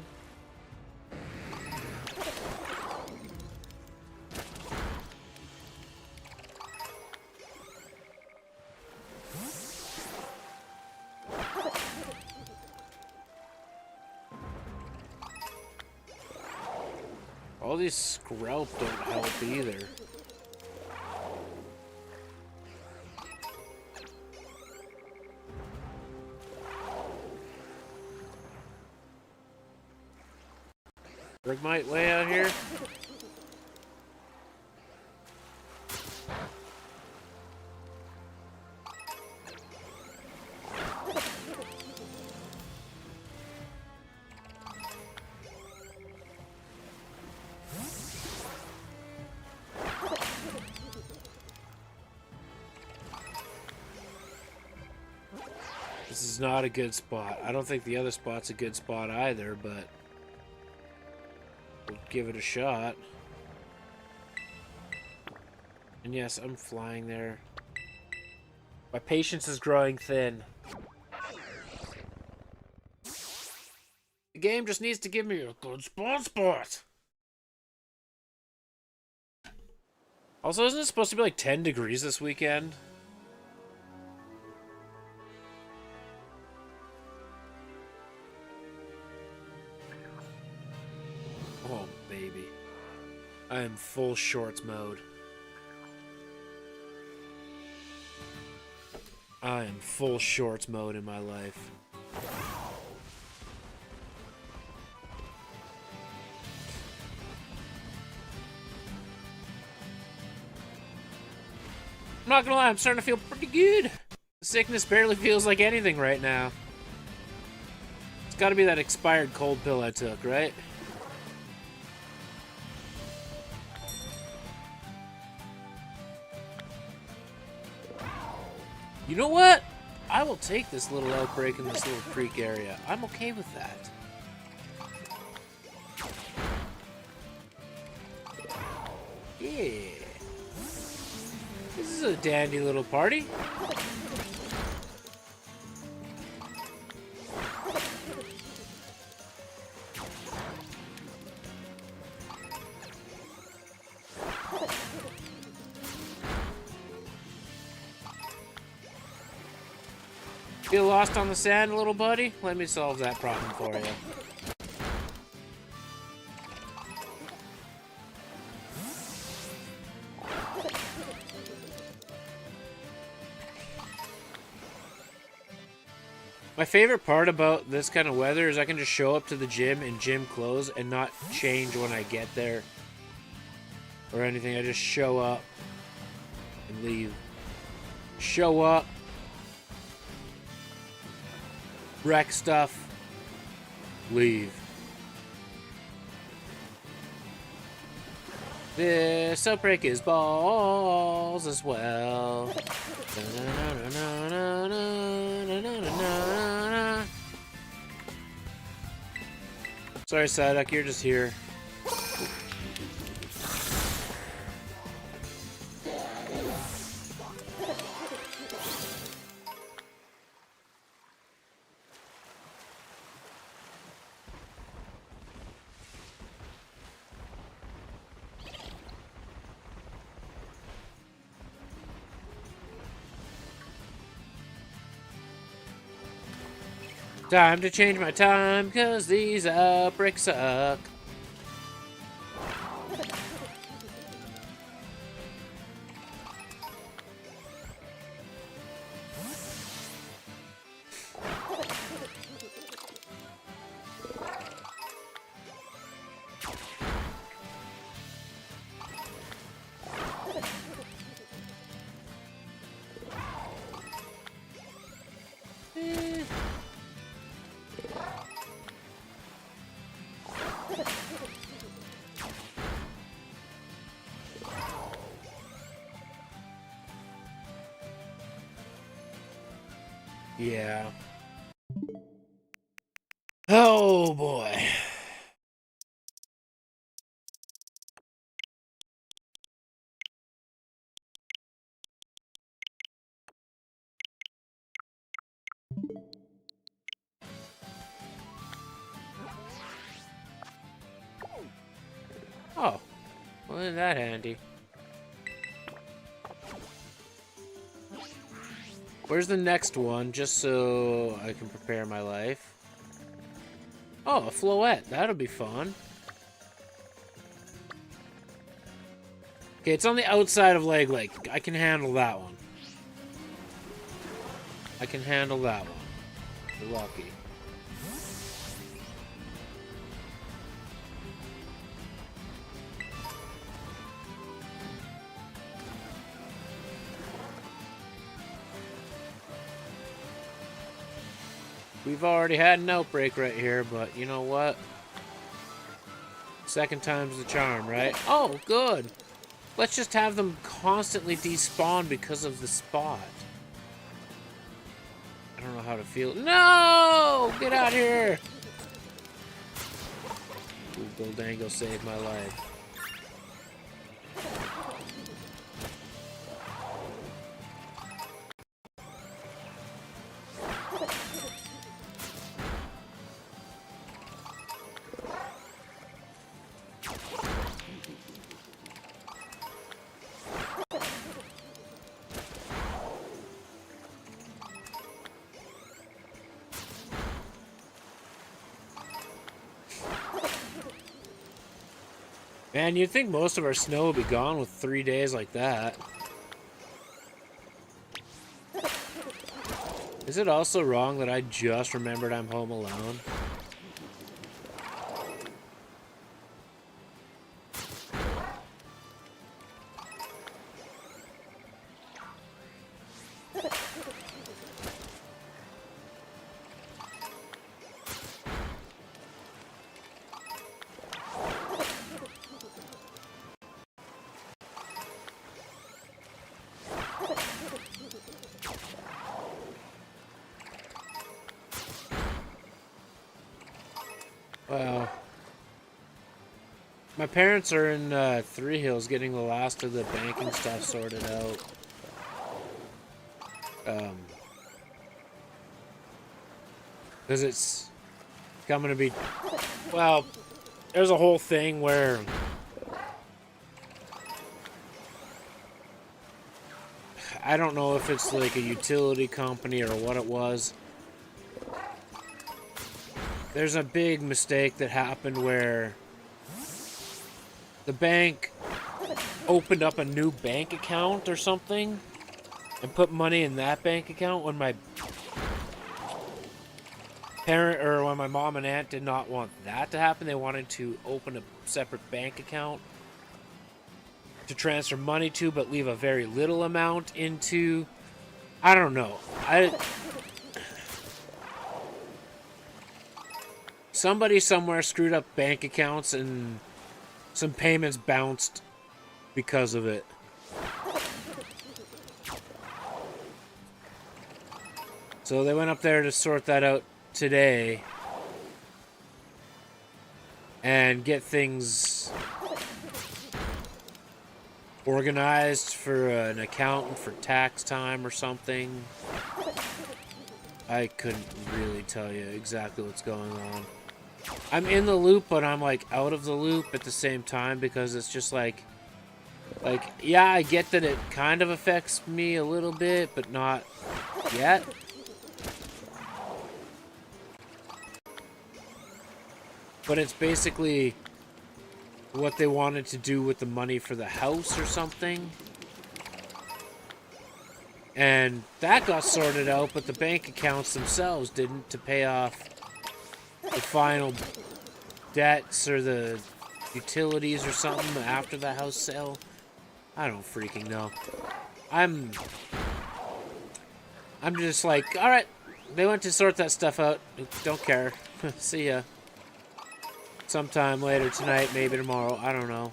All these Skrelp don't help either. Bergmite way out here. This is not a good spot. I don't think the other spot's a good spot either, but we'll give it a shot. And yes, I'm flying there. My patience is growing thin. The game just needs to give me a good spot. Also, isn't it supposed to be like 10 degrees this weekend? Oh, baby. I am full shorts mode. I am full shorts mode in my life. I'm not gonna lie, I'm starting to feel pretty good. The sickness barely feels like anything right now. It's gotta be that expired cold pill I took, right? You know what? I will take this little outbreak in this little creek area. I'm okay with that. Yeah. This is a dandy little party. Feel lost on the sand, little buddy? Let me solve that problem for you. My favorite part about this kind of weather is I can just show up to the gym in gym clothes and not change when I get there or anything. I just show up and leave. Show up. Wreck stuff. Leave. This outbreak is balls as well. Sorry, Psyduck, you're just here. Time to change my time, cause these outbreaks suck. Yeah. Oh boy. Oh, well, isn't that handy? Where's the next one, just so I can prepare my life? Oh, a floette. That'll be fun. Okay, it's on the outside of Leg Lake. I can handle that one. I can handle that one. You're lucky. We've already had an outbreak right here, but you know what? Second time's the charm, right? Oh, good. Let's just have them constantly despawn because of the spot. I don't know how to feel. No! Get out here! Ooh, Goldango saved my life. Man, you'd think most of our snow would be gone with 3 days like that. Is it also wrong that I just remembered I'm home alone? Wow. My parents are in Three Hills getting the last of the banking stuff sorted out. Because it's coming to be... Well, there's a whole thing where... I don't know if it's like a utility company or what it was. There's a big mistake that happened where the bank opened up a new bank account or something and put money in that bank account when my when my mom and aunt did not want that to happen. They wanted to open a separate bank account to transfer money to, but leave a very little amount into... I don't know. Somebody somewhere screwed up bank accounts and some payments bounced because of it. So they went up there to sort that out today and get things organized for an accountant for tax time or something. I couldn't really tell you exactly what's going on. I'm in the loop, but I'm like out of the loop at the same time because it's just like yeah, I get that it kind of affects me a little bit, but not yet. But it's basically what they wanted to do with the money for the house or something. And that got sorted out, but the bank accounts themselves didn't, to pay off the final debts or the utilities or something after the house sale. I don't freaking know. I'm just like, all right, they went to sort that stuff out. Don't care. See ya. Sometime later tonight, maybe tomorrow. I don't know.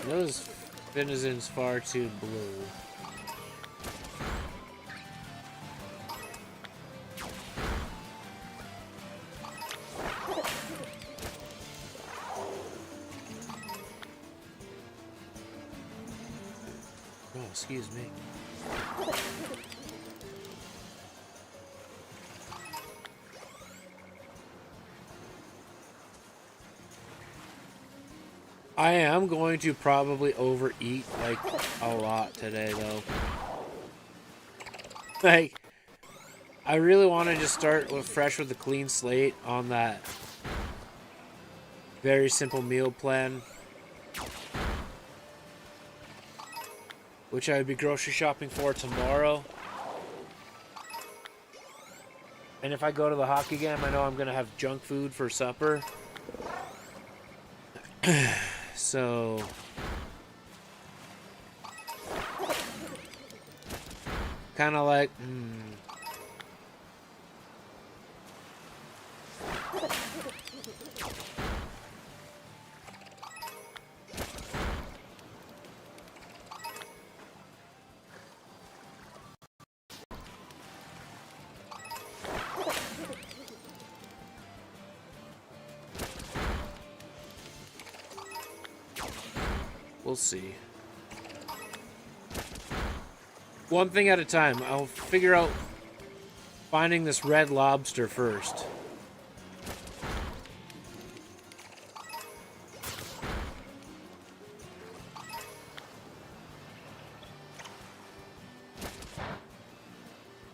Those denizens far too blue. Oh, excuse me. I am going to probably overeat, like, a lot today, though. Like, I really want to just start fresh with a clean slate on that very simple meal plan which I would be grocery shopping for tomorrow. And if I go to the hockey game, I know I'm going to have junk food for supper. So... kind of like... we'll see. One thing at a time. I'll figure out finding this red lobster first.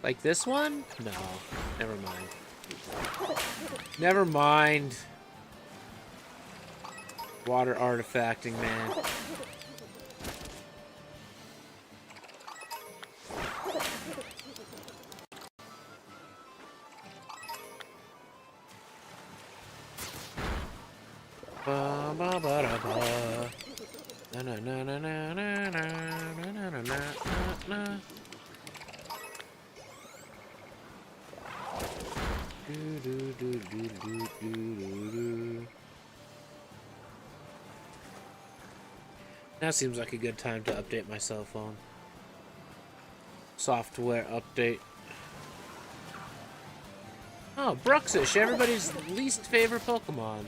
Like this one? No. Never mind. Never mind. Water artifacting, man. Ba ba ba da ba. Na na na na na na na na na na na. Do do do do do do do. Now seems like a good time to update my cell phone. Software update. Oh, Bruxish, everybody's least favorite Pokemon.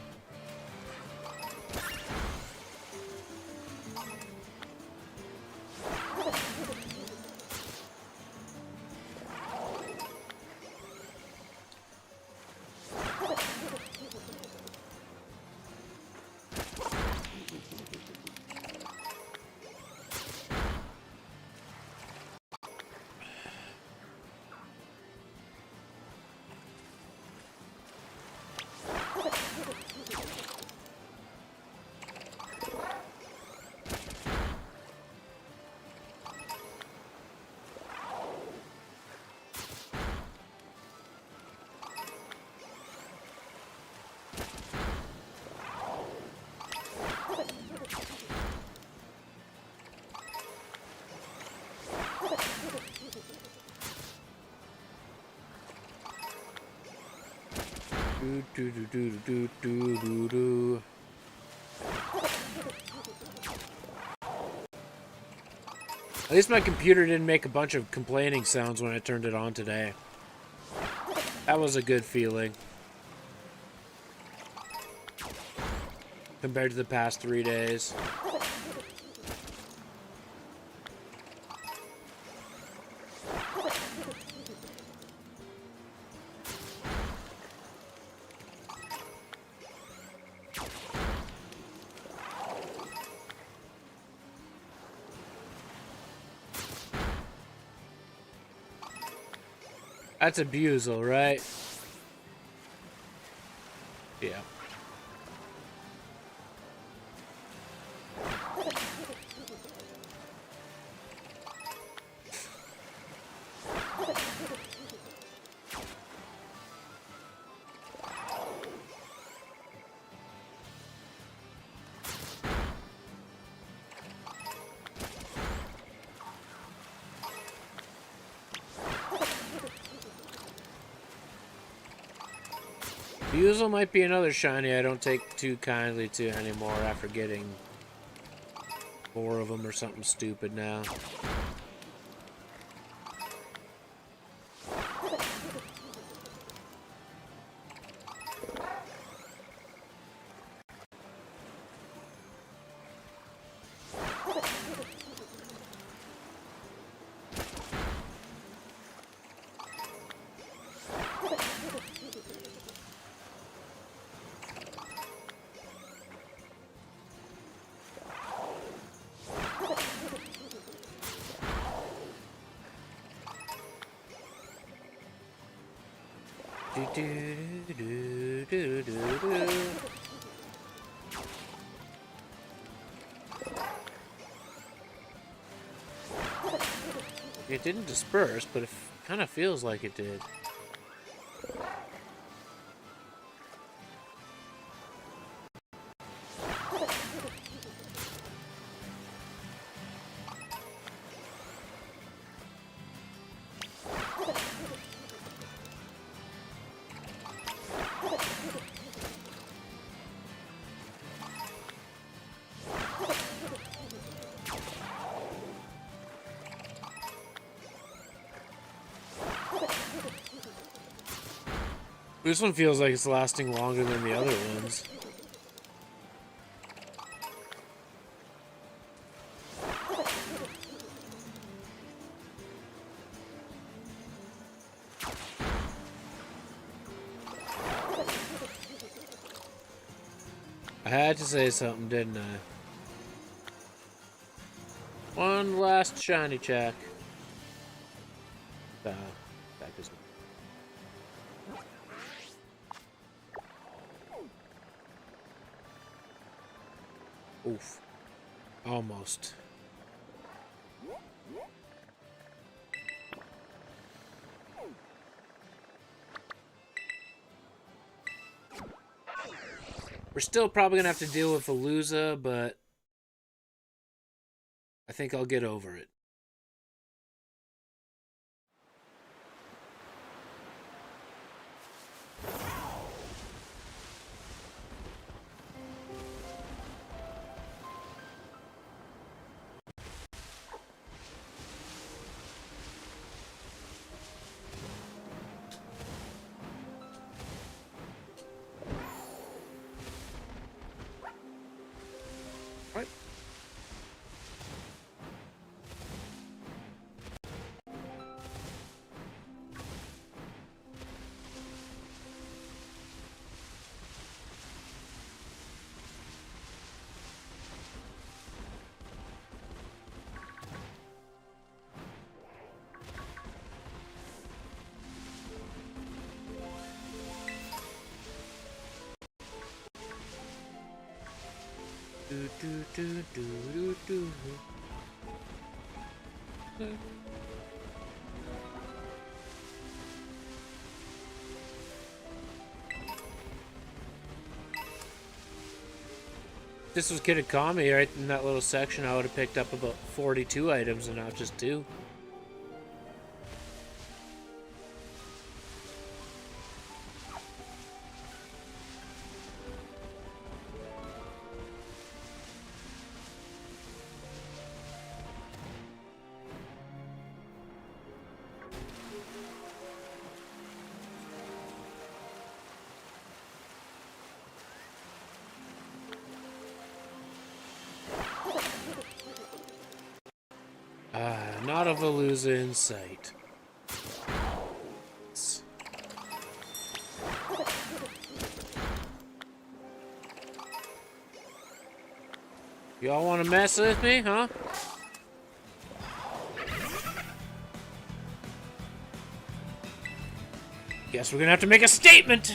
Do do do do do do do. At least my computer didn't make a bunch of complaining sounds when I turned it on today. That was a good feeling. Compared to the past 3 days. That's a Buzel, right? Yeah. Buzel might be another shiny I don't take too kindly to anymore after getting 4 of them or something stupid now. It didn't disperse, but it kind of feels like it did. This one feels like it's lasting longer than the other ones. I had to say something, didn't I? One last shiny check. That is. Oof. Almost. We're still probably gonna have to deal with Veluza, but I think I'll get over it. Right. Do, do, do, do, do, do. This was Kitakami right in that little section. I would have picked up about 42 items and not just 2. Not a Veluza in sight. Y'all want to mess with me, huh? Guess we're gonna have to make a statement.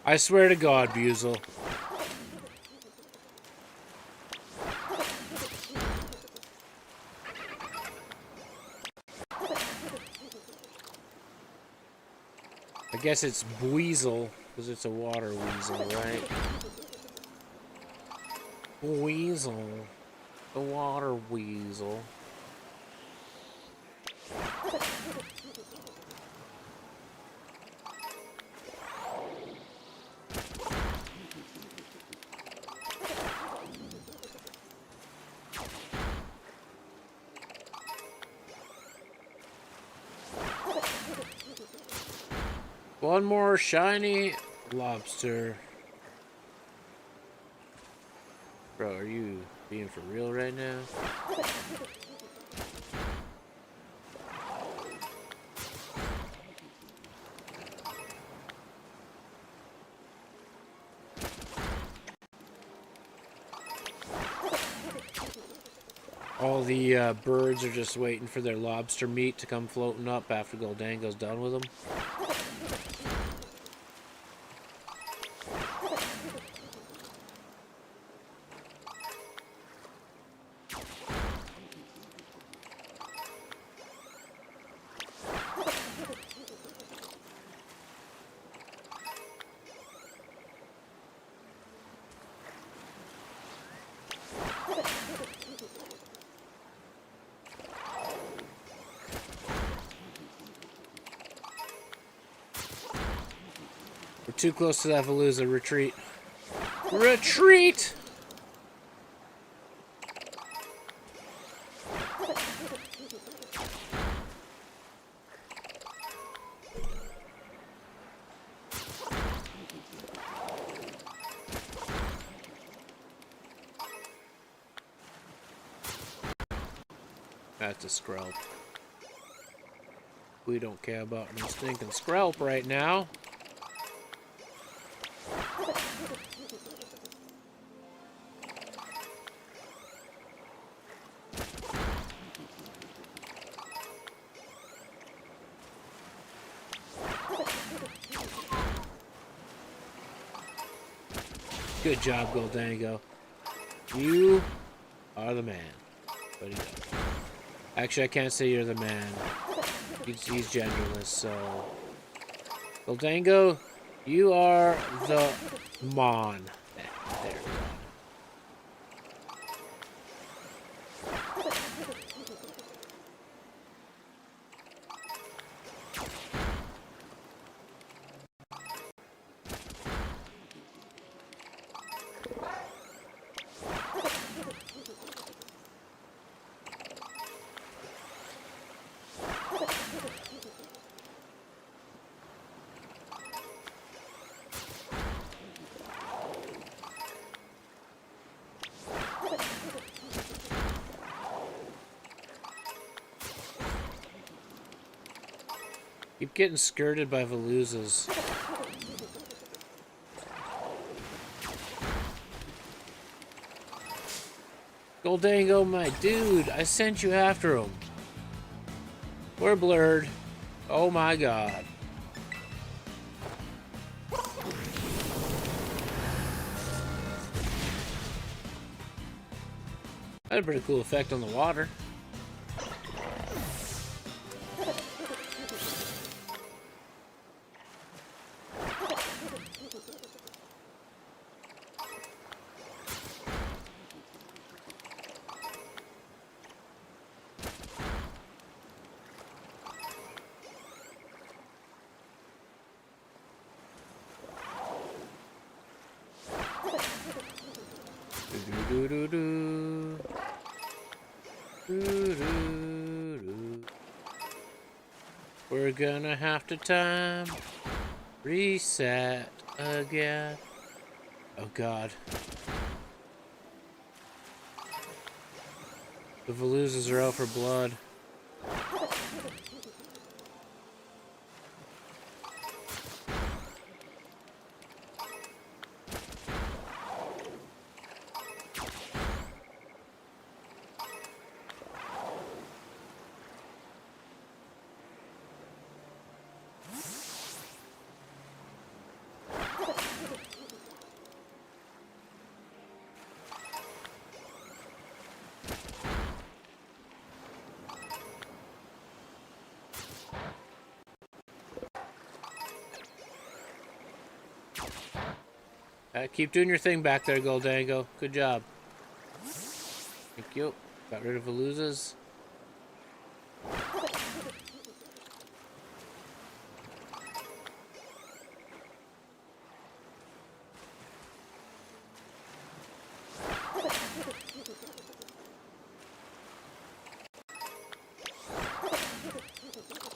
I swear to God, Buzel. I guess it's Buizel, because it's a water weasel, right? Weasel. The water weasel. One more shiny lobster. Bro, are you being for real right now? All the birds are just waiting for their lobster meat to come floating up after Goldango's done with them. We're too close to that Veluza. Retreat. Retreat! That's a Skrelp. We don't care about no stinking Skrelp right now. Good job, Goldango. You are the man. But he does. Actually, I can't say you're the man. He's genderless, so... Goldango, you are the Mon. There. Keep getting skirted by Veluzas. Goldango, my dude, I sent you after him. We're blurred. Oh my god. That had a pretty cool effect on the water. We're gonna have to time reset again. Oh god. The Veluzas are out for blood. Keep doing your thing back there, Goldango. Good job. Thank you. Got rid of Veluzas.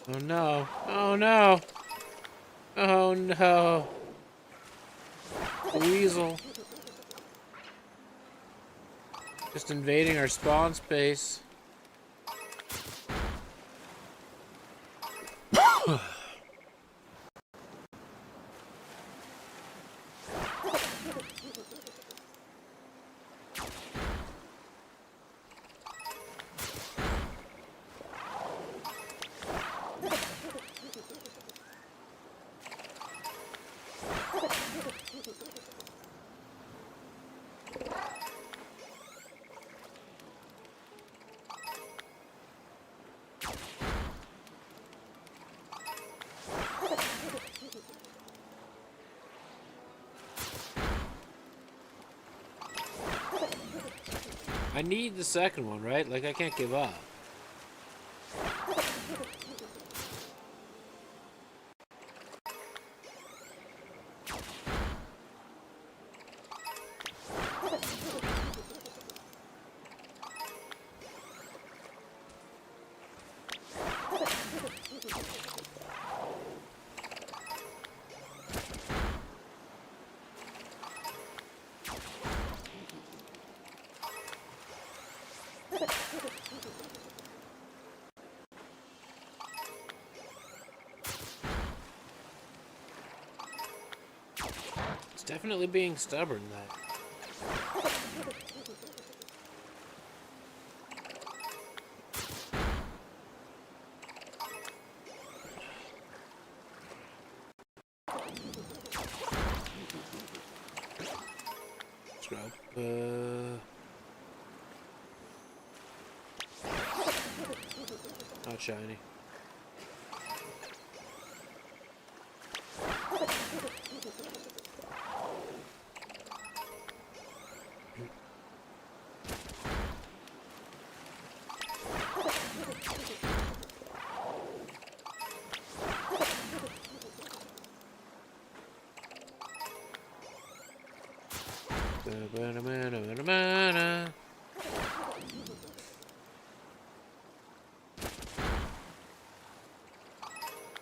Oh no. Oh no. Oh no. Weasel. Just invading our spawn space. I need the second one, right? Like, I can't give up. It's definitely being stubborn, that. Scrub. Not shiny.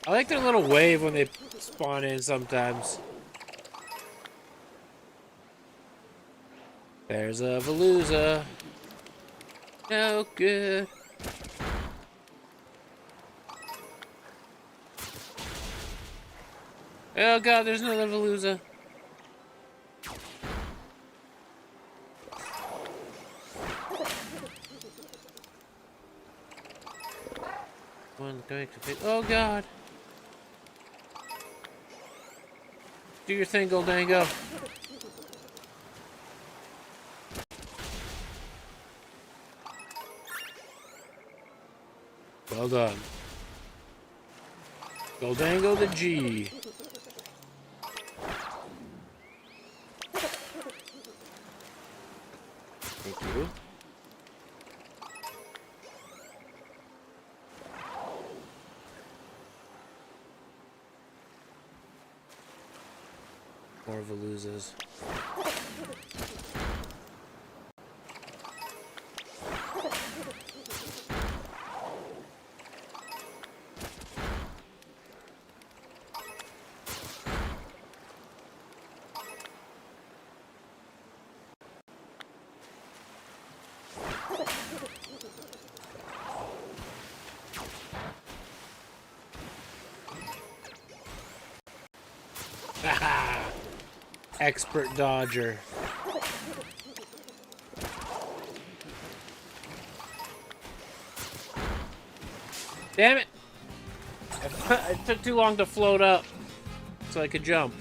I like their little wave when they spawn in sometimes. There's a Veluza. No good. Oh god, there's another Veluza. One going to fit. Oh god. Do your thing, Goldango. Well done. Goldango the G. Thank you. More Veluzas. Expert dodger. Damn it! It took too long to float up so I could jump.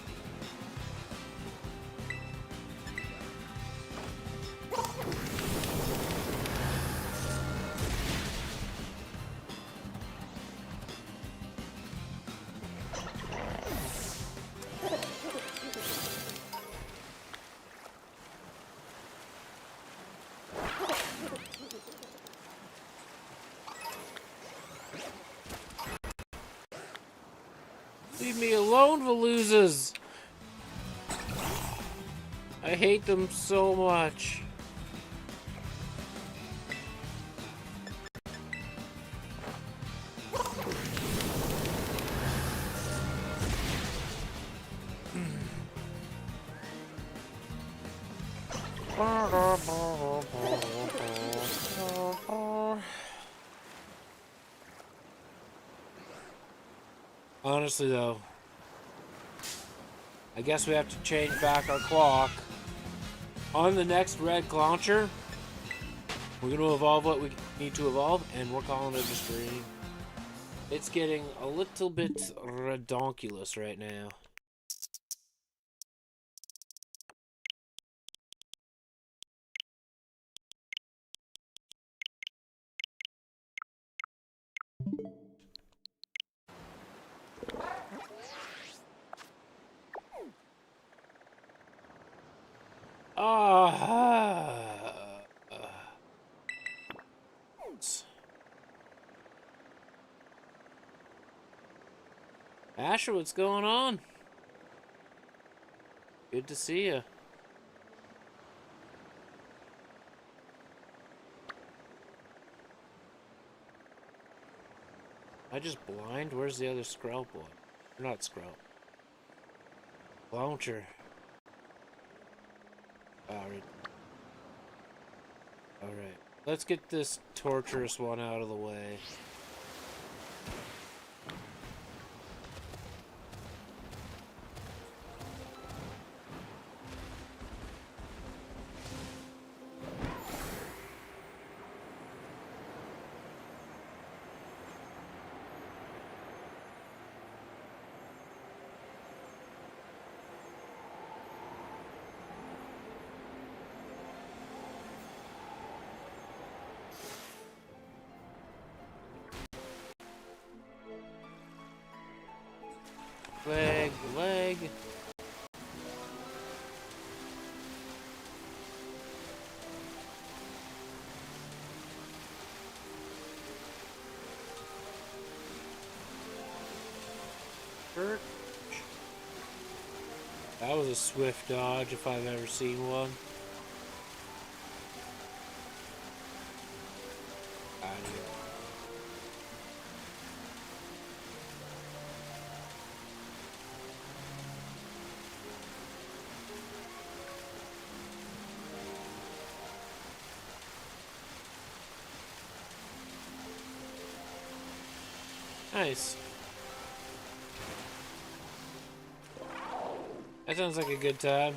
Leave me alone, Veluzas! I hate them so much. Honestly, though, I guess we have to change back our clock. On the next red launcher, we're going to evolve what we need to evolve, and we're calling it a stream. It's getting a little bit redonkulous right now. Asher, what's going on? Good to see you. Am I just blind? Where's the other Skrelp one? Or not Skrelp. Launcher. Alright. Alright. Let's get this torturous one out of the way. Leg. Perch. That was a swift dodge if I've ever seen one. Out of here. Nice. That sounds like a good time.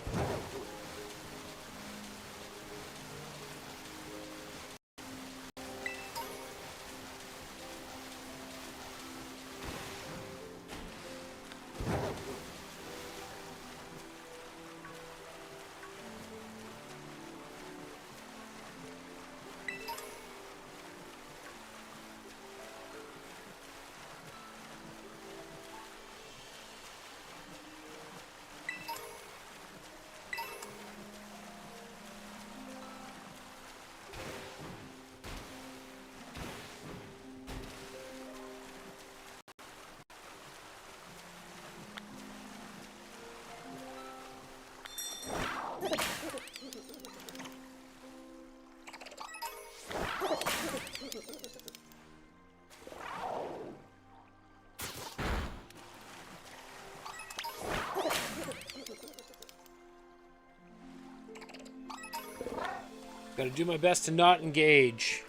Gotta do my best to not engage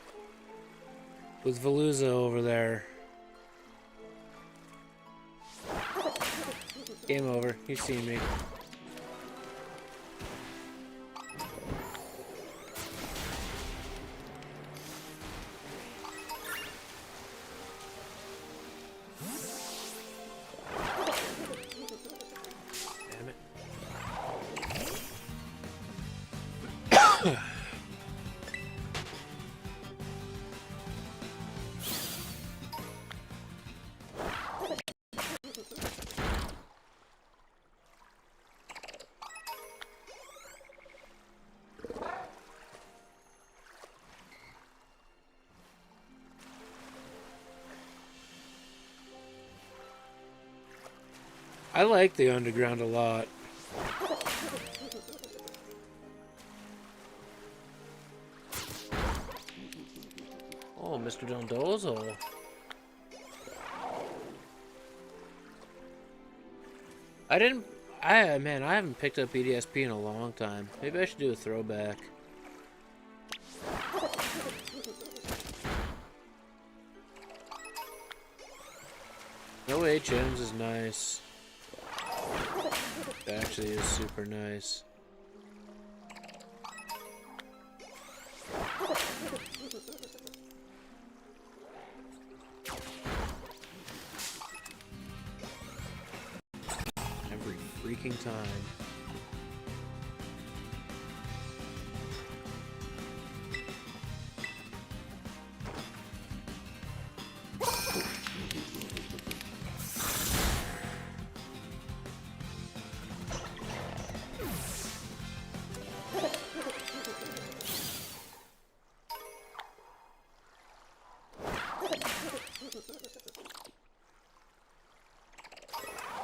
with Veluza over there. Game over. You've seen me. Damn it. I like the underground a lot. Oh, Mr. Dondozo. Man, I haven't picked up EDSP in a long time. Maybe I should do a throwback. No HMs is nice. It actually is super nice. Every freaking time.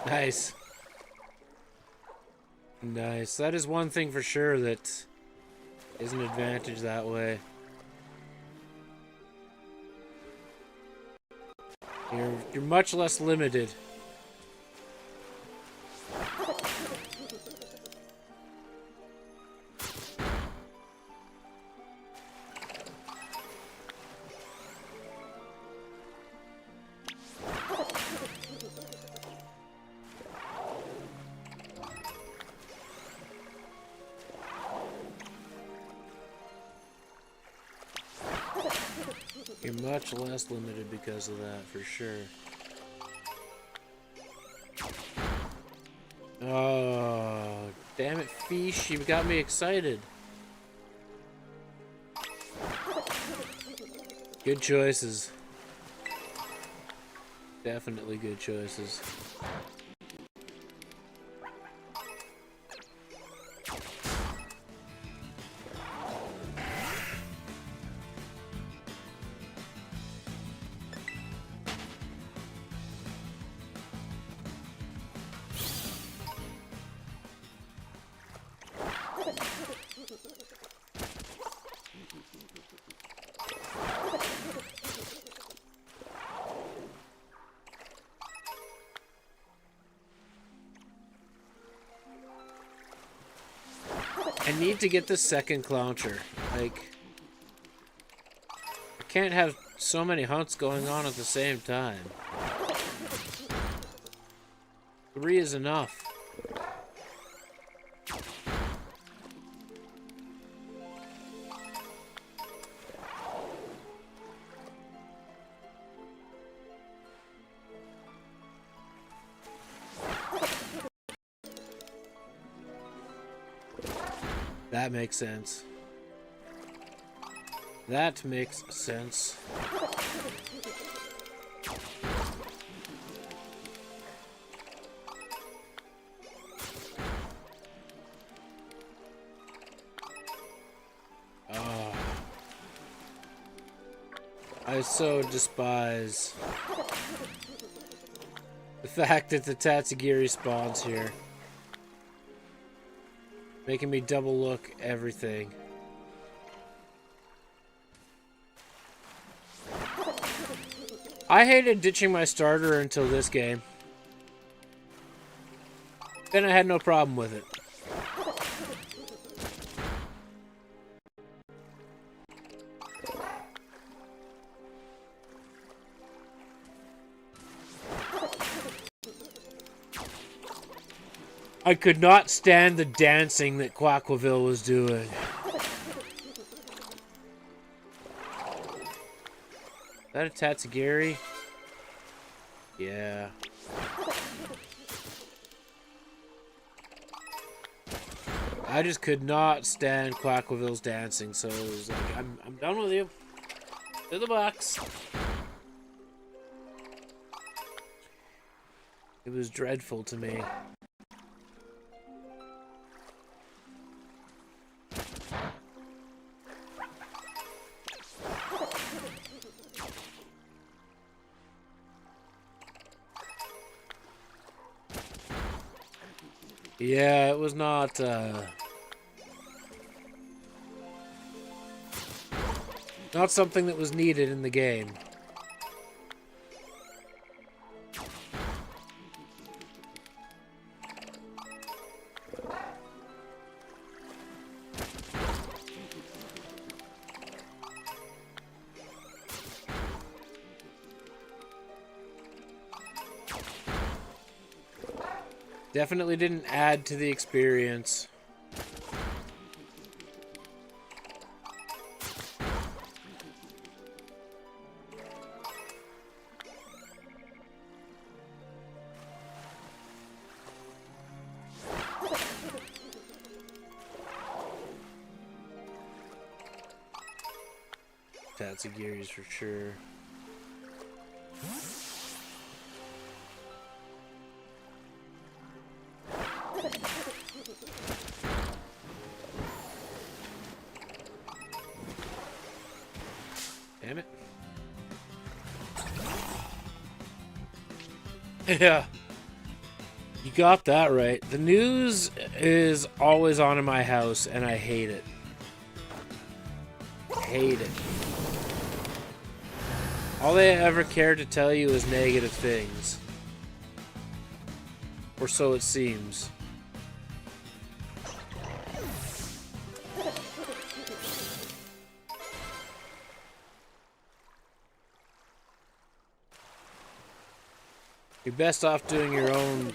Nice. Nice. That is one thing for sure that is an advantage that way. You're much less limited. You're much less limited because of that, for sure. Oh, damn it, Fish. You got me excited. Good choices. Definitely good choices. I need to get the second Clouncher. Like, I can't have so many hunts going on at the same time. 3 is enough. That makes sense. That makes sense. Oh. I so despise the fact that the Tatsugiri spawns here. Making me double look everything. I hated ditching my starter until this game. Then I had no problem with it. I could not stand the dancing that Quaquaville was doing. Is that a Tatsugiri? Yeah. I just could not stand Quaquaville's dancing, so it was like, I'm done with you. To the box. It was dreadful to me. Yeah, it was not, not something that was needed in the game. Definitely didn't add to the experience. Tatsugiris for sure. Damn it. Yeah. You got that right. The news is always on in my house, and I hate it. Hate it. All they ever care to tell you is negative things. Or so it seems. You're best off doing your own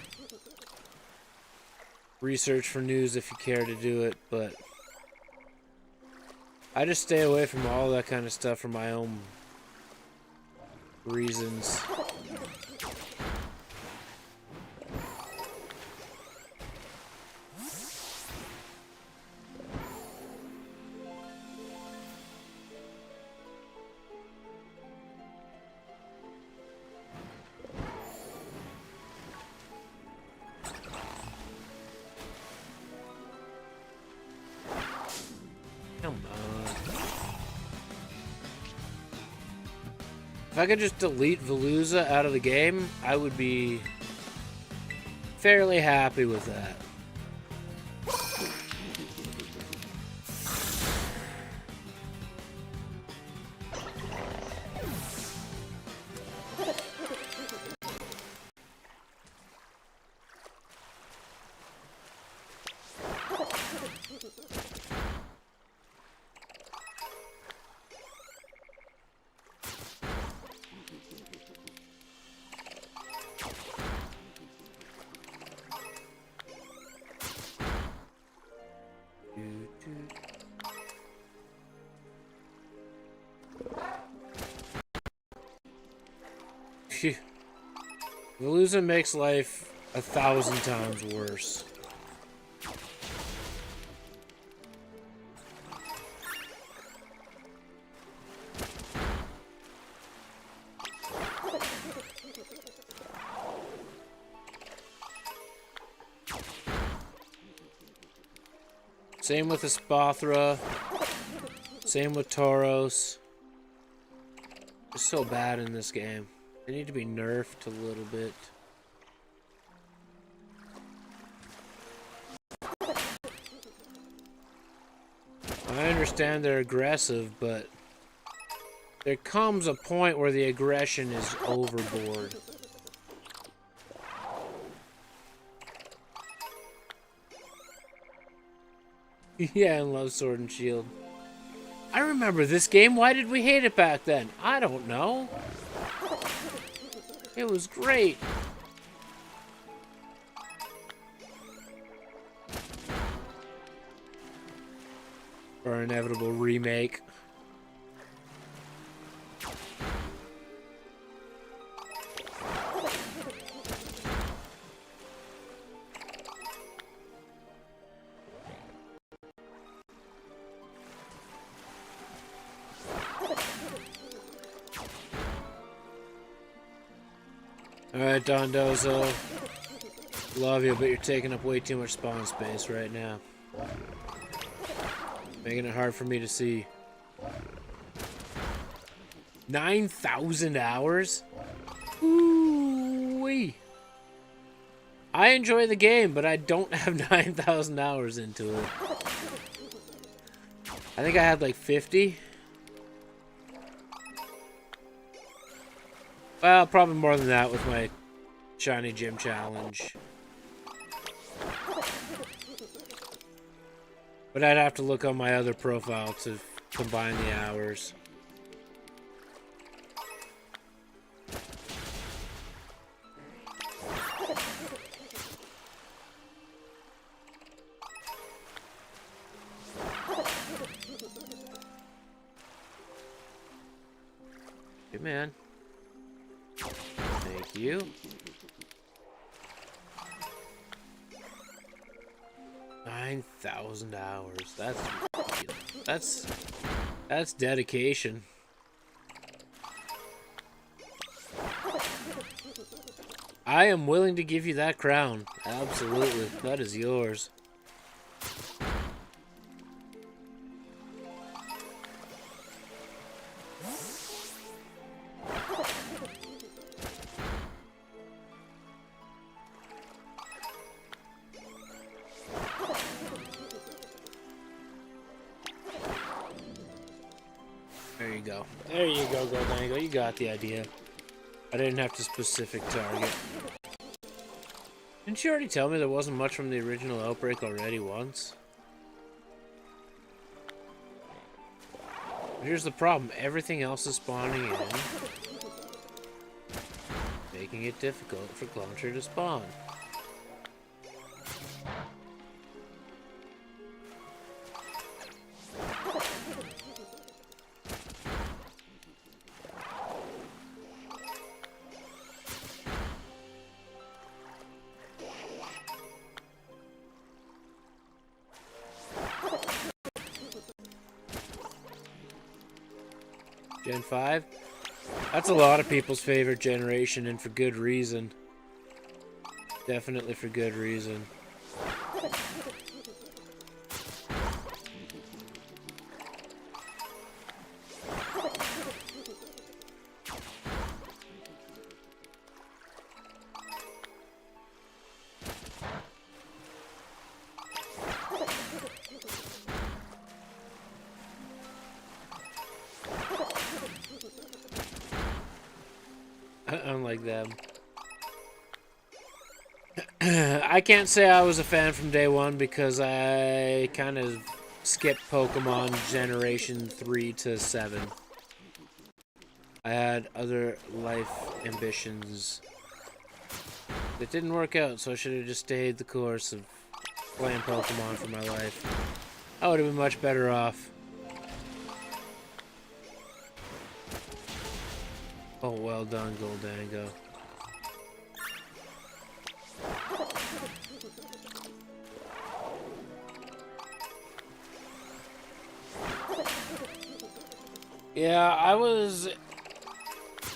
research for news if you care to do it, but I just stay away from all that kind of stuff for my own reasons. Come on. If I could just delete Veluza out of the game, I would be fairly happy with that. Phew. Veluza makes life 1,000 times worse. Same with Espathra. Same with Tauros. They're so bad in this game. They need to be nerfed a little bit. I understand they're aggressive, but there comes a point where the aggression is overboard. Yeah, and love Sword and Shield. I remember this game. Why did we hate it back then? I don't know. It was great. For our inevitable remake. Alright, Dondozo. Love you, but you're taking up way too much spawn space right now. Making it hard for me to see. 9,000 hours? Ooh-wee. I enjoy the game, but I don't have 9,000 hours into it. I think I had like 50. Well, probably more than that with my Shiny Gym Challenge. But I'd have to look on my other profile to combine the hours. Hey, man. Thank you. $9,000 hours. That's dedication. I am willing to give you that crown. Absolutely. That is yours. go. There you go, Goldango. You got the idea. I didn't have to specific target. Didn't you already tell me there wasn't much from the original Outbreak already once? Here's the problem. Everything else is spawning in, making it difficult for Clauncher to spawn. Gen 5? That's a lot of people's favorite generation, and for good reason. Definitely for good reason. Unlike them. I can't say I was a fan from day one because I kind of skipped Pokemon Generation 3 to 7. I had other life ambitions that didn't work out, so I should have just stayed the course of playing Pokemon for my life. I would have been much better off. Oh, well done, Goldango. Yeah, I was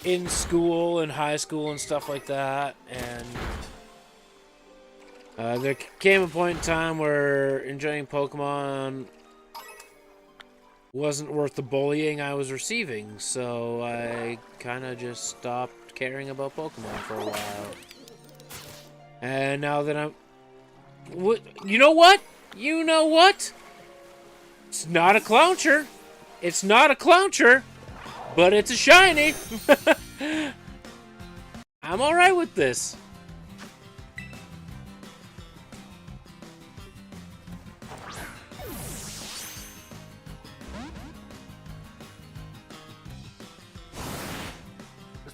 in school, in high school and stuff like that, and there came a point in time where enjoying Pokemon wasn't worth the bullying I was receiving, so I kind of just stopped caring about Pokemon for a while. And now that I'm... You know what? You know what? It's not a Clauncher. It's not a Clauncher, but it's a shiny. I'm alright with this.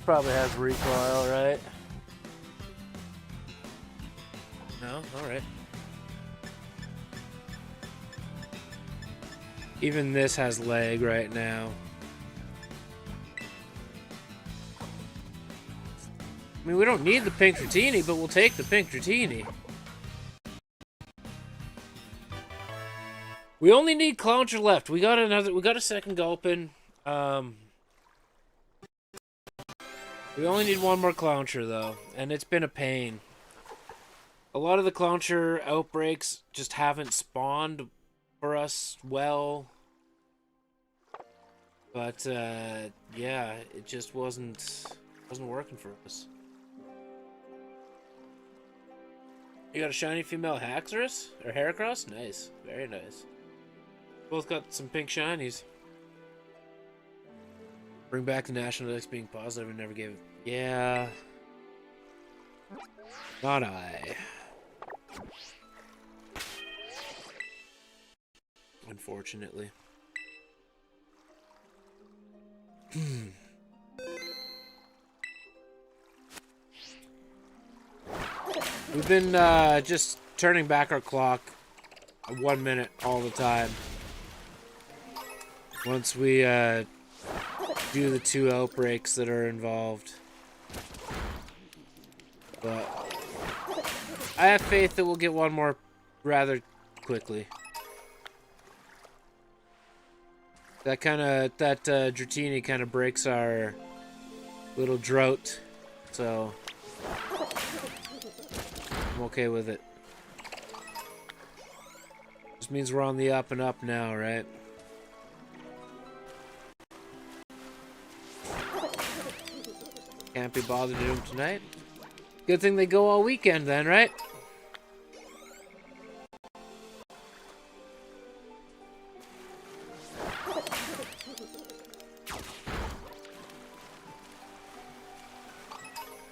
Probably has recoil, right? No? Alright. Even this has lag right now. I mean, we don't need the pink Dratini, but we'll take the pink Dratini. We only need Clauncher left. We got a second Gulpin. We only need one more Clauncher, though, and it's been a pain. A lot of the Clauncher outbreaks just haven't spawned for us well. But, yeah, it just wasn't working for us. You got a shiny female Haxorus? Or Heracross? Nice. Very nice. Both got some pink shinies. Bring back the National Dex being positive and never gave it. Yeah. Not I. Unfortunately. We've been just turning back our clock 1 minute all the time. Once we do the 2 outbreaks that are involved. But I have faith that we'll get one more rather quickly. That Dratini kind of breaks our little drought, so I'm okay with it. Just means we're on the up and up now, right? Can't be bothered to do them tonight. Good thing they go all weekend then, right?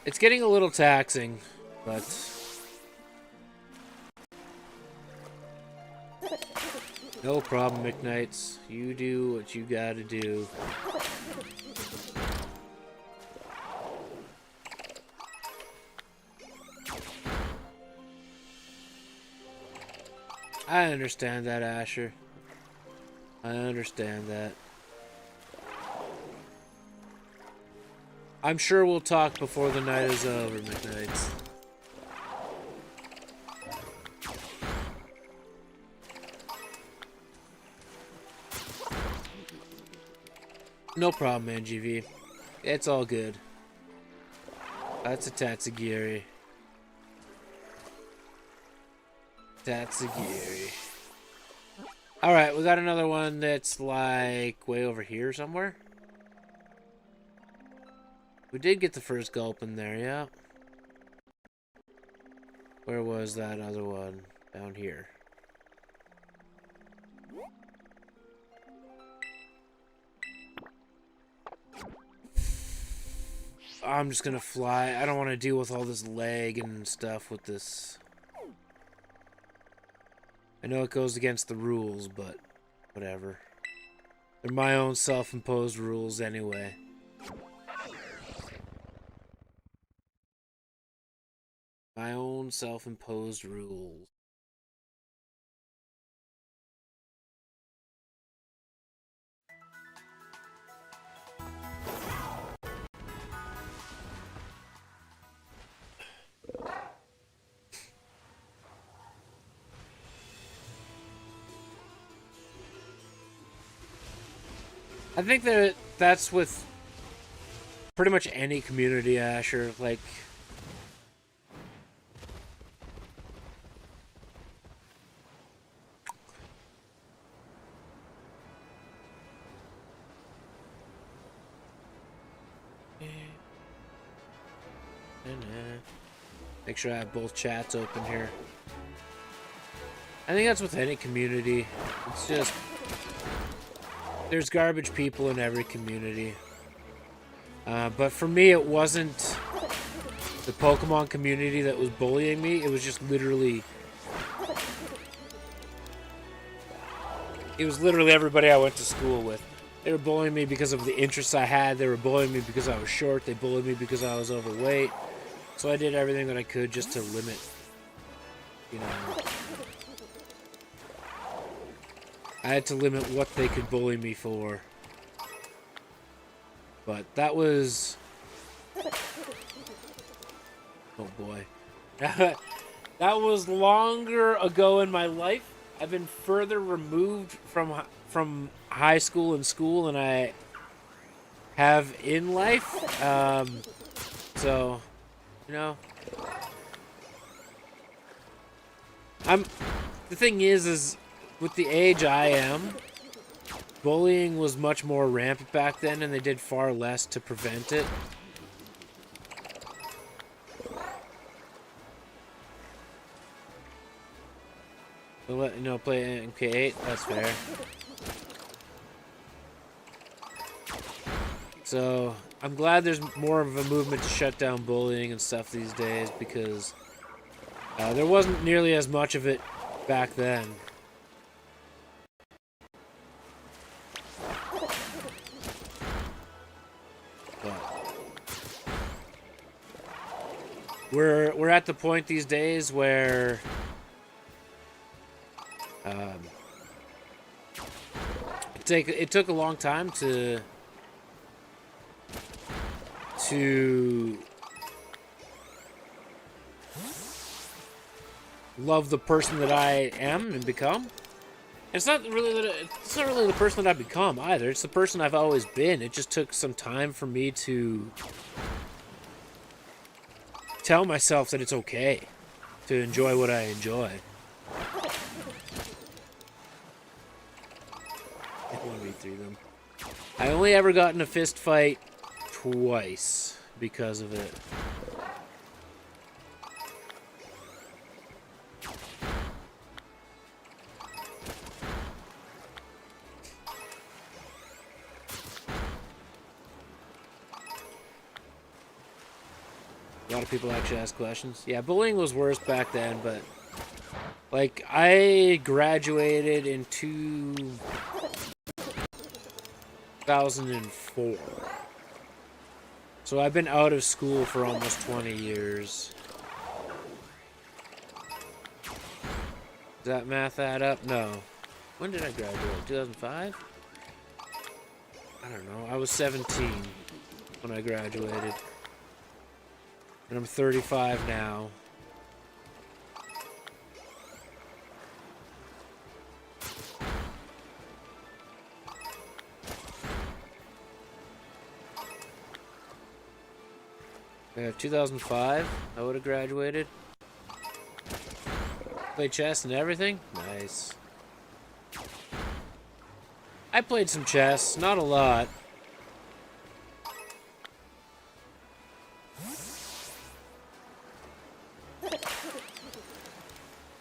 It's getting a little taxing, but no problem, McKnights. You do what you gotta do. I understand that, Asher. I understand that. I'm sure we'll talk before the night is over, McKnights. No problem, NGV. It's all good. That's a Tatsugiri. Tatsugiri. Alright, we got another one that's like way over here somewhere. We did get the first gulp in there, yeah. Where was that other one? Down here. I'm just gonna fly. I don't want to deal with all this lag and stuff with this. I know it goes against the rules, but whatever. They're my own self-imposed rules anyway. My own self-imposed rules. I think that that's with pretty much any community, Asher. Like, make sure I have both chats open here. I think that's with any community. It's just there's garbage people in every community. But for me, it wasn't the Pokemon community that was bullying me. It was just literally... It was literally everybody I went to school with. They were bullying me because of the interests I had. They were bullying me because I was short. They bullied me because I was overweight. So I did everything that I could just to limit, you know... I had to limit what they could bully me for. But that was... Oh boy. That was longer ago in my life. I've been further removed from high school and school than I have in life. So, you know... The thing is with the age I am, bullying was much more rampant back then, and they did far less to prevent it. They'll let you know, play MK8, that's fair. So, I'm glad there's more of a movement to shut down bullying and stuff these days, because there wasn't nearly as much of it back then. We're at the point these days where it took a long time to love the person that I am and become. It's not really the person that I've become either. It's the person I've always been. It just took some time for me to tell myself that it's okay to enjoy what I enjoy. I want to read through them. I only ever got in a fist fight twice because of it. A lot of people actually ask questions. Yeah, bullying was worse back then, but like I graduated in 2004. So I've been out of school for almost 20 years. Does that math add up? No. When did I graduate? 2005? I don't know. I was 17 when I graduated. And I'm 35 now. Yeah, 2005, I would have graduated. Played chess and everything? Nice. I played some chess, not a lot.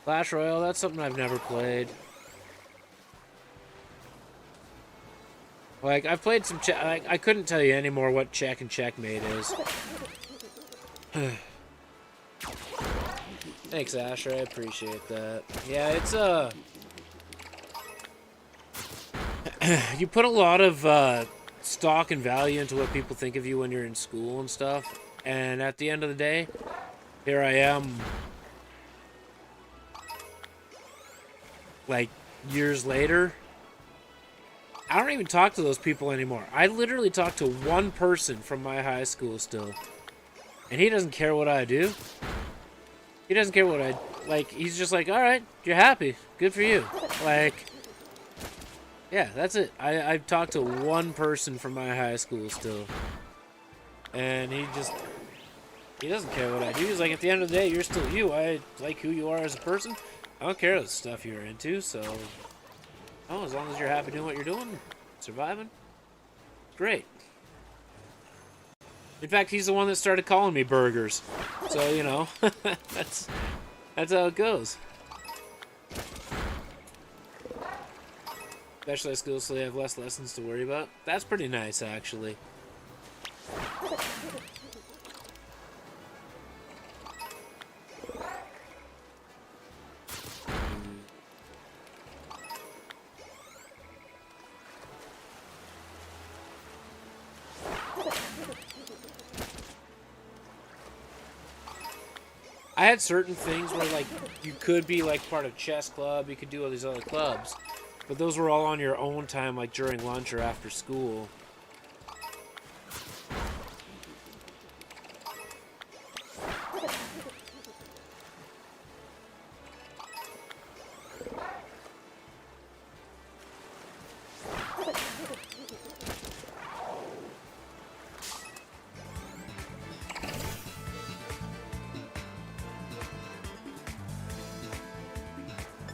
Clash Royale, that's something I've never played. Like, I've played some chess. I couldn't tell you anymore what check and checkmate is. Thanks, Asher. I appreciate that. Yeah, it's you put a lot of stock and value into what people think of you when you're in school and stuff. And at the end of the day, here I am, like, years later. I don't even talk to those people anymore. I literally talk to one person from my high school still. And he doesn't care what I do. He doesn't care what I... Like, he's just like, alright, you're happy. Good for you. Like, yeah, that's it. I've talked to one person from my high school still. And he doesn't care what I do. He's like, at the end of the day, you're still you. I like who you are as a person. I don't care what stuff you're into, so... Oh, as long as you're happy doing what you're doing, surviving, great. In fact, he's the one that started calling me burgers. So, you know, that's how it goes. Specialized skills so they have less lessons to worry about. That's pretty nice, actually. I had certain things where, like, you could be, like, part of chess club, you could do all these other clubs, but those were all on your own time, like, during lunch or after school.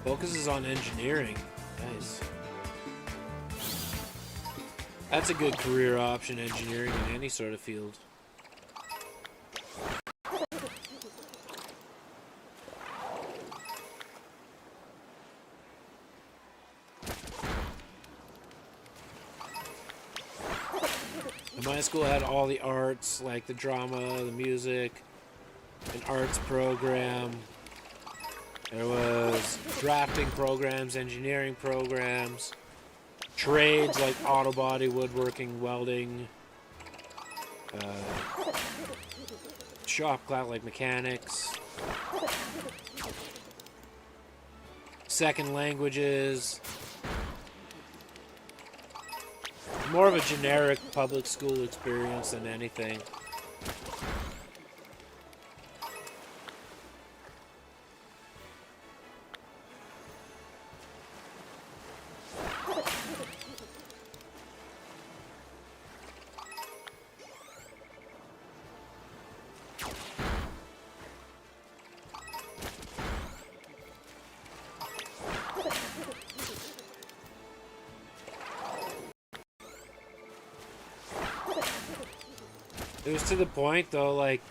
Focuses on engineering. Nice. That's a good career option, engineering in any sort of field. And my school had all the arts, like the drama, the music, an arts program. There was drafting programs, engineering programs, trades like auto body, woodworking, welding, shop class like mechanics, second languages, more of a generic public school experience than anything. It was to the point, though, like,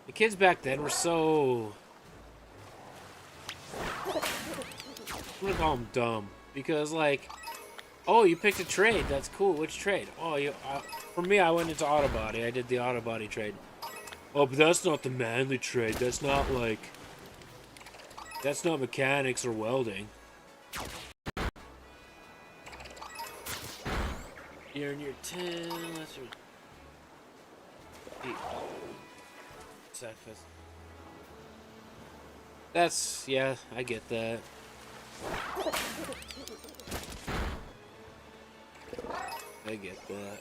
the kids back then were so... I'm gonna call them dumb. Because, like, oh, you picked a trade. That's cool. Which trade? Oh, For me, I went into auto body. I did the auto body trade. Oh, but that's not the manly trade. That's not like... That's not mechanics or welding. You're in your 10. Let's sacrifice. That's... Yeah, I get that. I get that.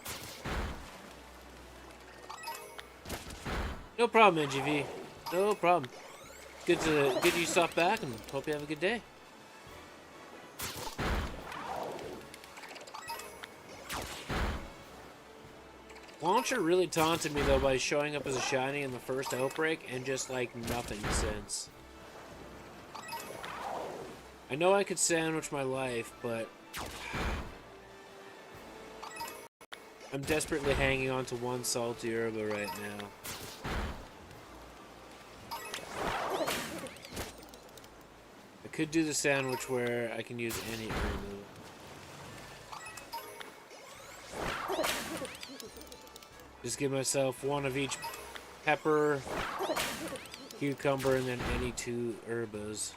No problem, NGV. No problem. Good you stop back and hope you have a good day. Launcher really taunted me though by showing up as a shiny in the first Outbreak and just like nothing since. I know I could sandwich my life, but I'm desperately hanging on to one salty herba right now. I could do the sandwich where I can use any herba. Just give myself one of each pepper, cucumber, and then any 2 herbas.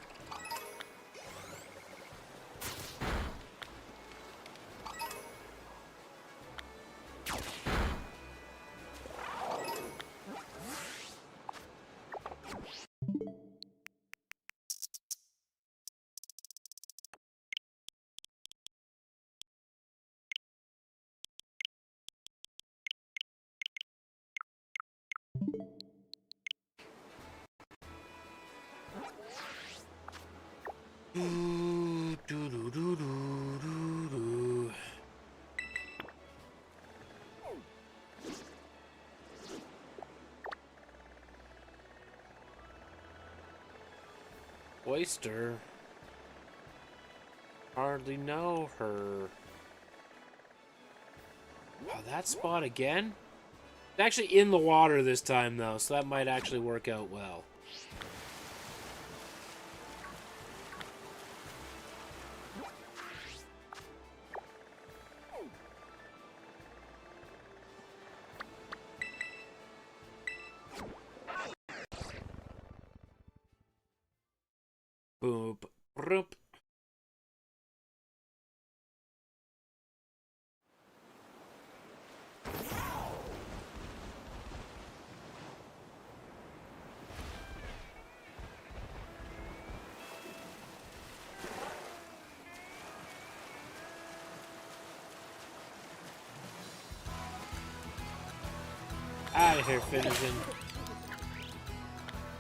Oyster? Hardly know her. Oh, that spot again? It's actually in the water this time, though, so that might actually work out well. Boop, boop. Out of here, Finnegan.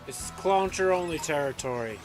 This is Cloncher only territory.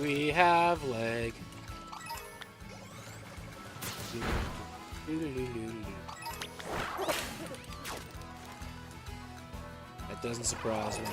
We have leg. That doesn't surprise me.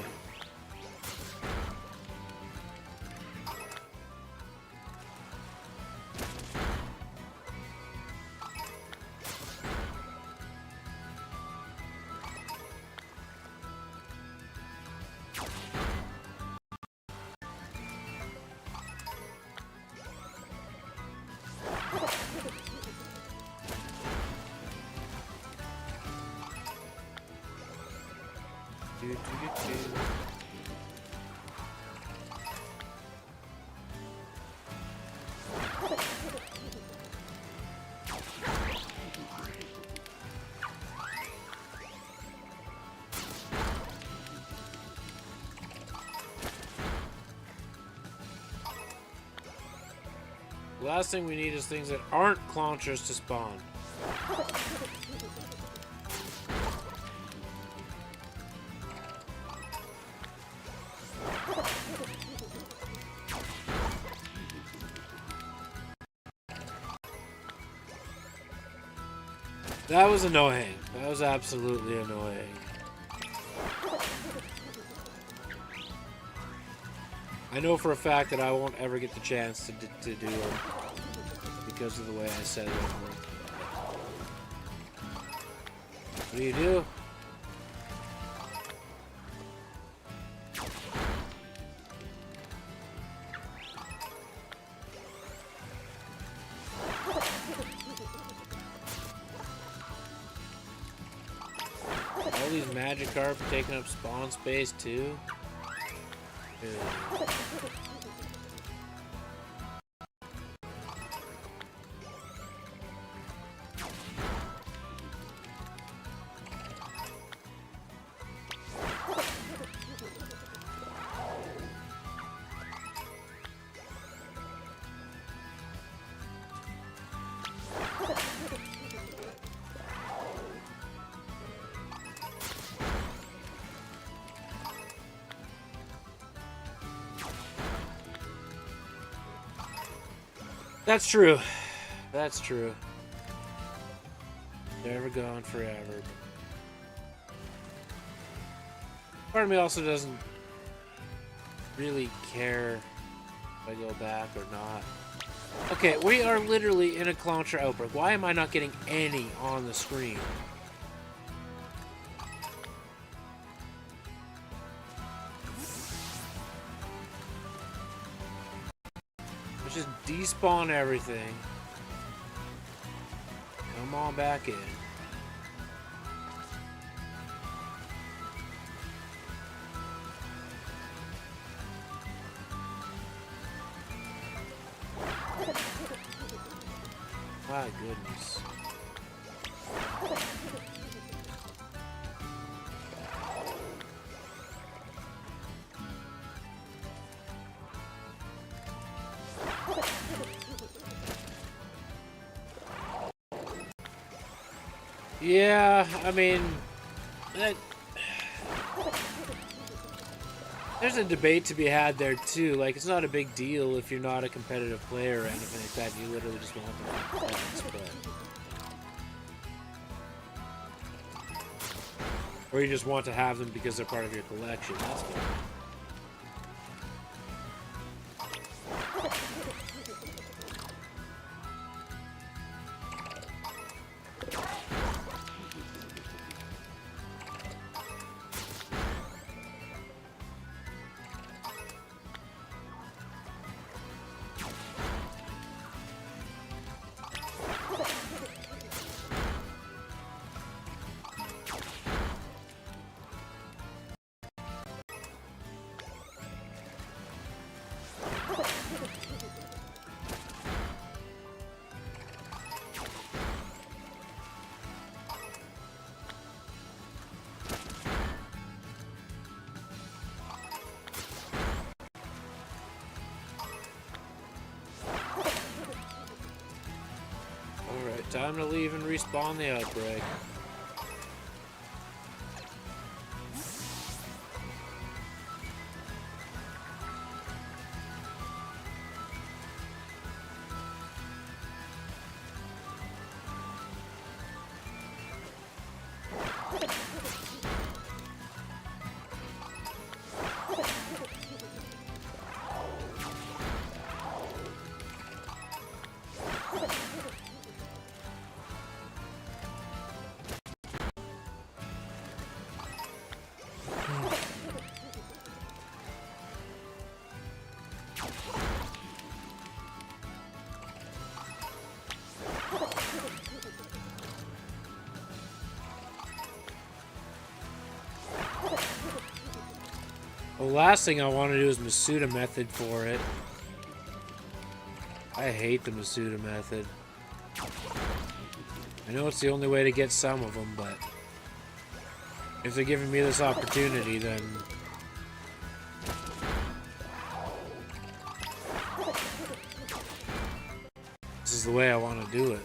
The last thing we need is things that aren't Clonchers to spawn. That was annoying. That was absolutely annoying. I know for a fact that I won't ever get the chance to do it because of the way I said it. What do you do? All these Magikarp taking up spawn space too. Dude. That's true. That's true. Never gone forever. Part of me also doesn't really care if I go back or not. Okay, we are literally in a Clowntra outbreak. Why am I not getting any on the screen? Let's just despawn everything. Come on back in. My goodness. Yeah, I mean, there's a debate to be had there too. Like, it's not a big deal if you're not a competitive player or anything like that. You literally just want them to or you just want to have them because they're part of your collection. That's fine. Time to leave and respawn the outbreak. The last thing I want to do is Masuda method for it. I hate the Masuda method. I know it's the only way to get some of them, but if they're giving me this opportunity, then this is the way I want to do it.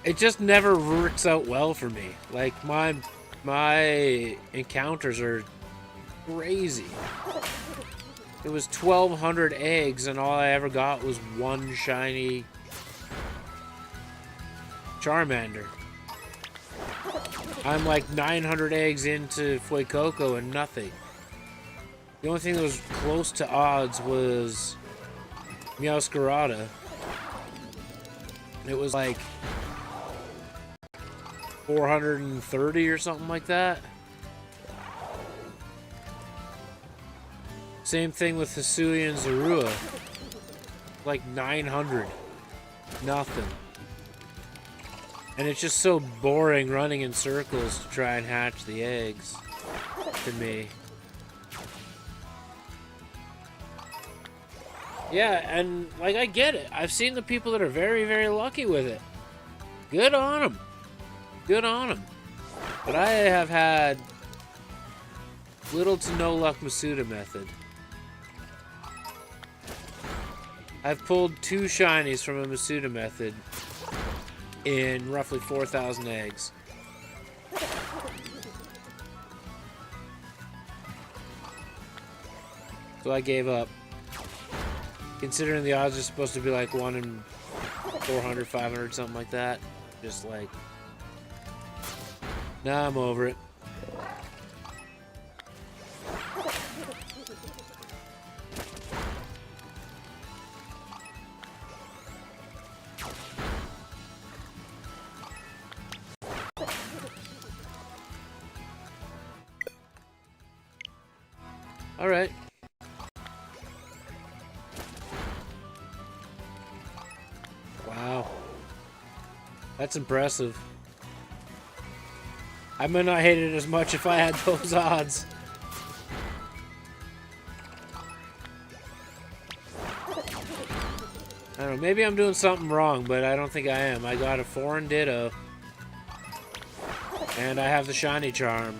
it just never works out well for me. Like my encounters are crazy. It was 1,200 eggs, and all I ever got was one shiny Charmander. I'm like 900 eggs into Fuecoco and nothing. The only thing that was close to odds was Meowscarada. It was like 430 or something like that. Same thing with Hisui and Zorua. Like 900. Nothing. And it's just so boring running in circles to try and hatch the eggs. To me. Yeah, and like I get it. I've seen the people that are very, very lucky with it. Good on them. Good on them. But I have had little to no luck Masuda method. I've pulled 2 shinies from a Masuda method in roughly 4,000 eggs. So I gave up. Considering the odds are supposed to be like 1 in 400, 500, something like that. Just like, nah, I'm over it. All right. Wow. That's impressive. I might not hate it as much if I had those odds. I don't know, maybe I'm doing something wrong, but I don't think I am. I got a foreign Ditto. And I have the shiny charm.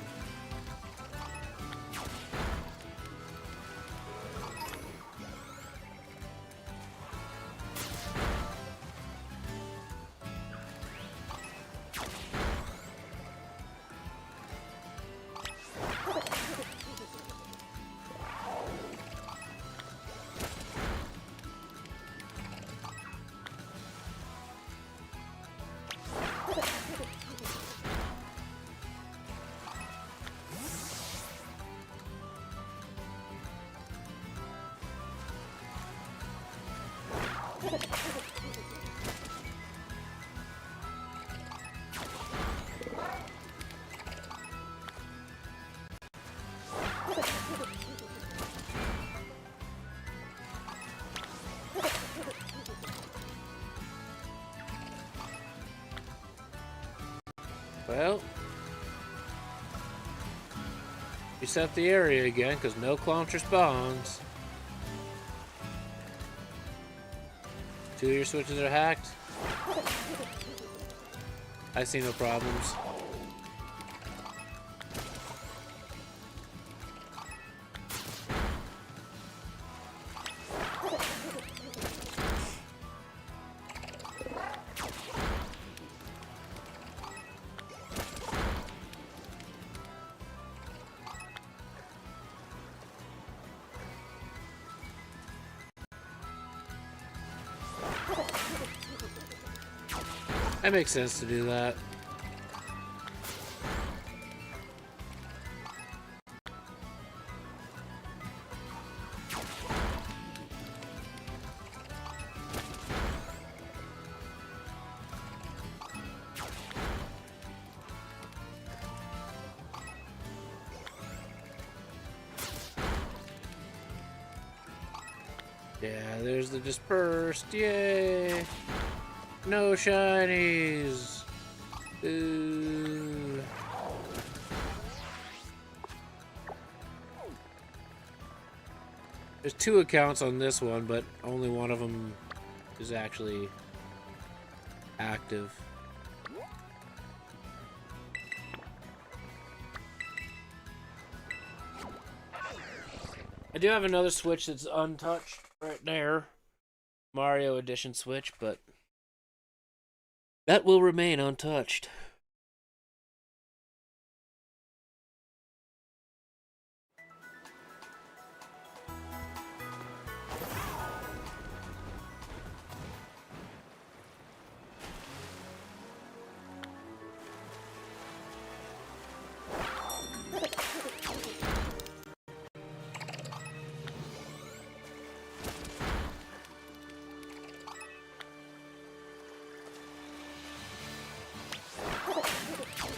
Well, reset the area again, because no Clauncher spawns. 2 of your switches are hacked. I see no problems. That makes sense to do that. Yeah, there's the dispersed. Yay! No shinies! Ooh. There's 2 accounts on this one, but only one of them is actually active. I do have another Switch that's untouched right there. Mario Edition Switch, but That will remain untouched.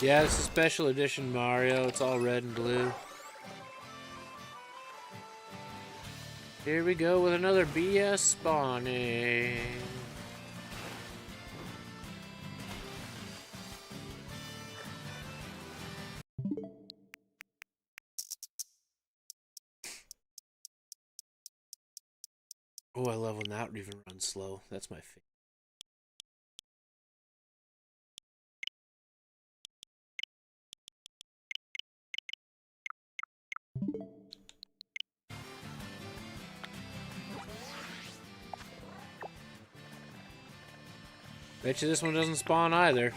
Yeah, it's a special edition Mario. It's all red and blue. Here we go with another BS spawning. Oh, I love when that even runs slow. That's my favorite. Bet you this one doesn't spawn either.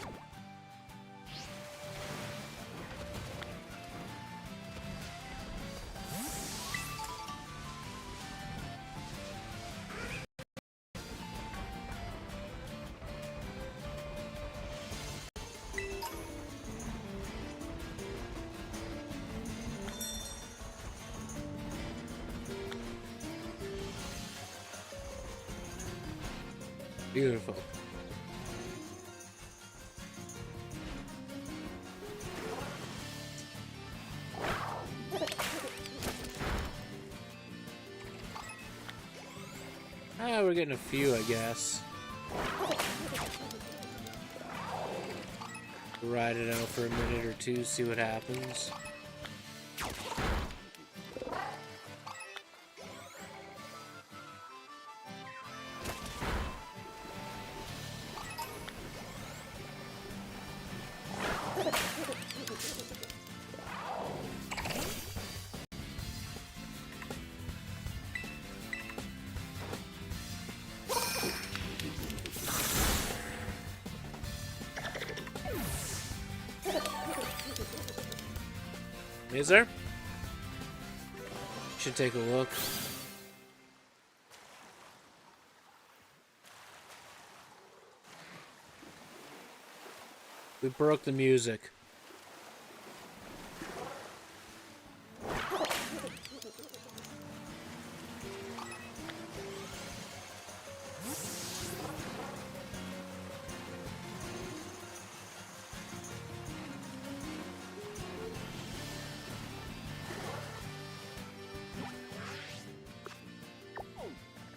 Beautiful. Ah, we're getting a few, I guess. Ride it out for a minute or two, see what happens. Is there? Should take a look. We broke the music.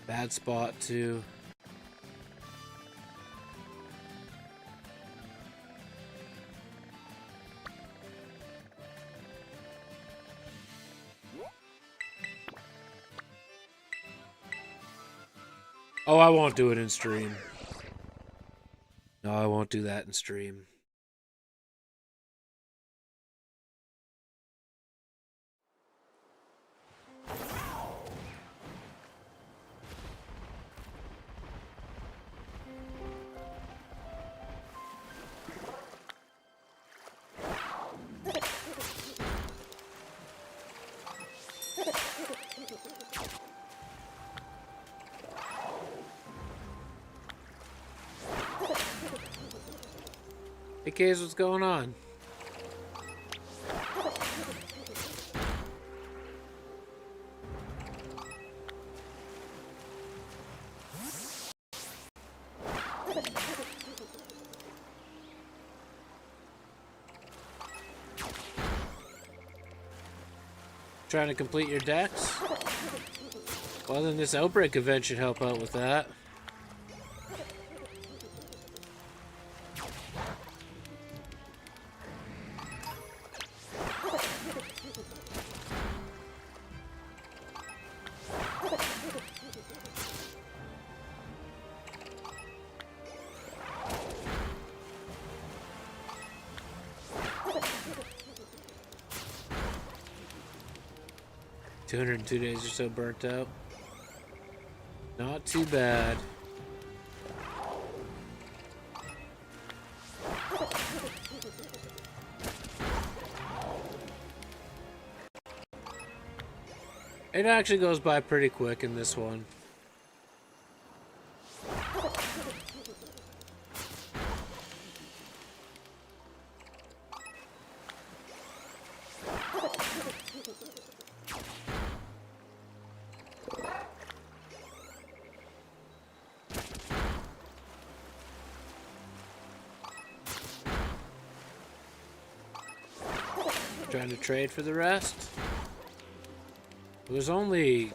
Bad spot too. Oh, I won't do it in stream. No, I won't do that in stream. Hey, Kaze, what's going on? Trying to complete your decks? Well, then this Outbreak event should help out with that. $202 days or so burnt out. Not too bad. It actually goes by pretty quick in this one. Trying to trade for the rest. There's only...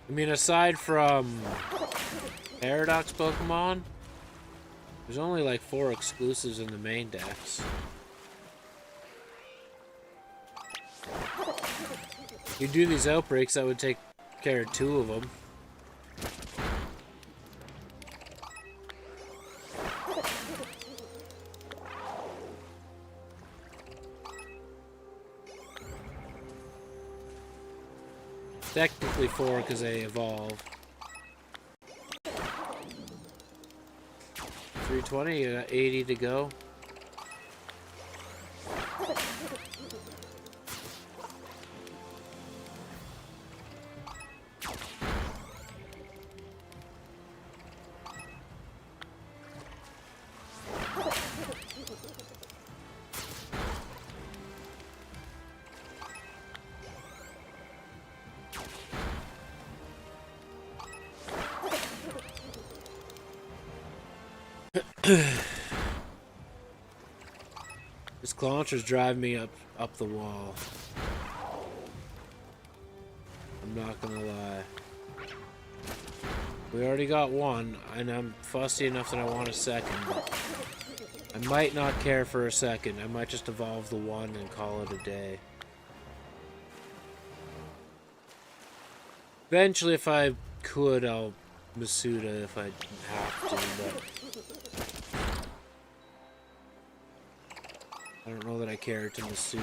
I mean, aside from Paradox Pokemon, there's only like 4 exclusives in the main decks. You do these outbreaks, I would take care of 2 of them. Technically 4 because they evolve. 320, you got 80 to go. This Clauncher's driving me up the wall. I'm not gonna lie. We already got 1, and I'm fussy enough that I want a second. But I might not care for a second. I might just evolve the 1 and call it a day. Eventually, if I could, I'll Masuda if I have to, but I don't know that I care to Masuda.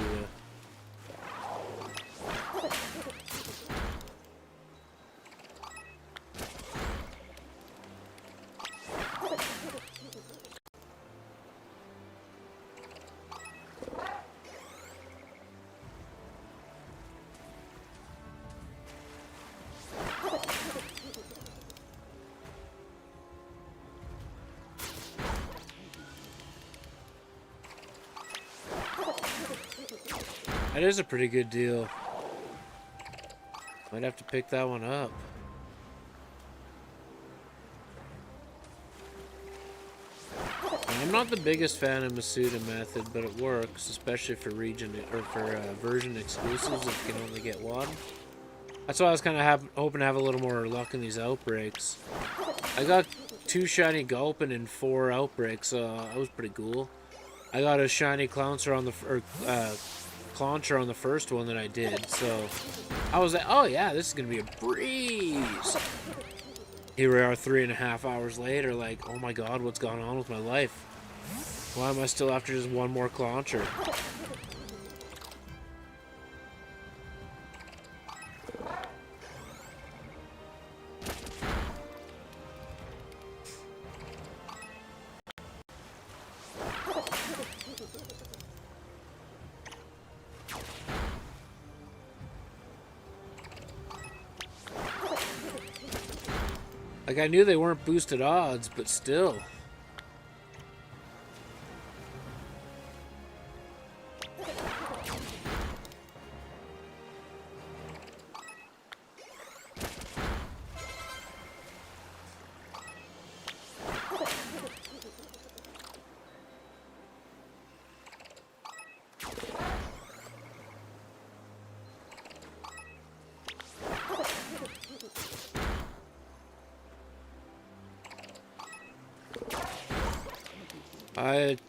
That is a pretty good deal. Might have to pick that one up. I'm not the biggest fan of Masuda method, but it works, especially for region or for version exclusives if you can only get 1. That's why I was kind of hoping to have a little more luck in these outbreaks. I got 2 shiny Gulpin and 4 outbreaks, so that was pretty cool. I got a shiny Clauncher on the Clauncher on the first one that I did, so I was like, oh yeah, this is gonna be a breeze. Here we are 3.5 hours later, like, oh my god, what's going on with my life? Why am I still after just 1 more Clauncher? Like, I knew they weren't boosted odds, but still.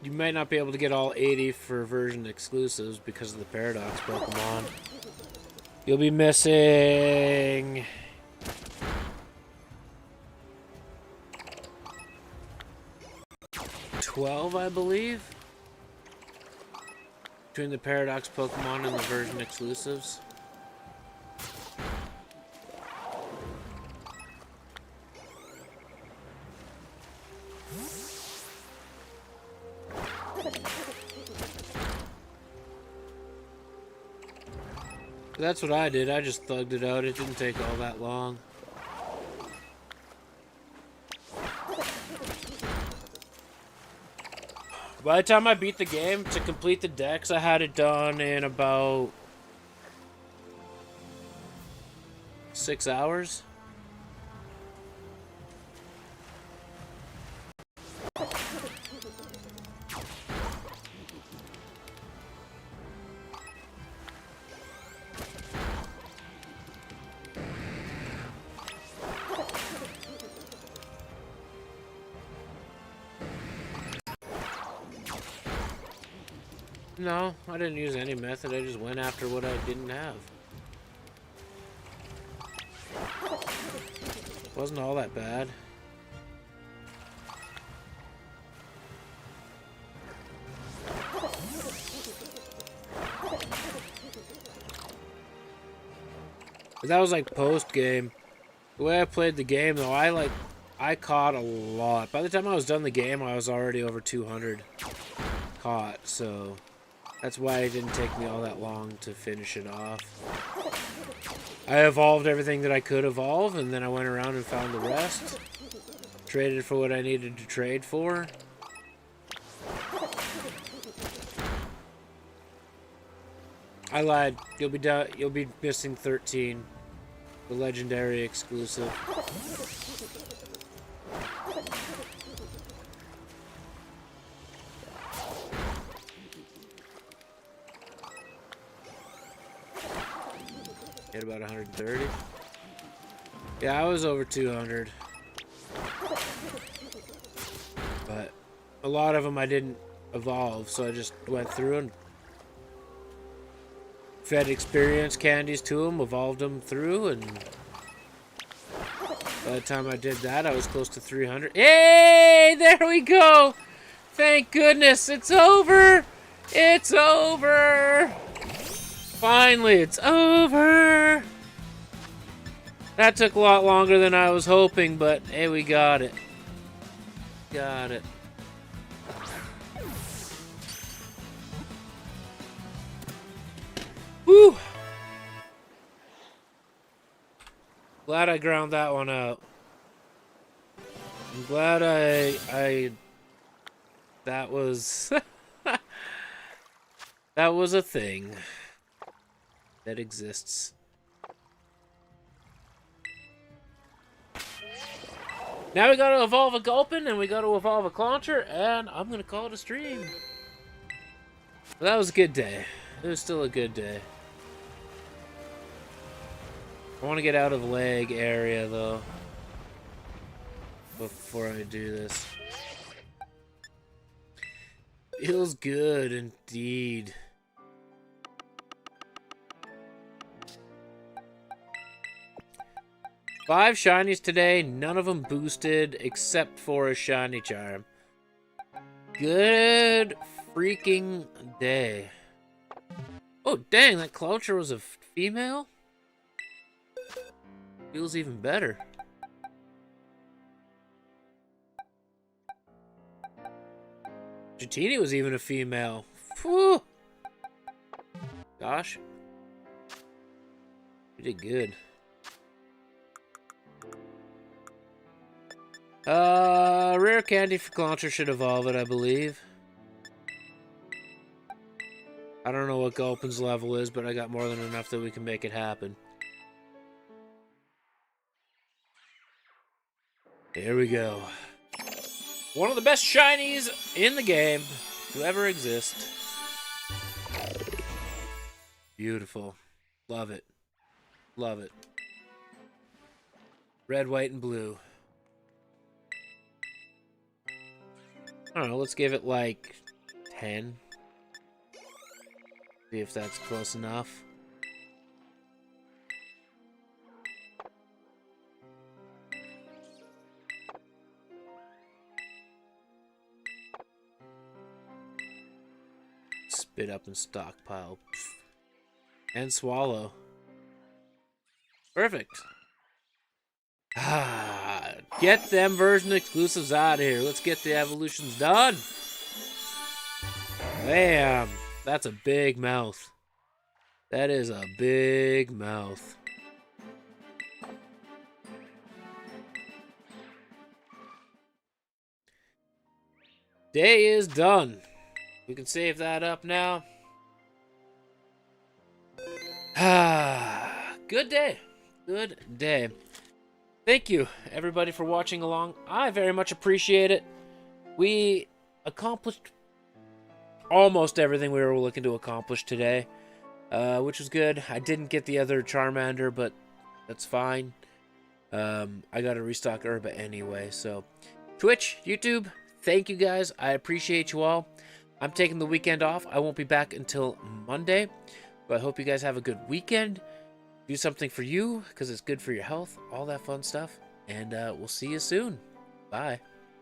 You might not be able to get all 80 for version exclusives because of the Paradox Pokemon. You'll be missing 12, I believe, between the Paradox Pokemon and the version exclusives. That's what I did. I just thugged it out. It didn't take all that long. By the time I beat the game, to complete the decks, I had it done in about 6 hours. No, I didn't use any method. I just went after what I didn't have. Wasn't all that bad. But that was like post-game. The way I played the game, though, I caught a lot. By the time I was done the game, I was already over 200 caught, so that's why it didn't take me all that long to finish it off. I evolved everything that I could evolve, and then I went around and found the rest. Traded for what I needed to trade for. I lied. You'll be missing 13. The legendary exclusive. Hit about 130. Yeah, I was over 200. But a lot of them I didn't evolve, so I just went through and fed experience candies to them, evolved them through, and by the time I did that, I was close to 300. Hey, there we go! Thank goodness, it's over! It's over! Finally, it's over! That took a lot longer than I was hoping, but hey, we got it. Got it. Woo! Glad I ground that one out. I'm glad that was that was a thing that exists. Now we gotta evolve a Gulpin and we gotta evolve a Clauncher, and I'm gonna call it a stream. But that was a good day. It was still a good day. I want to get out of leg area though before I do this. Feels good indeed. Five shinies today, none of them boosted except for a shiny charm. Good freaking day. Oh dang, that Clauncher was a female? Feels even better. Dratini was even a female. Whew. Gosh. You did good. Rare candy for Clauncher should evolve it, I believe. I don't know what Gulpin's level is, but I got more than enough that we can make it happen. Here we go. One of the best shinies in the game to ever exist. Beautiful. Love it. Love it. Red, white, and blue. I don't know, let's give it like 10. See if that's close enough. Spit up and stockpile. And swallow. Perfect. Ah, get them version exclusives out of here. Let's get the evolutions done. Bam. That's a big mouth. That is a big mouth. Day is done. We can save that up now. Good day. Good day. Thank you, everybody, for watching along. I very much appreciate it. We accomplished almost everything we were looking to accomplish today, which was good. I didn't get the other Charmander, but that's fine. I got to restock Herba anyway, so... Twitch, YouTube, thank you guys. I appreciate you all. I'm taking the weekend off. I won't be back until Monday, but I hope you guys have a good weekend. Do something for you, because it's good for your health, all that fun stuff, and we'll see you soon. Bye.